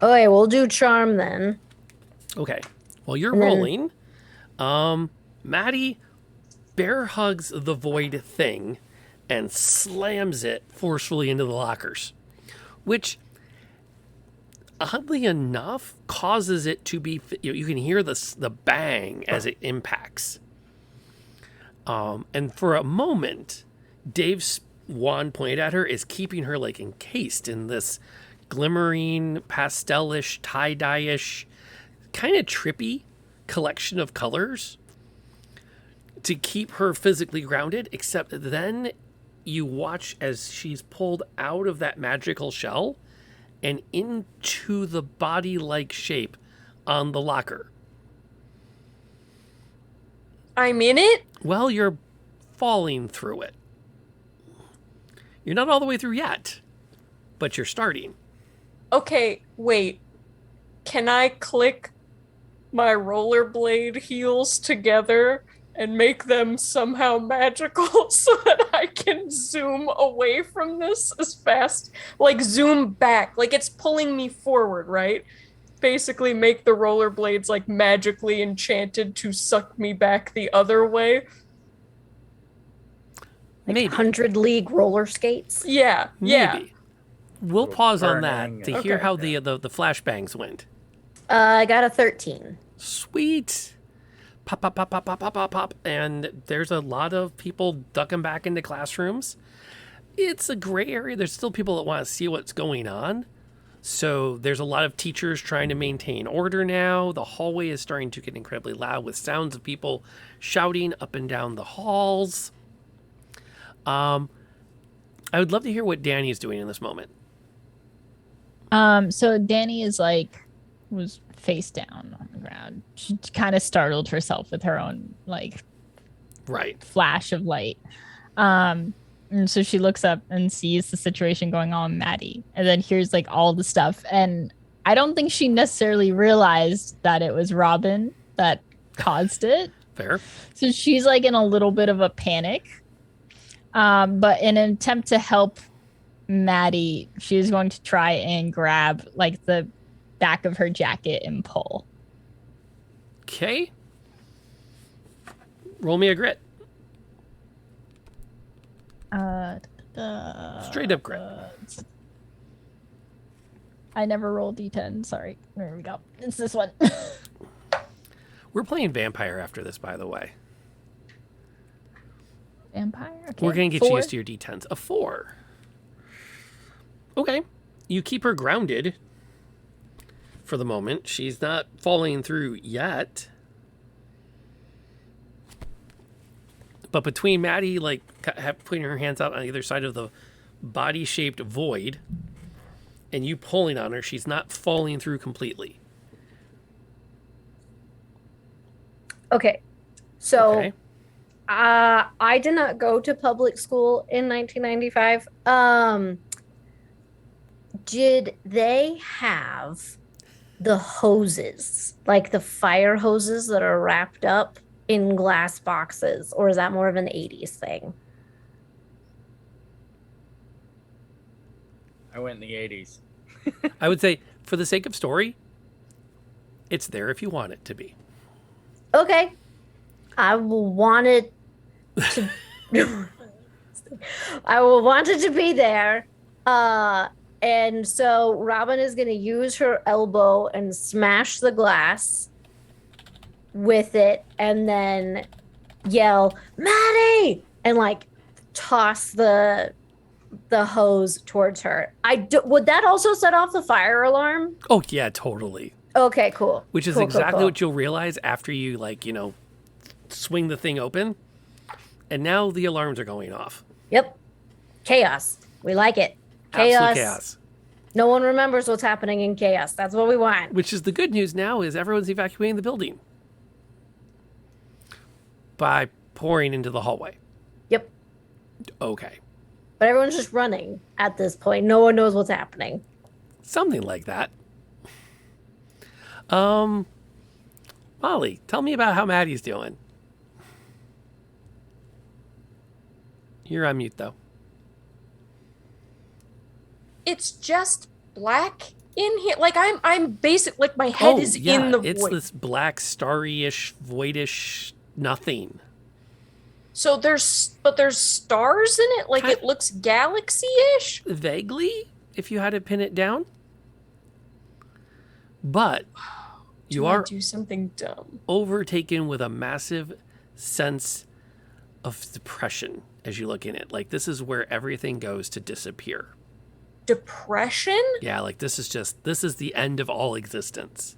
Okay, we'll do charm then. Okay. Well, you're And then- rolling. Maddie bear hugs the void thing and slams it forcefully into the lockers, which oddly enough causes it to be. You can hear the bang as it impacts. And for a moment, Dave's wand pointed at her is keeping her like encased in this glimmering, pastel-ish, tie-dye-ish, kind of trippy collection of colors to keep her physically grounded, except then you watch as she's pulled out of that magical shell and into the body-like shape on the locker. I'm in it? Well, you're falling through it. You're not all the way through yet, but you're starting. Okay, wait. Can I click my rollerblade heels together and make them somehow magical so that I can zoom away from this as fast? Like, zoom back. Like, it's pulling me forward, right? Basically, make the rollerblades, like, magically enchanted to suck me back the other way. Like 100 League roller skates. Yeah. Maybe. We'll pause on that burning to it. hear Okay. how the flashbangs went. I got a 13. Sweet. Pop, pop, pop, pop, pop, pop, pop, pop. And there's a lot of people ducking back into classrooms. It's a gray area. There's still people that want to see what's going on. So there's a lot of teachers trying to maintain order now. The hallway is starting to get incredibly loud with sounds of people shouting up and down the halls. I would love to hear what Danny is doing in this moment. So Danny was face down on the ground. She kind of startled herself with her own right flash of light. And And so she looks up and sees the situation going on with Maddie, and then hears like all the stuff. And I don't think she necessarily realized that it was Robin that caused it. Fair. So she's like in a little bit of a panic. But in an attempt to help Maddie, she is going to try and grab like the back of her jacket and pull. Okay. Roll me a grit. Straight up grit. I never roll D10. Sorry. There we go. It's this one. We're playing vampire after this, by the way. Vampire? Okay. We're going to get you used to your D10s. A 4. Okay. You keep her grounded for the moment. She's not falling through yet. But between Maddie, like, putting her hands out on either side of the body-shaped void and you pulling on her, she's not falling through completely. Okay. So Okay. I did not go to public school in 1995. Did they have the hoses, like the fire hoses that are wrapped up in glass boxes, or is that more of an 80s thing? I went in the 80s. I would say, for the sake of story, it's there if you want it to be. Okay. I will want it to I will want it to be there. And so Robin is going to use her elbow and smash the glass with it and then yell, "Maddie!" and like toss the hose towards her. Would that also set off the fire alarm? Oh, yeah, totally. Okay, cool. Which is Cool, exactly cool. what you'll realize after you, like, you know, swing the thing open. And now the alarms are going off. Yep. Chaos. We like it. Absolute chaos. No one remembers what's happening in chaos. That's what we want. Which is the good news now is everyone's evacuating the building by pouring into the hallway. Yep. Okay. But everyone's just running at this point. No one knows what's happening. Something like that. Molly, tell me about how Maddie's doing. You're on mute, though. It's just black in here. Like I'm basic. Like my head is in the it's void. this black, starry-ish, voidish nothing. So there's stars in it. Like it looks galaxy-ish. Vaguely, if you had to pin it down. But you are do something dumb. overtaken with a massive sense of depression as you look in it. Like, this is where everything goes to disappear. Depression? Yeah, like this is the end of all existence.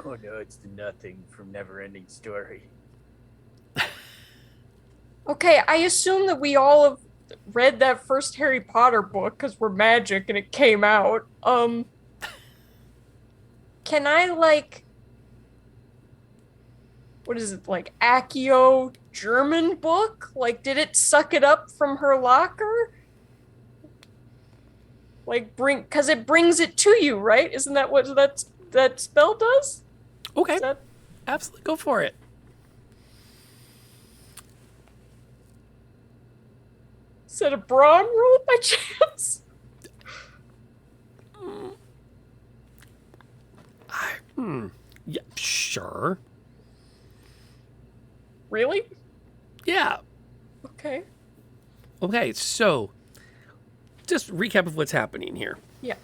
Oh no, it's the nothing from Neverending Story. Okay, I assume that we all have read that first Harry Potter book because we're magic and it came out. Can I, like, what is it, like, Accio German book? Like, did it suck it up from her locker? Like, because it brings it to you, right? Isn't that what that spell does? Okay. Absolutely, go for it. Is that a brawn roll by chance? Yeah, sure. Really? Yeah. Okay. Okay, so just recap of what's happening here. Yeah.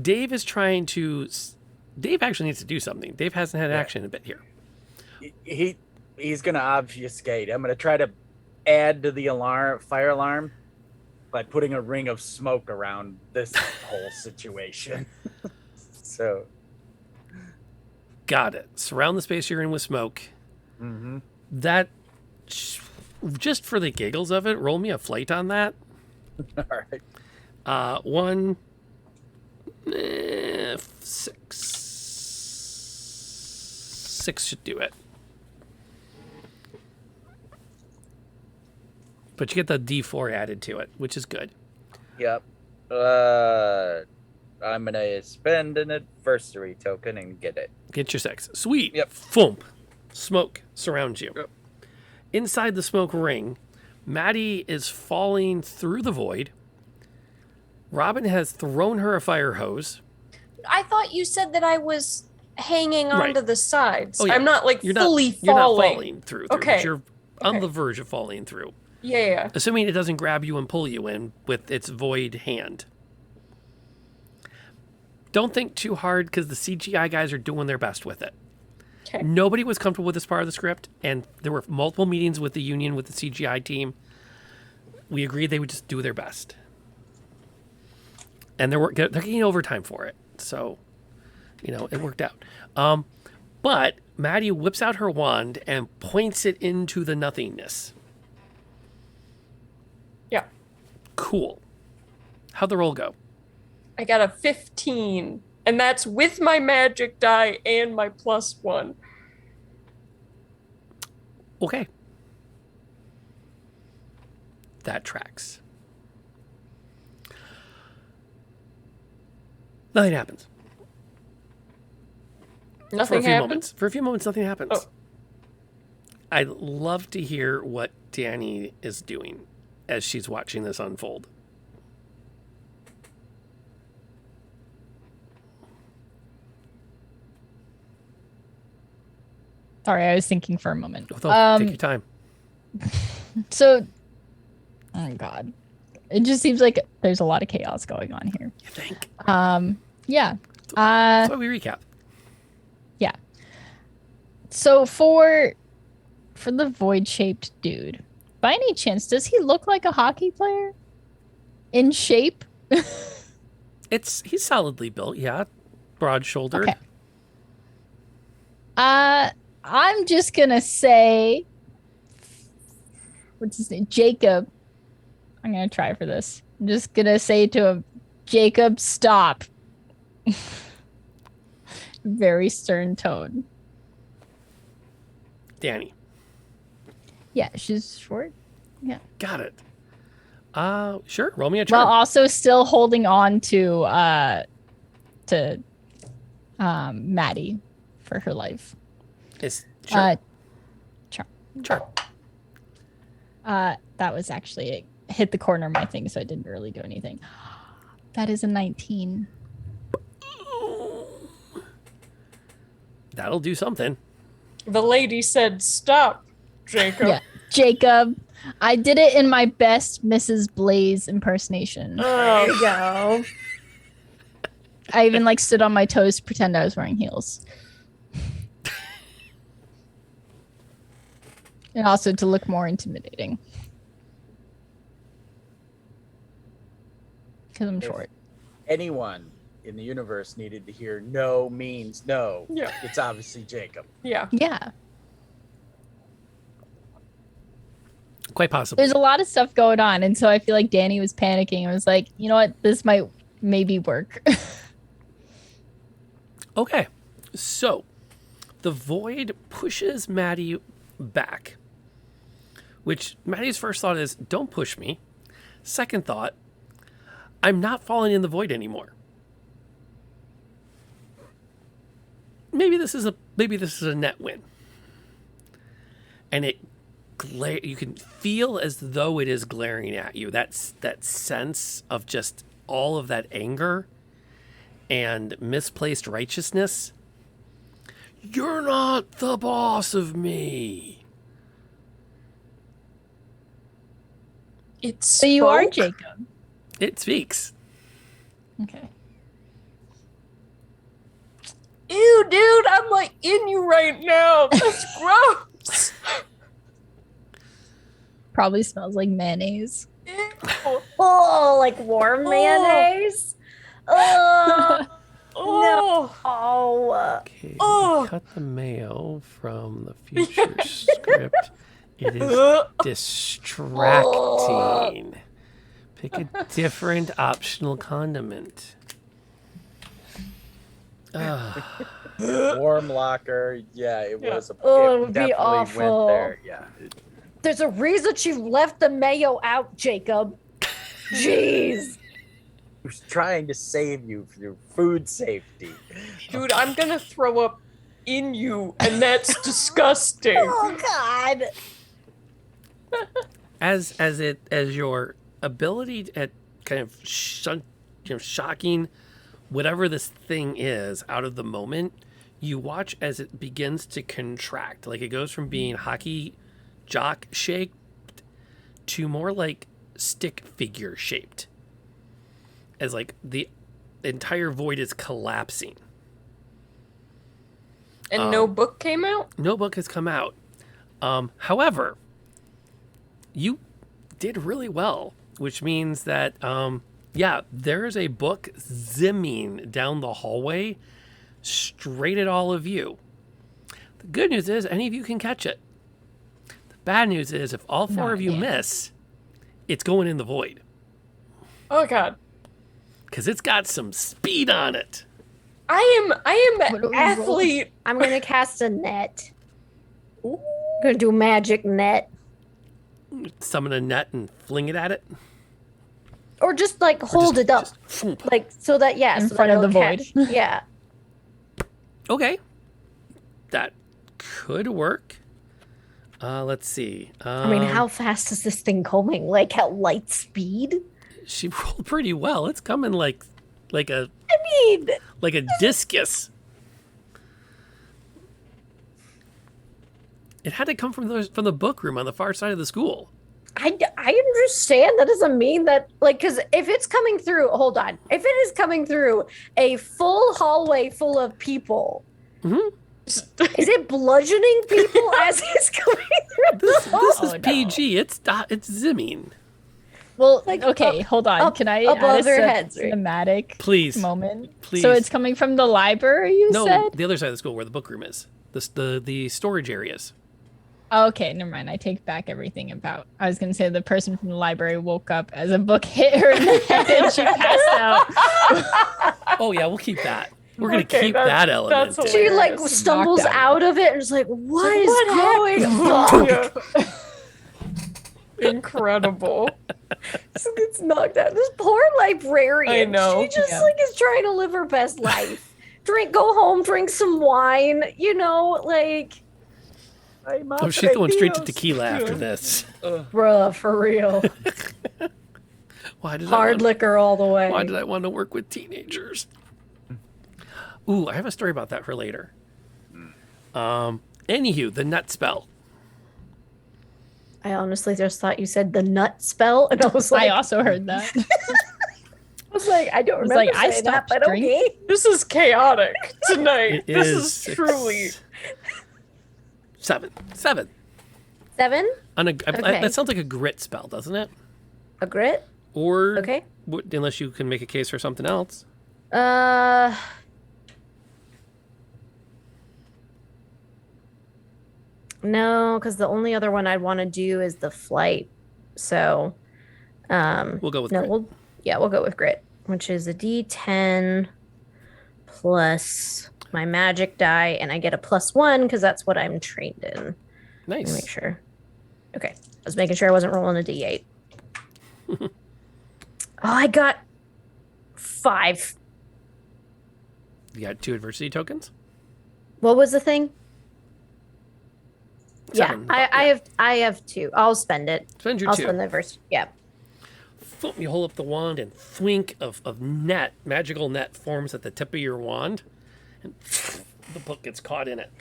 Dave is trying to... Dave actually needs to do something. Dave hasn't had action in a bit here. He's gonna obfuscate. I'm gonna try to add to the fire alarm by putting a ring of smoke around this whole situation. So Got it. Surround the space you're in with smoke. Mm-hmm. That, just for the giggles of it, roll me a flight on that. All right. 1, 6. 6 should do it. But you get the D4 added to it, which is good. Yep. I'm gonna spend an adversary token and get it. Get your 6. Sweet. Yep. Foom. Smoke surrounds you. Yep. Inside the smoke ring, Maddie is falling through the void. Robin has thrown her a fire hose. I thought you said that I was hanging Right. onto the sides. Oh, yeah. I'm not like You're fully You're not falling. falling through. Okay. But you're on the verge of falling through. Yeah. Assuming it doesn't grab you and pull you in with its void hand. Don't think too hard because the CGI guys are doing their best with it. Okay. Nobody was comfortable with this part of the script, and there were multiple meetings with the union, with the CGI team. We agreed they would just do their best. And they're getting overtime for it. So, it worked out. But Maddie whips out her wand and points it into the nothingness. Yeah. Cool. How'd the roll go? I got a 15, and that's with my magic die and my +1. Okay. That tracks. Nothing happens. Nothing For a few happened? moments. For a few moments, nothing happens. Oh. I'd love to hear what Danny is doing as she's watching this unfold. Sorry, I was thinking for a moment. Take your time. So, oh god, it just seems like there's a lot of chaos going on here. You think? Yeah. That's why we recap. Yeah. So for the void-shaped dude, by any chance, does he look like a hockey player? In shape? He's solidly built, yeah. Broad-shouldered. Okay. I'm just gonna say, what's his name? Jacob. I'm gonna try for this. I'm just gonna say to him, Jacob, stop. Very stern tone. Danny. Yeah, she's short. Yeah. Got it. Sure. Roll me a turn. While also still holding on to Maddie for her life. It's sure. Sure. That was actually it. Hit the corner of my thing, so I didn't really do anything. That is a 19. That'll do something. The lady said, "Stop, Jacob." Yeah, Jacob. I did it in my best Mrs. Blaze impersonation. There you go. I even stood on my toes to pretend I was wearing heels. And also to look more intimidating. Because I'm short. Anyone in the universe needed to hear no means no. Yeah. It's obviously Jacob. Yeah. Yeah. Quite possibly. There's a lot of stuff going on. And so I feel like Danny was panicking. I was like, you know what? This might maybe work. Okay. So the void pushes Maddie back. Which Maddie's first thought is, don't push me. Second thought, I'm not falling in the void anymore. Maybe this is a net win. And you can feel as though it is glaring at you. That's that sense of just all of that anger and misplaced righteousness. You're not the boss of me. It's so you are Jacob. It speaks. Okay. Ew, dude, I'm in you right now. That's gross. Probably smells like mayonnaise. Oh, like warm mayonnaise. Oh, oh, no. Okay, Oh. cut the mayo from the future script. It is distracting. Pick a different optional condiment. Warm locker. Yeah, it was. Oh, it It would be definitely awful. went there. Yeah. There's a reason she left the mayo out, Jacob. Jeez. Who's trying to save you for your food safety? Dude, I'm gonna throw up in you, and that's disgusting. Oh God. As your ability at kind of shocking whatever this thing is out of the moment, you watch as it begins to contract. Like it goes from being hockey jock shaped to more like stick figure shaped. As like the entire void is collapsing. And no book came out? No book has come out. However, you did really well, which means that, there's a book zimming down the hallway straight at all of you. The good news is any of you can catch it. The bad news is if all four of you miss, it's going in the void. Oh God. Because it's got some speed on it. I am an athlete. I'm gonna cast a net. I'm gonna do magic net. Summon a net and fling it at it. Or just like hold it up. Like so that In so front that of the it'll void. catch. Yeah. Okay. That could work. Let's see. I mean, how fast is this thing going? Like at light speed? She rolled pretty well. It's coming like a mean, like a discus. It had to come from the book room on the far side of the school. I understand. That doesn't mean that, like, because if it's coming through, hold on. If it is coming through a full hallway full of people, is it bludgeoning people as it's coming through? This is PG. It's zimming. Well, okay, hold on. Can I above add their a heads, right? Please. moment? Please. So it's coming from the library, you No, said? the other side of the school where the book room is. The storage areas. Okay, never mind. I take back everything about. I was going to say the person from the library woke up as a book hit her in the head and she passed out. Oh yeah, we'll keep that. We're gonna keep that element. She like stumbles out of it and is like, what is going on? Incredible. It's knocked out. This poor librarian. I know. She just like is trying to live her best life. Go home, drink some wine. You know, like. Oh, she's going straight to tequila after this. Bruh, for real. Hard liquor all the way. Why did I want to work with teenagers? Ooh, I have a story about that for later. Anywho, the nut spell. I honestly just thought you said the nut spell, and I was like, I also heard that. I was like, I don't was remember like, I saying that, stopped but drinking. okay. This is chaotic tonight. It This is. is truly. 7. 7? Okay. That sounds like a grit spell, doesn't it? A grit? Or okay. Unless you can make a case for something else. No, because the only other one I'd want to do is the flight. So, we'll go with grit. we'll go with grit, which is a D10 plus my magic die, and I get a +1 because that's what I'm trained in. Nice. Let me make sure. Okay, I was making sure I wasn't rolling a D8. Oh, I got 5. You got 2 adversity tokens? What was the thing? 7. Yeah, I have 2. I'll spend it. Spend your I'll 2. spend the first. Yeah. You hold up the wand and thwink of net, magical net forms at the tip of your wand, and the book gets caught in it.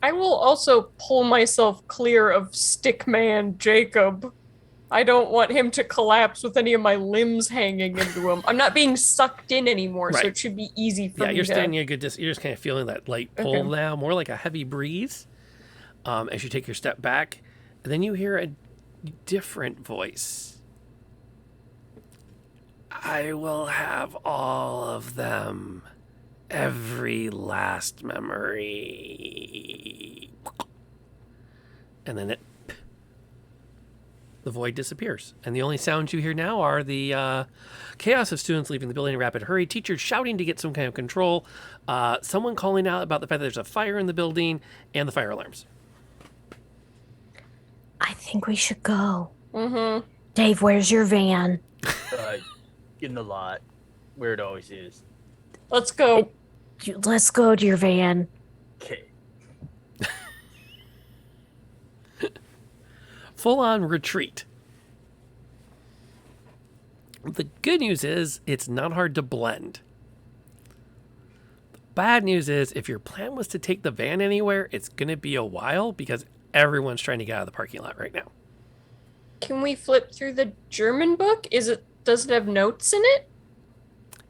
I will also pull myself clear of Stickman Jacob. I don't want him to collapse with any of my limbs hanging into him. I'm not being sucked in anymore, so Right. it should be easy for me You're to... standing a good distance. You're just kind of feeling that light pull Okay. now, more like a heavy breeze as you take your step back. And then you hear a different voice. I will have all of them. Every last memory. And then it the void disappears. And the only sounds you hear now are the chaos of students leaving the building in rapid hurry, teachers shouting to get some kind of control, someone calling out about the fact that there's a fire in the building, and the fire alarms. I think we should go. Mm-hmm. Dave, where's your van? In the lot, where it always is. Let's go. Let's go to your van. Okay. Full-on retreat. The good news is it's not hard to blend. The bad news is if your plan was to take the van anywhere, it's going to be a while because everyone's trying to get out of the parking lot right now. Can we flip through the German book? Does it have notes in it?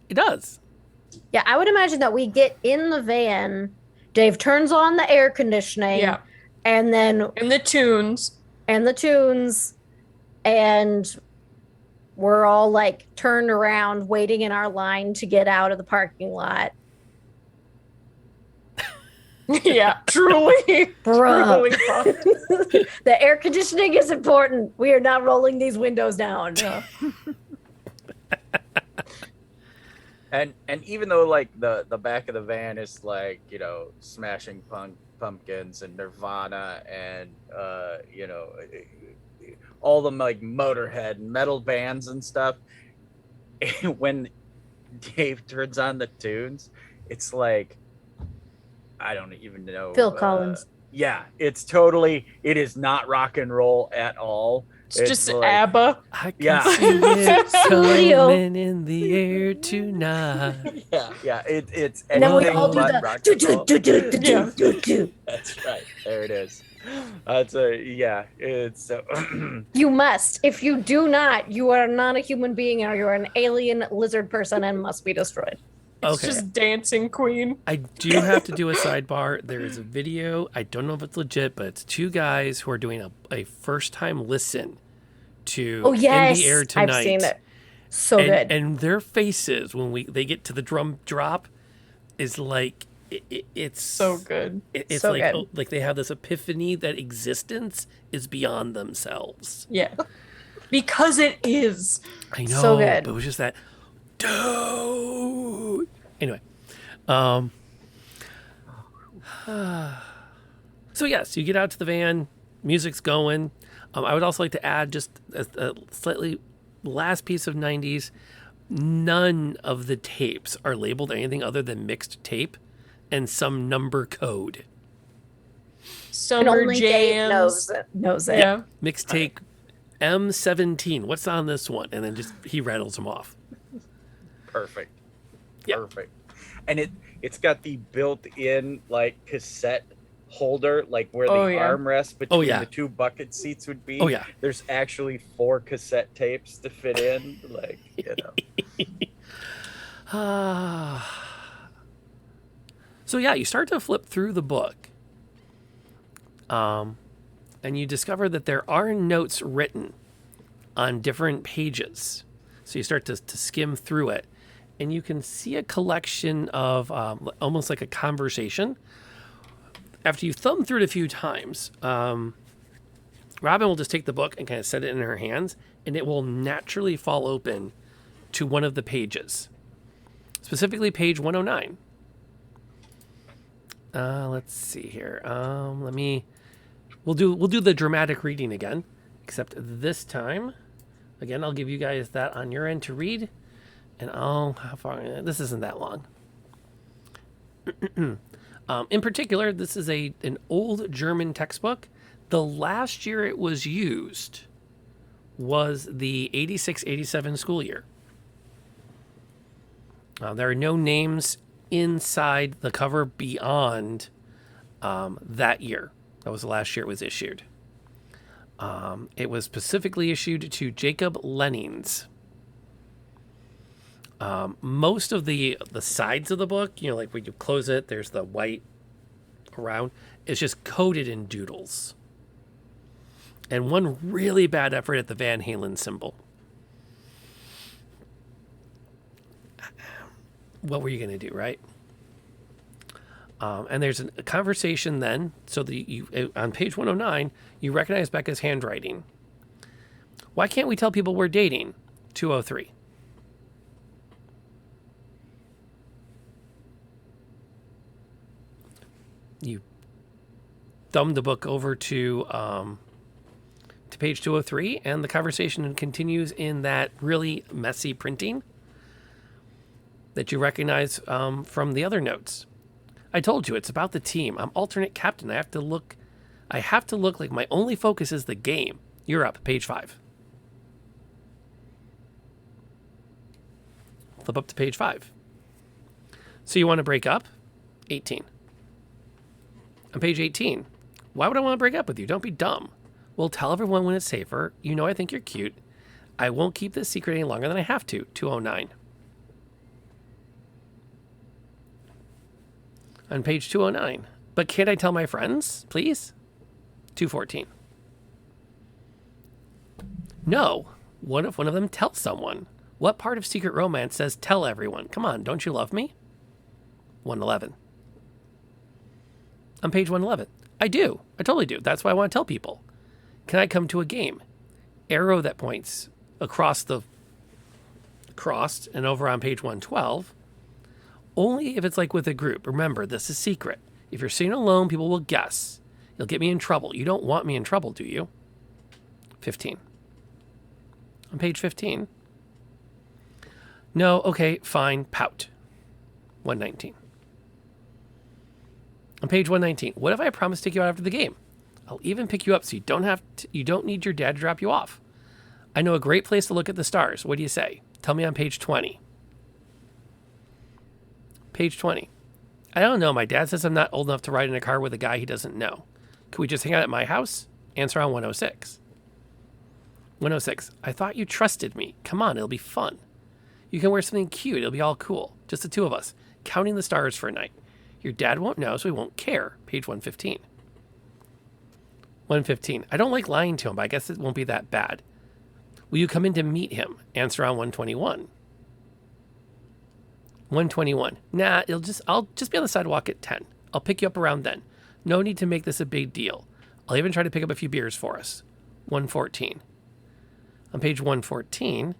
It does. Yeah, I would imagine that we get in the van. Dave turns on the air conditioning. Yeah. And then... And the tunes. And we're all like turned around waiting in our line to get out of the parking lot. Yeah, truly. Bruh. Truly. The air conditioning is important. We are not rolling these windows down. And even though like the back of the van is like, you know, Smashing Pumpkins and Nirvana and you know, all the like Motorhead metal bands and stuff, when Dave turns on the tunes, it's like, I don't even know. Phil Collins. Yeah, it is not rock and roll at all. It's just like, ABBA. I can Yeah. see it Studio. coming in the air tonight. Yeah, it's And then we anything all do but the rock do and do roll. do do do do do do. That's right. There it is. That's it's so You must. If you do not, you are not a human being, or you are an alien lizard person and must be destroyed. It's Okay. just Dancing Queen. I do have to do a sidebar. There is a video. I don't know if it's legit, but it's two guys who are doing a first time listen to Oh yes, In the Air Tonight. I've seen it. So and, good. And their faces when they get to the drum drop is like it's so good. It's So like good. like they have this epiphany that existence is beyond themselves. Yeah. Because it is. I know, So good. but it was just that dude. Anyway, so yes, you get out to the van, music's going. I would also like to add just a slightly last piece of 90s. None of the tapes are labeled anything other than mixed tape and some number code. And Summer only Dave jams. knows it. Yeah. Mixtape M17. What's on this one? And then just he rattles them off. perfect. Yeah. Perfect. And it's got the built-in like cassette holder, like where the armrest between the two bucket seats would be. Oh yeah. There's actually 4 cassette tapes to fit in, like, you know. So yeah, you start to flip through the book. And you discover that there are notes written on different pages. So you start to skim through it. And you can see a collection of almost like a conversation. After you thumb through it a few times, Robin will just take the book and kind of set it in her hands, and it will naturally fall open to one of the pages, specifically page 109. Let's see here. We'll do the dramatic reading again, except this time, again, I'll give you guys that on your end to read. And this isn't that long. In particular, this is an old German textbook. The last year it was used was the 86-87 school year. There are no names inside the cover beyond that year. That was the last year it was issued. It was specifically issued to Jacob Lennings. Most of the sides of the book, you know, like when you close it, there's the white around. It's just coated in doodles. And one really bad effort at the Van Halen symbol. What were you going to do, right? And there's a conversation then. So on page 109, you recognize Becca's handwriting. Why can't we tell people we're dating? 203. You thumb the book over to page 203, and the conversation continues in that really messy printing that you recognize from the other notes. I told you, it's about the team. I'm alternate captain. I have to look like my only focus is the game. You're up, page 5. Flip up to page 5. So you want to break up? 18. On page 18, why would I want to break up with you? Don't be dumb. We'll tell everyone when it's safer. You know I think you're cute. I won't keep this secret any longer than I have to. 209. On page 209, but can't I tell my friends, please? 214. No. What if one of them tells someone? What part of secret romance says tell everyone? Come on, don't you love me? 111. On page 111, I do. I totally do. That's why I want to tell people. Can I come to a game? Arrow that points across and over on page 112. Only if it's like with a group. Remember, this is secret. If you're sitting alone, people will guess. You'll get me in trouble. You don't want me in trouble, do you? 15. On page 15. No, okay, fine, pout. 119. On page 119, what if I promise to take you out after the game? I'll even pick you up so you don't need your dad to drop you off. I know a great place to look at the stars. What do you say? Tell me on page 20. Page 20. I don't know. My dad says I'm not old enough to ride in a car with a guy he doesn't know. Could we just hang out at my house? Answer on 106. 106. I thought you trusted me. Come on, it'll be fun. You can wear something cute. It'll be all cool. Just the two of us, counting the stars for a night. Your dad won't know, so he won't care. Page 115. 115. I don't like lying to him, but I guess it won't be that bad. Will you come in to meet him? Answer on 121. 121. Nah, I'll just be on the sidewalk at 10. I'll pick you up around then. No need to make this a big deal. I'll even try to pick up a few beers for us. 114. On page 114,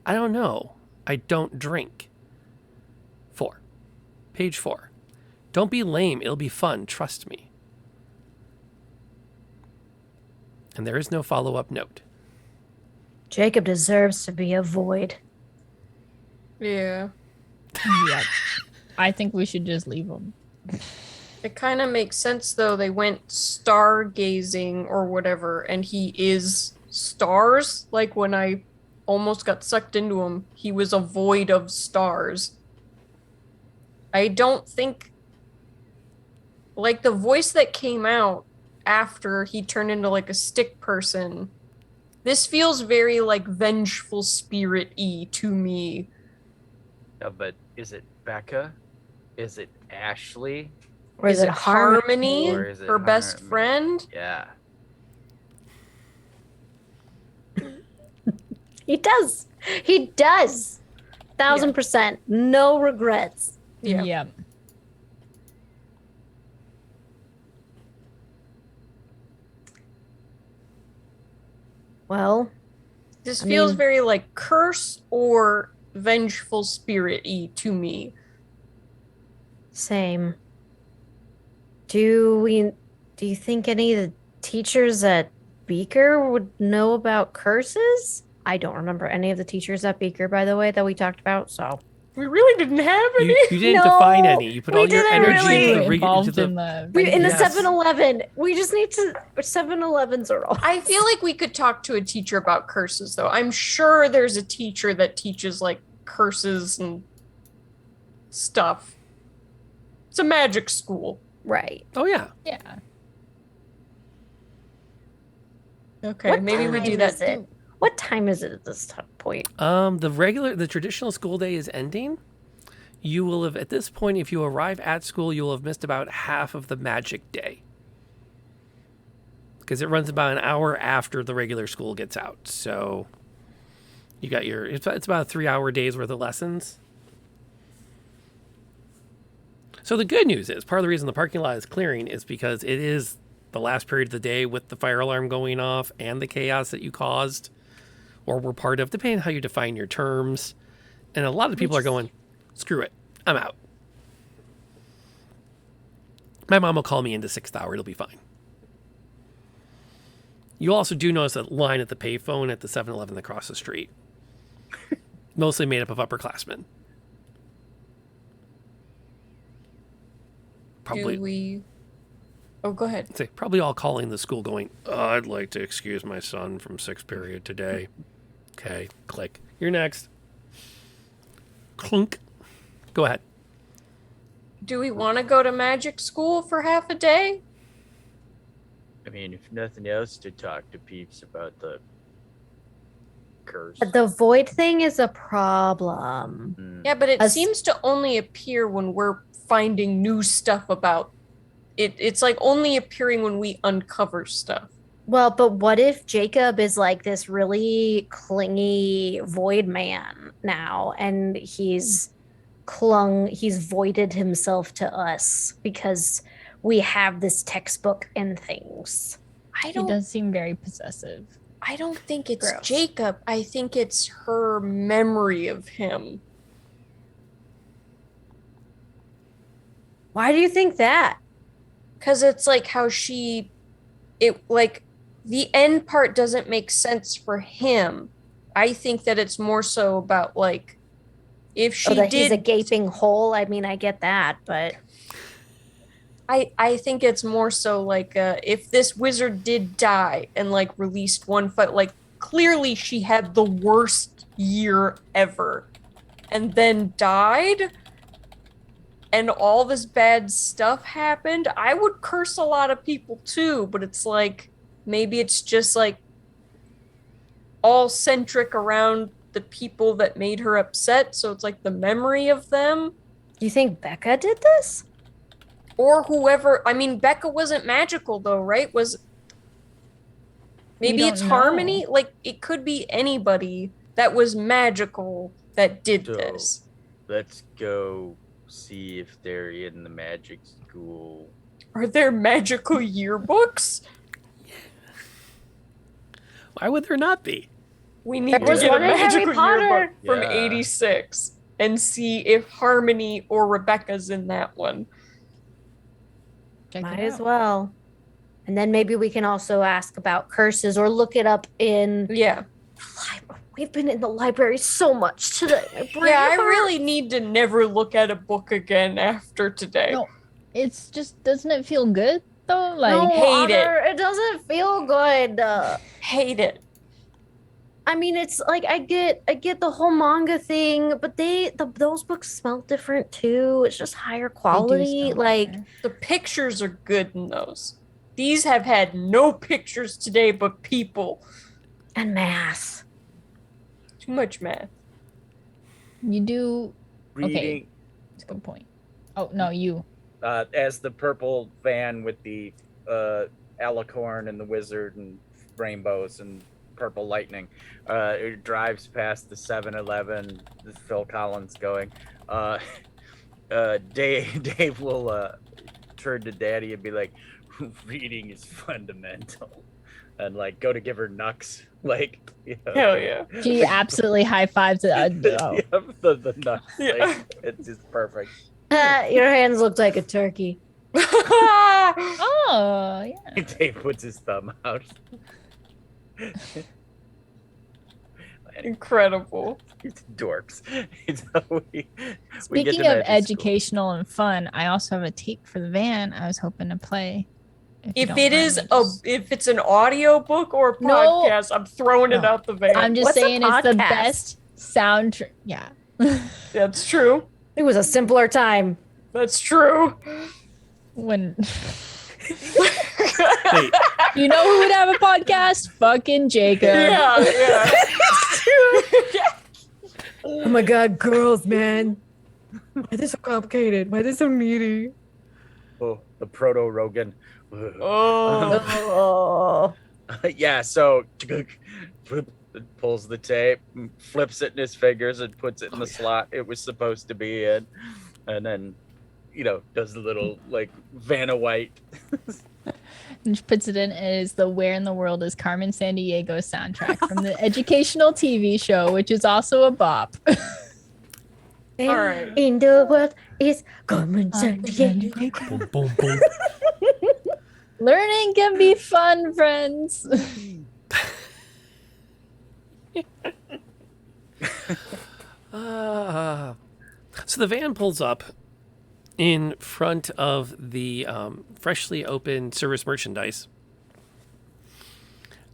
I don't know. I don't drink. 4. Page 4. Don't be lame. It'll be fun. Trust me. And there is no follow-up note. Jacob deserves to be a void. Yeah. Yeah. I think we should just leave him. It kind of makes sense, though. They went stargazing or whatever, and he is stars. Like when I almost got sucked into him, he was a void of stars. I don't think... Like, the voice that came out after he turned into, like, a stick person, this feels very, like, vengeful spirit-y to me. Yeah, but is it Becca? Is it Ashley? Or is it Harmony? Or is it her best Harmony? friend? Yeah. He does. He does. 1000%. No regrets. Yeah. Yeah. Well, This I feels mean- very like curse or vengeful spirit-y to me. Same. Do you think any of the teachers at Beaker would know about curses? I don't remember any of the teachers at Beaker, by the way, that we talked about, so. We really didn't have any. You didn't define any. You put all your didn't energy really. into the Involved into the in the In the Yes. 7-Eleven. We just need to 7-Elevens are all. I feel like we could talk to a teacher about curses, though. I'm sure there's a teacher that teaches like curses and stuff. It's a magic school. Right. Oh yeah. Yeah. Okay, What maybe we time do that is it? too. What time is it at this point? The traditional school day is ending. You will have, at this point, if you arrive at school, you will have missed about half of the magic day. Because it runs about an hour after the regular school gets out. So you got it's about a 3-hour day's worth of lessons. So the good news is, part of the reason the parking lot is clearing is because it is the last period of the day with the fire alarm going off and the chaos that you caused or we're part of, depending on how you define your terms. And a lot of people are going, screw it, I'm out. My mom will call me into 6th hour. It'll be fine. You also do notice a line at the payphone at the 7-Eleven across the street. Mostly made up of upperclassmen. Probably. Do we... Oh, go ahead. Say, probably all calling the school going, I'd like to excuse my son from 6th period today. Okay, click. You're next. Clunk. Go ahead. Do we want to go to magic school for half a day? I mean, if nothing else, to talk to peeps about the curse. The void thing is a problem. Yeah, but it seems to only appear when we're finding new stuff about it. It's like only appearing when we uncover stuff. Well, but what if Jacob is like this really clingy void man now, and he's voided himself to us because we have this textbook and things. He does seem very possessive. I don't think it's Gross. Jacob. I think it's her memory of him. Why do you think that? Because it's like how the end part doesn't make sense for him. I think that it's more so about like, if she that did, he's a gaping hole. I mean, I get that, but I think it's more so like if this wizard did die and like released one fight, like clearly she had the worst year ever and then died and all this bad stuff happened, I would curse a lot of people too, but it's like maybe it's just like all centric around the people that made her upset, so it's like the memory of them. You think Becca did this? Or whoever. I mean, Becca wasn't magical though, right? Maybe it's Harmony? Like, it could be anybody that was magical that did this. Let's go see if they're in the magic school. Are there magical yearbooks? Why would there not be? We need to get a magical yearbook from 86 and see if Harmony or Rebecca's in that one. Might as well. And then maybe we can also ask about curses or look it up in... Yeah. We've been in the library so much today. Yeah, I really need to never look at a book again after today. No, it's just, doesn't it feel good though? Like, No, hate it. Honor, it doesn't feel good. Hate it. I mean, it's like I get the whole manga thing, but those books smell different too. It's just higher quality. Like the pictures are good in those. These have had no pictures today, but people and math. Too much math. You do. Okay, Reading. that's a good point. Oh no, you. As the purple van with the alicorn and the wizard and rainbows and purple lightning, it drives past the 7-Eleven. Phil Collins going. Dave will turn to Daddy and be like, "Reading is fundamental," and like go to give her knucks. Like, you know, hell yeah. She absolutely high fives it. the knucks. Yeah. Like, it's just perfect. Your hands look like a turkey. Oh yeah. Dave puts his thumb out. Incredible. Dorks. we get Speaking to of magic educational and fun, I also have a tape for the van I was hoping to play. If it's an audio book or a No. podcast, I'm throwing it out the van. I'm just saying it's the best soundtrack. Yeah. That's true. It was a simpler time. That's true. When you know who would have a podcast? Fucking Jacob. Yeah. Oh my god, girls, man. Why are they so complicated? Why are they so needy? Oh, the proto Rogan. Oh. Yeah, so pulls the tape, flips it in his fingers, and puts it in the slot it was supposed to be in, and then, does the little like Vanna White. And she puts it in as the Where in the World is Carmen Sandiego soundtrack from the educational TV show, which is also a bop. All right. In the world is Carmen Sandiego. Boom, boom, boom. Learning can be fun, friends. So the van pulls up in front of the freshly opened service merchandise.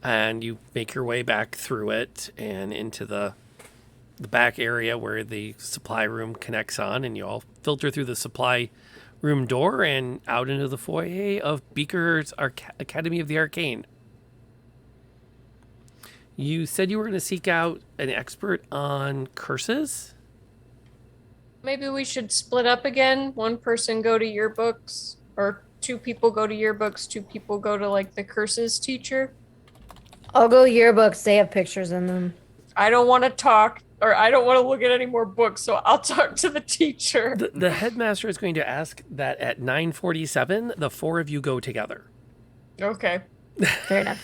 And you make your way back through it and into the back area where the supply room connects on. And you all filter through the supply room door and out into the foyer of Beaker's Academy of the Arcane. You said you were going to seek out an expert on curses? Maybe we should split up again. One person go to yearbooks, or 2 people go to yearbooks, 2 people go to like the curses teacher. I'll go yearbooks. They have pictures in them. I don't want to talk, or I don't want to look at any more books, so I'll talk to the teacher. The headmaster is going to ask that at 9:47, the 4 of you go together. Okay. Fair enough.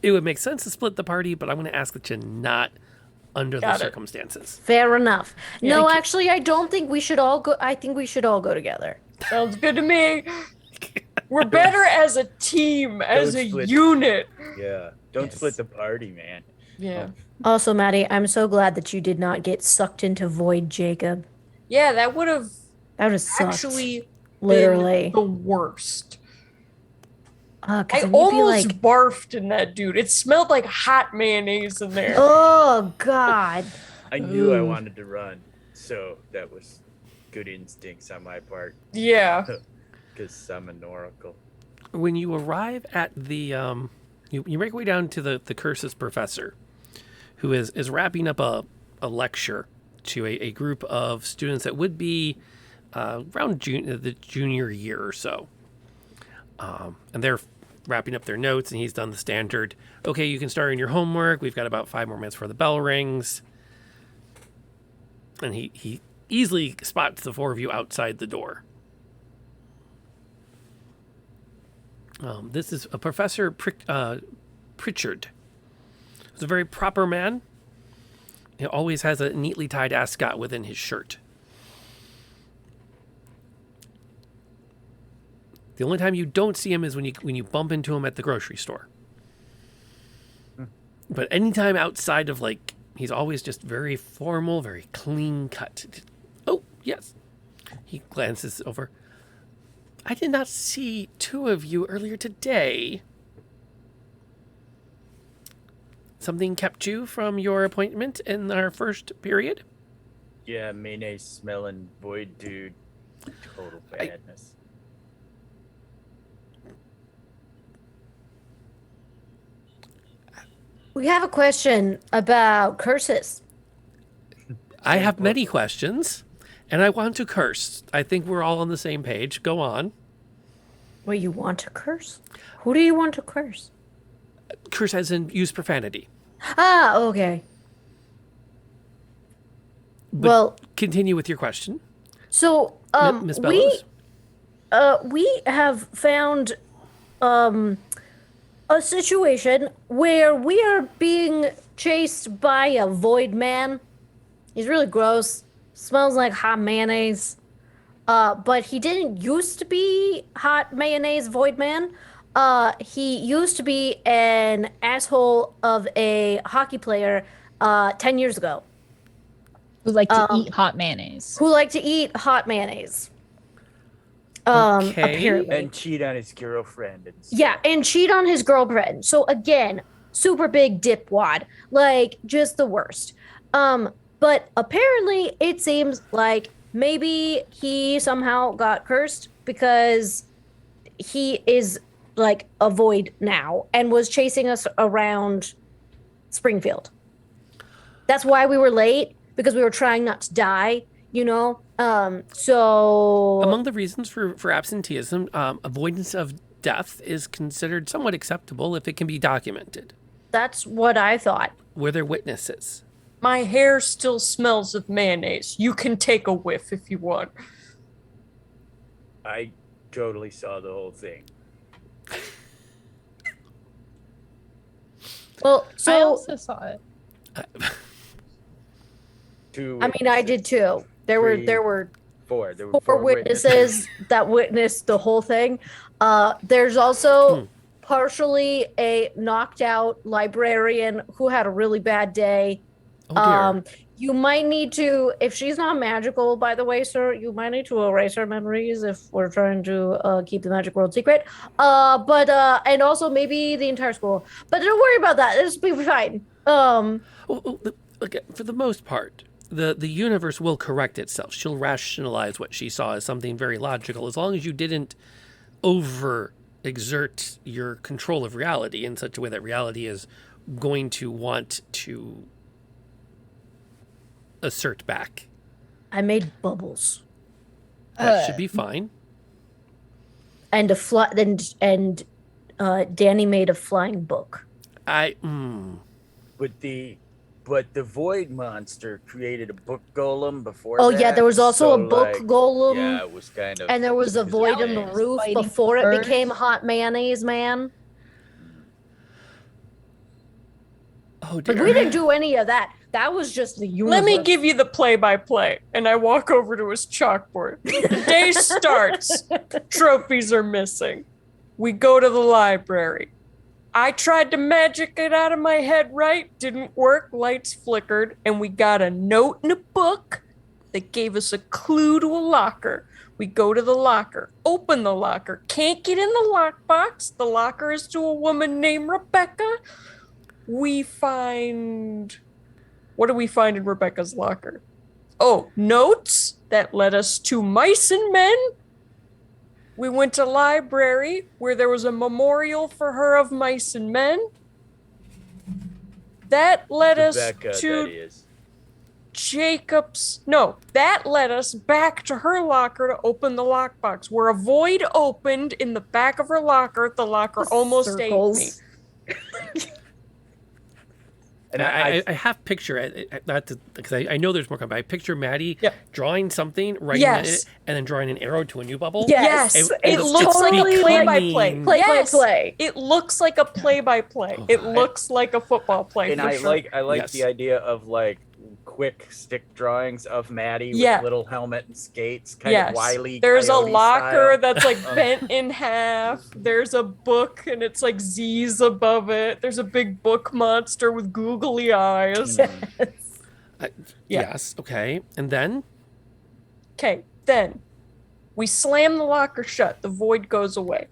It would make sense to split the party, but I'm going to ask that you not under the circumstances. Fair enough. No, Thank you. actually, I don't think we should all go. I think we should all go together. Sounds good to me. We're better as a team, as a unit. Yeah. Don't split the party, man. Yeah. Also, Maddie, I'm so glad that you did not get sucked into Void Jacob. Yeah, that would have sucked. actually Literally been the worst. 'Cause I then you'd be almost like, barfed in that dude. It smelled like hot mayonnaise in there. oh God. I knew I Ooh. wanted to run, so that was good instincts on my part. Yeah. Because I'm an oracle. When you arrive at the, you make your way down to the curses professor, who is wrapping up a lecture to a group of students that would be around the junior year or so. And they're wrapping up their notes, and he's done the standard, okay, you can start on your homework. We've got about 5 more minutes before the bell rings. And he easily spots the 4 of you outside the door. This is a Professor Pritchard. He's a very proper man. He always has a neatly tied ascot within his shirt. The only time you don't see him is when you bump into him at the grocery store. But anytime outside of, like, he's always just very formal, very clean cut. Oh, yes. He glances over. I did not see 2 of you earlier today. Something kept you from your appointment in our first period? Yeah, mayonnaise smelling void dude. Total badness. We have a question about curses. I have many questions, and I want to curse. I think we're all on the same page. Go on. Wait, you want to curse? Who do you want to curse? Curse as in use profanity. Ah, okay. But well, continue with your question. So, Miss Bellows? we have found a situation where we are being chased by a void man. He's really gross. Smells like hot mayonnaise. But he didn't used to be hot mayonnaise void man. He used to be an asshole of a hockey player 10 years ago. Who like to eat hot mayonnaise. Who like to eat hot mayonnaise. Apparently. And cheat on his girlfriend. Yeah, and cheat on his girlfriend. So again, super big dipwad. Like, just the worst. But apparently it seems like maybe he somehow got cursed because he is like a void now and was chasing us around Springfield. That's why we were late, because we were trying not to die, you know? So among the reasons for absenteeism, avoidance of death is considered somewhat acceptable if it can be documented. That's what I thought. Were there witnesses? My hair still smells of mayonnaise. You can take a whiff if you want. I totally saw the whole thing. Well, so I also saw it. I mean, I did too. There were four. There were four witnesses that witnessed the whole thing. There's also partially a knocked out librarian who had a really bad day. Oh dear. You might need to, if she's not magical, by the way, sir, you might need to erase her memories if we're trying to keep the magic world secret. But and also maybe the entire school. But don't worry about that. It'll be fine. Okay, for the most part, the universe will correct itself. She'll rationalize what she saw as something very logical, as long as you didn't overexert your control of reality in such a way that reality is going to want to assert back. I made bubbles. That should be fine. And Danny made a flying book. But the void monster created a book golem before. Oh that, yeah, there was also a book like, golem. Yeah, it was kind of. And there was a void in the roof before it became hot mayonnaise man. Oh dear. But we didn't do any of that. That was just the universe. Let me give you the play-by-play. And I walk over to his chalkboard. The day starts. Trophies are missing. We go to the library. I tried to magic it out of my head right. Didn't work. Lights flickered. And we got a note in a book that gave us a clue to a locker. We go to the locker. Open the locker. Can't get in the lockbox. The locker is to a woman named Rebecca. We find... What do we find in Rebecca's locker? Oh, notes that led us to Mice and Men. We went to library where there was a memorial for her of Mice and Men. That led Rebecca, us to that is. Jacob's. No, that led us back to her locker to open the lockbox, where a void opened in the back of her locker. The locker almost ate me. And I have picture not because I know there's more coming. I picture Maddie drawing something, writing it, and then drawing an arrow to a new bubble. Yes, it looks like a play-by-play. Play-by-play. It looks like a play-by-play. It looks like a football play. And for I sure. like the idea of like quick stick drawings of Maddie Yeah. with little helmet and skates, kind of wily. There's a Coyote locker style. that's like bent in half. There's a book and it's like Z's above it. There's a big book monster with googly eyes. Yes. Okay. And then Okay, then we slam the locker shut. The void goes away.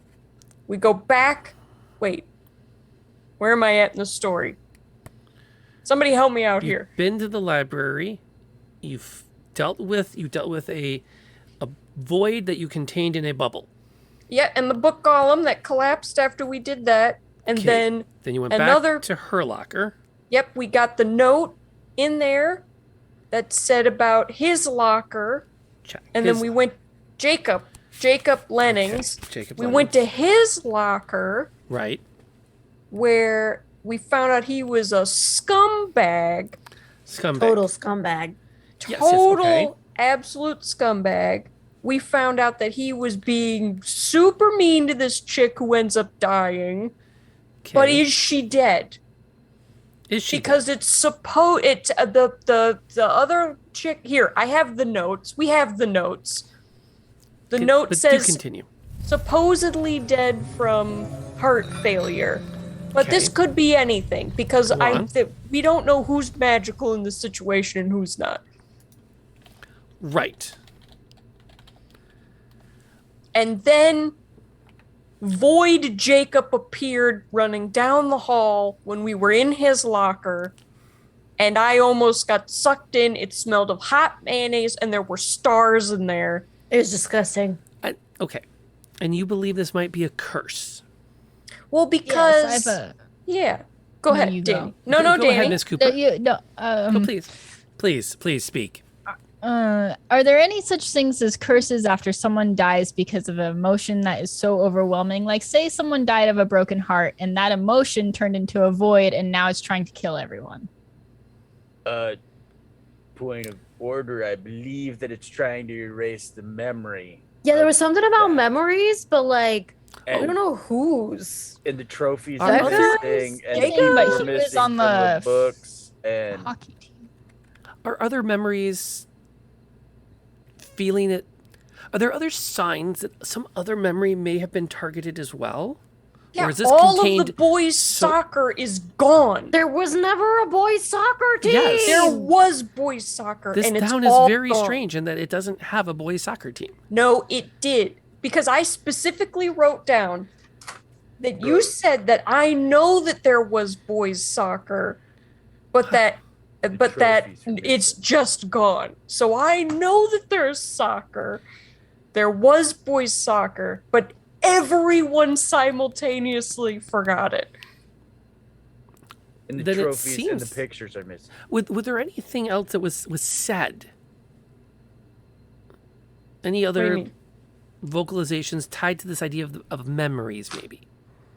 We go back. Wait, where am I at in the story? Somebody help me out here. Been to the library. You've dealt with a void that you contained in a bubble. Yeah, and the book golem that collapsed after we did that. And then you went another back to her locker. Yep, we got the note in there that said about his locker. And then we went Jacob Lennings. Jacob we Lennings. went to his locker. Right. Where we found out he was a scumbag. Total scumbag. Total absolute scumbag. We found out that he was being super mean to this chick who ends up dying. But is she dead? Is she? Because it's supposed it's the other chick here. I have the notes. We have the notes. The note but says do continue. supposedly dead from heart failure. But this could be anything because Go on. we don't know who's magical in this situation and who's not. Right. And then Void Jacob appeared running down the hall when we were in his locker. And I almost got sucked in. It smelled of hot mayonnaise and there were stars in there. It was disgusting. Okay. And you believe this might be a curse? Well, because Yes, I have a- yeah. Go No, ahead, you Danny. go. No, Go Danny. ahead, Miss Cooper. Go, Please speak. Are there any such things as curses after someone dies because of an emotion that is so overwhelming? Like, say someone died of a broken heart and that emotion turned into a void and now it's trying to kill everyone. Point of order, I believe that it's trying to erase the memory. Yeah, there was something about memories, but like I don't know whose. And the trophies Are and others? everything, and Jacob, people but were he was missing on from the books and hockey team. Are other memories feeling it? Are there other signs that some other memory may have been targeted as well? Yeah, or is this all contained of the boys' soccer is gone. There was never a boys' soccer team. Yes. There was boys' soccer, This and it's town is all very gone. strange in that it doesn't have a boys' soccer team. No, it did. Because I specifically wrote down that you said that I know that there was boys' soccer, but that it's just gone. So I know that there's soccer. There was boys' soccer, but everyone simultaneously forgot it. the Then it trophies and the seems- pictures are missing. Was there anything else that was said? Any do you other mean? vocalizations tied to this idea of memories, maybe?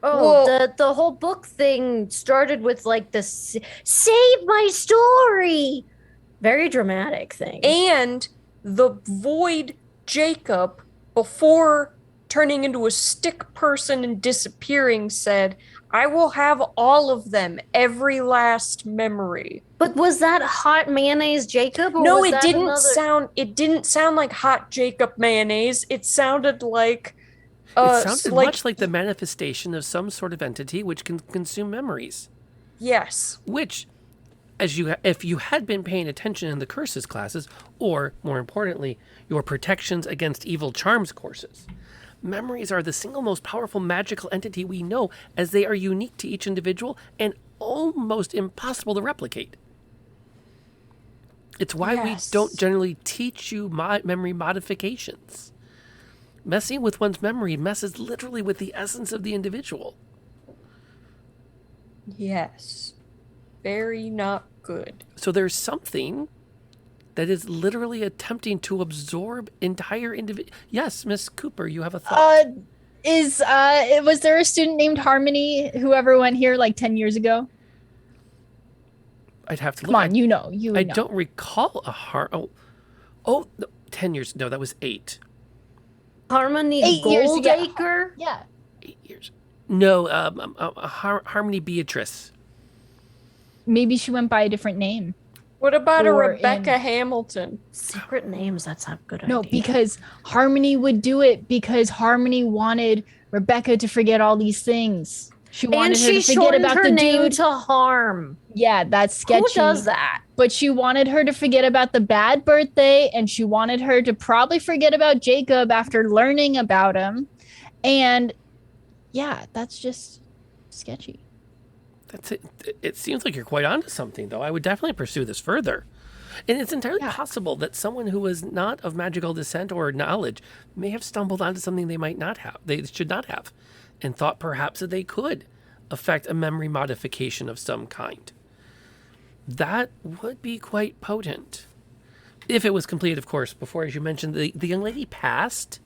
Oh, the whole book thing started with like the save my story. Very dramatic thing. And the void Jacob, before turning into a stick person and disappearing, said, I will have all of them, every last memory. But was that hot mayonnaise Jacob? Or No, was it that didn't another... it didn't sound like hot Jacob mayonnaise. It sounded like It sounded much like the manifestation of some sort of entity which can consume memories. Yes. Which, if you had been paying attention in the curses classes, or more importantly, your protections against evil charms courses, memories are the single most powerful magical entity we know, as they are unique to each individual and almost impossible to replicate. It's why we don't generally teach you memory modifications. Messing with one's memory messes literally with the essence of the individual. Yes. Very not good. So there's something that is literally attempting to absorb entire individual. Yes, Miss Cooper, you have a thought. Was there a student named Harmony who ever went here like 10 years ago? I'd have to Come look. on, you know. I don't recall a no, 10 years. No, that was 8. Harmony 8 years ago. Goldacre? Yeah. 8 years. No, Harmony Beatrice. Maybe she went by a different name. What about a Or Rebecca in- Hamilton? Secret names, that's not a good No, idea. because Harmony would do it because Harmony wanted Rebecca to forget all these things. She wanted and her she to forget shortened about her the name dude. to Harm. Yeah, that's sketchy. Who does that? But she wanted her to forget about the bad birthday, and she wanted her to probably forget about Jacob after learning about him. And yeah, that's just sketchy. That's it. It seems like you're quite onto something, though. I would definitely pursue this further. And it's entirely possible that someone who was not of magical descent or knowledge may have stumbled onto something they should not have, and thought perhaps that they could affect a memory modification of some kind. That would be quite potent. If it was completed, of course, before, as you mentioned, the young lady passed.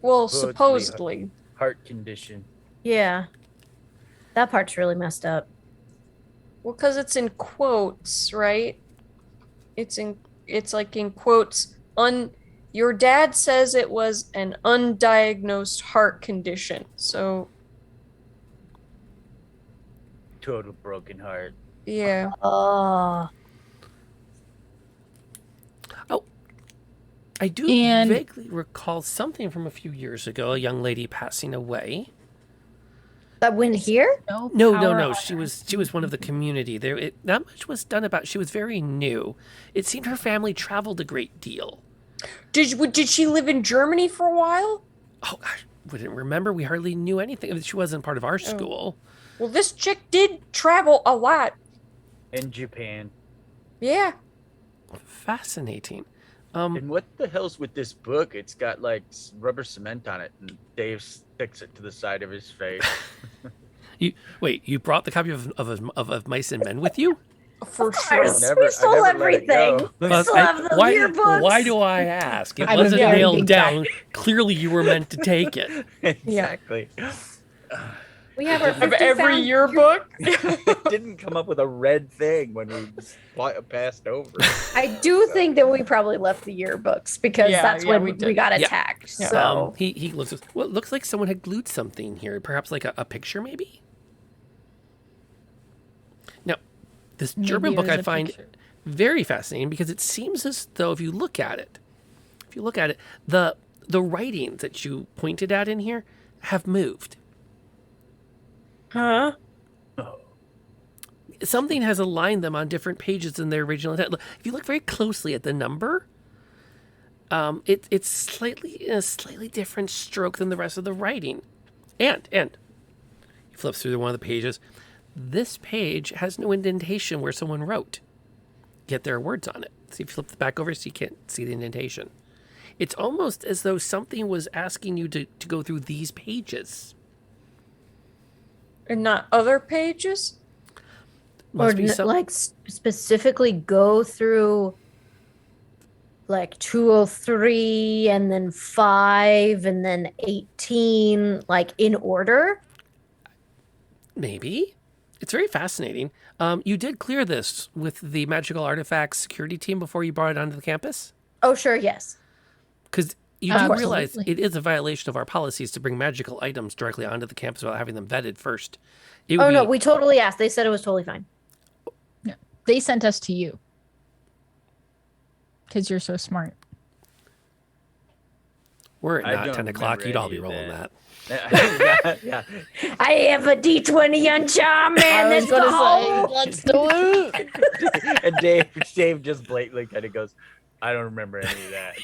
Well, supposedly. Heart condition. Yeah. That part's really messed up. Well, because it's in quotes, right? It's like in quotes. Your dad says it was an undiagnosed heart condition. So Total broken heart. yeah. I do vaguely recall something from a few years ago, a young lady passing away. That went here? No. She was one of the community. Not much was done about. She was very new. It seemed her family traveled a great deal. Did she live in Germany for a while? Oh, I wouldn't remember. We hardly knew anything. She wasn't part of our school. Well, this chick did travel a lot. In Japan. Yeah. Fascinating. And what the hell's with this book? It's got like rubber cement on it, and Dave sticks it to the side of his face. You brought the copy of Mice and Men with you? For sure. We stole everything. We still have the yearbooks. Why do I ask? It I'm a wasn't very nailed big down. guy. Clearly, you were meant to take it. Exactly. We have our Of 50 every found yearbook. It didn't come up with a red thing when we passed over. I do think that we probably left the yearbooks because Yeah, that's yeah, when we we did. got Yeah. attacked. So he looks. Well, it looks like someone had glued something here. Perhaps like a picture, maybe. Now, this Maybe German it book was I a find picture. very fascinating because it seems as though if you look at it, the writings that you pointed out in here have moved. Huh? Something has aligned them on different pages than their original intent. If you look very closely at the number, it's slightly a slightly different stroke than the rest of the writing. And you flip through one of the pages. This page has no indentation where someone wrote, yet there are words on it. See, if you flip the back over, so you can't see the indentation. It's almost as though something was asking you to go through these pages. And not other pages? Must or be some- like specifically go through like 203 and then 5 and then 18 like in order. Maybe. It's very fascinating. You did clear this with the magical artifacts security team before you brought it onto the campus? Oh, sure, yes. Because you do realize Absolutely. it is a violation of our policies to bring magical items directly onto the campus without having them vetted first. It would Oh, no, be- we totally asked. They said it was totally fine. Yeah. They sent us to you. Because you're so smart. We're I at not don't 10 o'clock. remember You'd all any be of rolling that. that. Yeah. I have a D20 on charm, man. Let's go. Let's do it. And Dave just blatantly kind of goes, I don't remember any of that.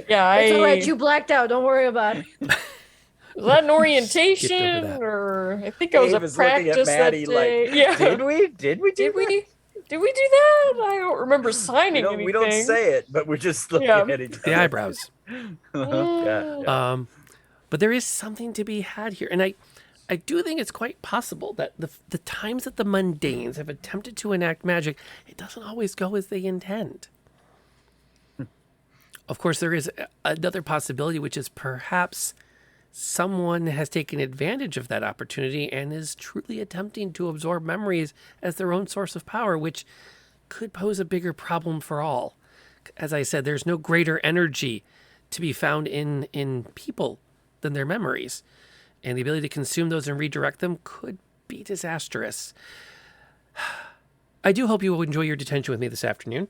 Yeah, It's all right. You blacked out. Don't worry about it. Was that an orientation that. or I think it was Dave a is looking at practice that Maddie like, day. Yeah. Did we do Did we that? did we do that? I don't remember signing anything. We don't say it, but we're just looking Yeah. at each other. The eyebrows. Yeah. But there is something to be had here. And I do think it's quite possible that the times that the mundanes have attempted to enact magic, it doesn't always go as they intend. Of course, there is another possibility, which is perhaps someone has taken advantage of that opportunity and is truly attempting to absorb memories as their own source of power, which could pose a bigger problem for all. As I said, there's no greater energy to be found in people than their memories. And the ability to consume those and redirect them could be disastrous. I do hope you will enjoy your detention with me this afternoon.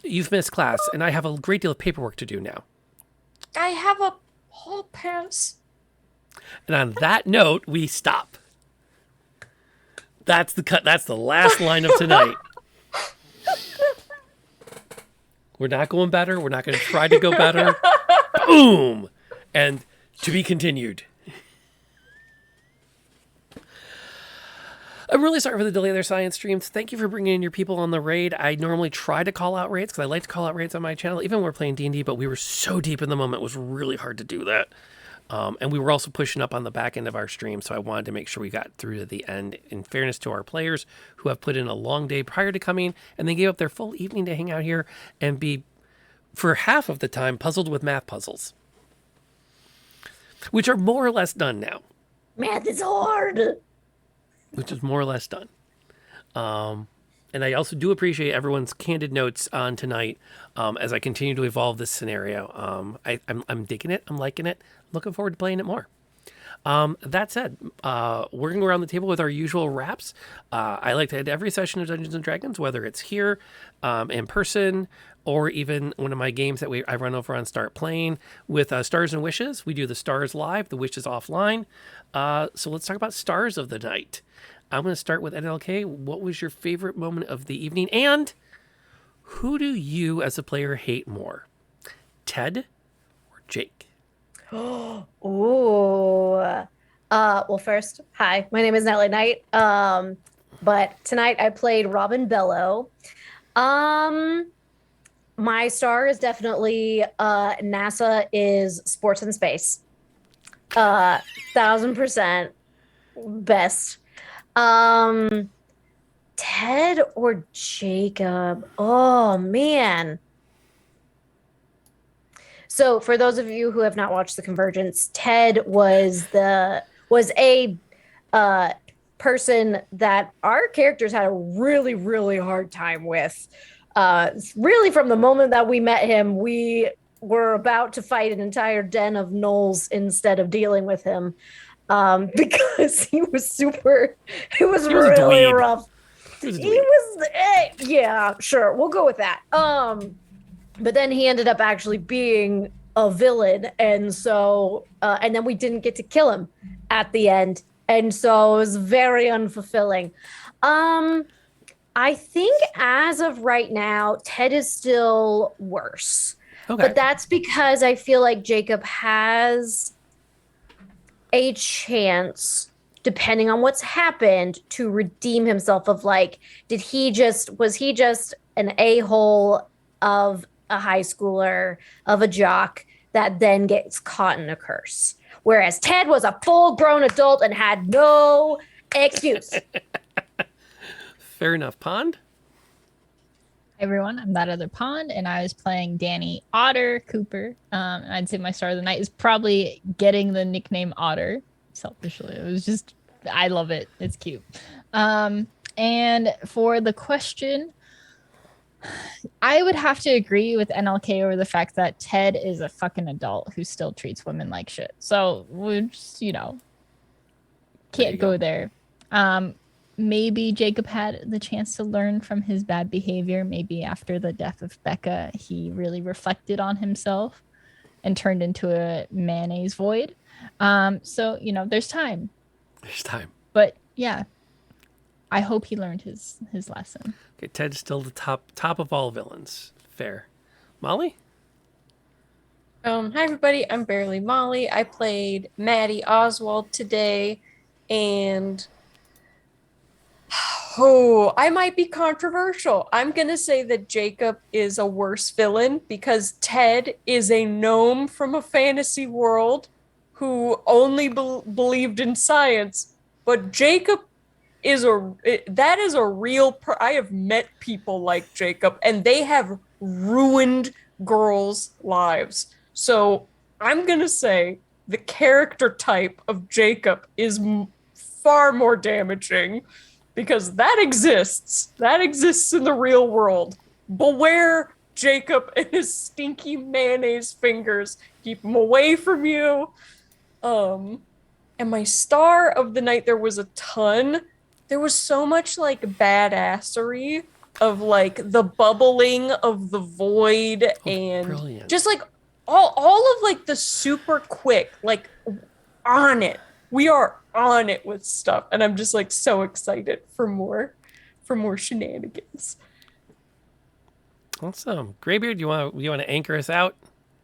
You've missed class, and I have a great deal of paperwork to do now. I have a hall pass. And on that note, we stop. That's the cut. That's the last line of tonight. We're not going better. We're not going to try to go better. Boom! And to be continued. I'm really sorry for the delay of their science streams. Thank you for bringing in your people on the raid. I normally try to call out raids because I like to call out raids on my channel, even when we're playing D&D, but we were so deep in the moment, it was really hard to do that. And we were also pushing up on the back end of our stream, so I wanted to make sure we got through to the end in fairness to our players who have put in a long day prior to coming, and they gave up their full evening to hang out here and be, for half of the time, puzzled with math puzzles, which are more or less done now. Math is hard. Which is more or less done. And I also do appreciate everyone's candid notes on tonight as I continue to evolve this scenario. I'm digging it. I'm liking it. Looking forward to playing it more. That said, we're going to go around the table with our usual wraps. I like to end every session of Dungeons & Dragons, whether it's here in person or even one of my games that I run over on Start Playing with Stars and Wishes. We do the Stars live, the Wishes offline. So let's talk about Stars of the Night. I'm going to start with NLK. What was your favorite moment of the evening? And who do you as a player hate more? Ted or Jake? Oh. Well, first, hi, my name is Natalie Knight. But tonight I played Robin Bello. My star is definitely NASA is sports and space. 1000% best. Ted or Jacob? Oh man. So for those of you who have not watched The Convergence, Ted was was a person that our characters had a really, really hard time with. Really, from the moment that we met him, we were about to fight an entire den of gnolls instead of dealing with him, because he was super. It was He was a really dweeb. rough. He was a He dweeb. was, yeah, sure, we'll go with that. But then he ended up actually being a villain, and so and then we didn't get to kill him at the end, and so it was very unfulfilling. I think as of right now, Ted is still worse. Okay. But that's because I feel like Jacob has a chance, depending on what's happened, to redeem himself of like, was he just an a-hole of a high schooler, of a jock that then gets caught in a curse? Whereas Ted was a full-grown adult and had no excuse. Fair enough. Pond? Hi everyone, I'm that other pond, and I was playing Danny Otter Cooper. And I'd say my star of the night is probably getting the nickname Otter. Selfishly, it was just, I love it. It's cute. And for the question, I would have to agree with NLK over the fact that Ted is a fucking adult who still treats women like shit. So we're just, can't go there. Maybe Jacob had the chance to learn from his bad behavior. Maybe after the death of Becca, he really reflected on himself and turned into a mayonnaise void. So, there's time. There's time. But yeah, I hope he learned his lesson. Okay, Ted's still the top of all villains. Fair. Molly? Hi everybody, I'm Barely Molly. I played Maddie Oswald today, and I might be controversial. I'm gonna say that Jacob is a worse villain because Ted is a gnome from a fantasy world who only believed in science, but Jacob is that is a real I have met people like Jacob, and they have ruined girls' lives. So I'm gonna say the character type of Jacob is far more damaging, because that exists in the real world. Beware Jacob and his stinky mayonnaise fingers. Keep him away from you. And my star of the night, there was a ton. There was so much like badassery of like the bubbling of the void, and brilliant. just like all of like the super quick, like on it. We are on it with stuff, and I'm just like so excited for more shenanigans. Awesome. Graybeard, you want to anchor us out?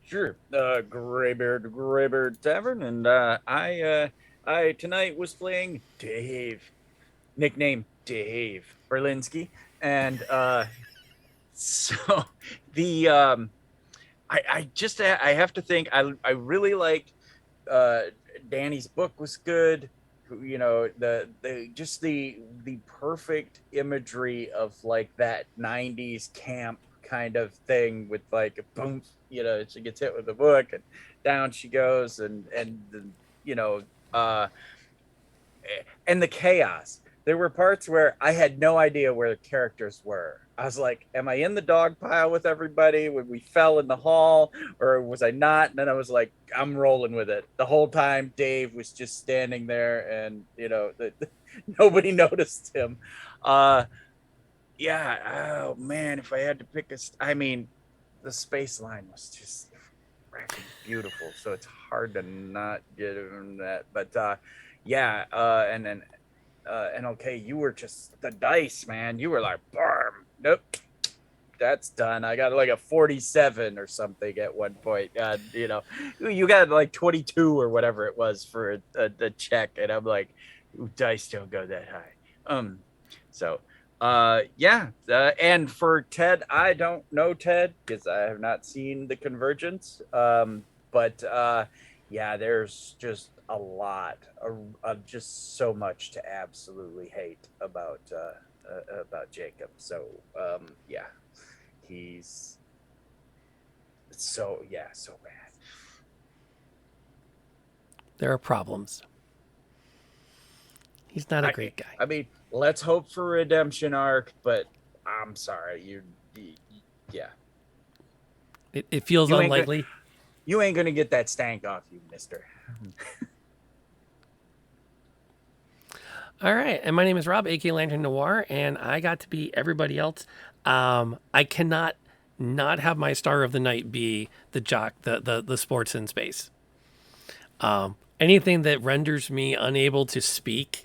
Sure. Graybeard Tavern, and I tonight was playing Dave, nickname Dave Berlinski, and so the I have to think I really liked Danny's book was good. The perfect imagery of like that 90s camp kind of thing with like a boom, she gets hit with a book and down she goes, and and the chaos. There were parts where I had no idea where the characters were. I was like, am I in the dog pile with everybody when we fell in the hall, or was I not? And then I was like, I'm rolling with it. The whole time Dave was just standing there, and nobody noticed him. Yeah, oh man, if I had to pick the space line was just freaking beautiful, so it's hard to not get him that. But and then NLK, you were just the dice, man. You were like, barm, nope, that's done. I got like a 47 or something at one point. You got like 22 or whatever it was for a check, and I'm like, dice don't go that high. And for Ted, I don't know Ted because I have not seen the Convergence. But there's just a lot of just so much to absolutely hate about Jacob. So he's so bad. There are problems. He's not a great guy. I mean, let's hope for redemption arc, but I'm sorry, yeah. It feels You ain't unlikely. You ain't gonna get that stank off you, mister. All right, and my name is Rob, aka Lantern Noir, and I got to be everybody else. I cannot not have my star of the night be the jock, the sports in space. Anything that renders me unable to speak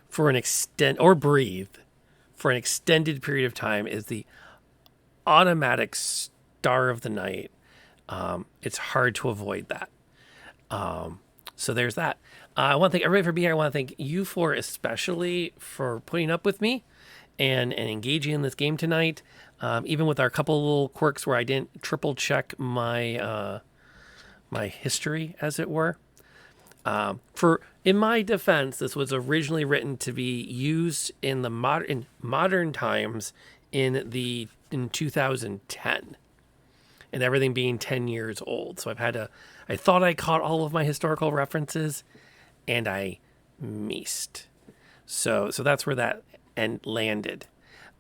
for an extent or breathe for an extended period of time is the automatic star of the night. It's hard to avoid that. So there's that. I want to thank everybody for being here. I want to thank you for especially for putting up with me and engaging in this game tonight. Even with our couple little quirks where I didn't triple check my my history, as it were. In my defense, this was originally written to be used in the modern times in 2010, and everything being 10 years old. So I thought I caught all of my historical references, and I missed. So that's where that landed.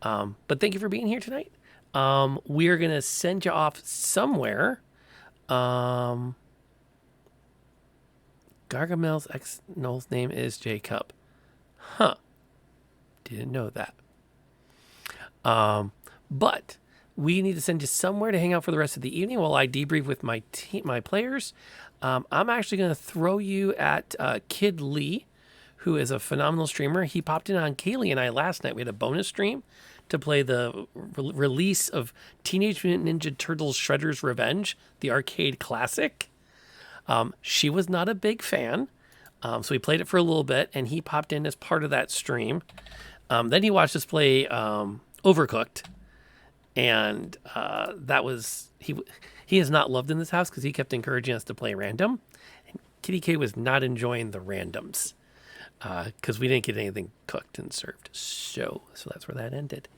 But thank you for being here tonight. We're gonna send you off somewhere. Gargamel's ex-Noel's name is Jacob. Huh. Didn't know that. But we need to send you somewhere to hang out for the rest of the evening while I debrief with my players. I'm actually going to throw you at Kid Lee, who is a phenomenal streamer. He popped in on Kaylee and I last night. We had a bonus stream to play the release of Teenage Mutant Ninja Turtles Shredder's Revenge, the arcade classic. She was not a big fan, so we played it for a little bit, and he popped in as part of that stream. Then he watched us play Overcooked, and that was he is not loved in this house because he kept encouraging us to play random. And Kitty K was not enjoying the randoms because we didn't get anything cooked and served. So that's where that ended.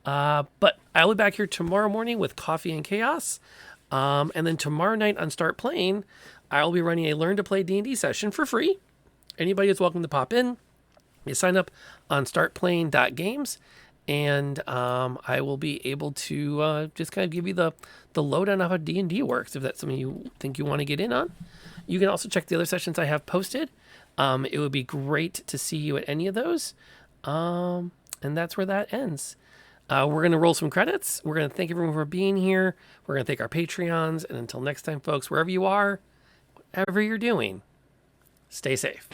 But I'll be back here tomorrow morning with Coffee and Chaos. And then tomorrow night on Start Playing, I'll be running a Learn to Play D&D session for free. Anybody is welcome to pop in. You sign up on startplaying.games, and I will be able to just kind of give you the lowdown of how D&D works, if that's something you think you want to get in on. You can also check the other sessions I have posted. It would be great to see you at any of those. And that's where that ends. We're going to roll some credits. We're going to thank everyone for being here. We're going to thank our Patreons. And until next time, folks, wherever you are, whatever you're doing, stay safe.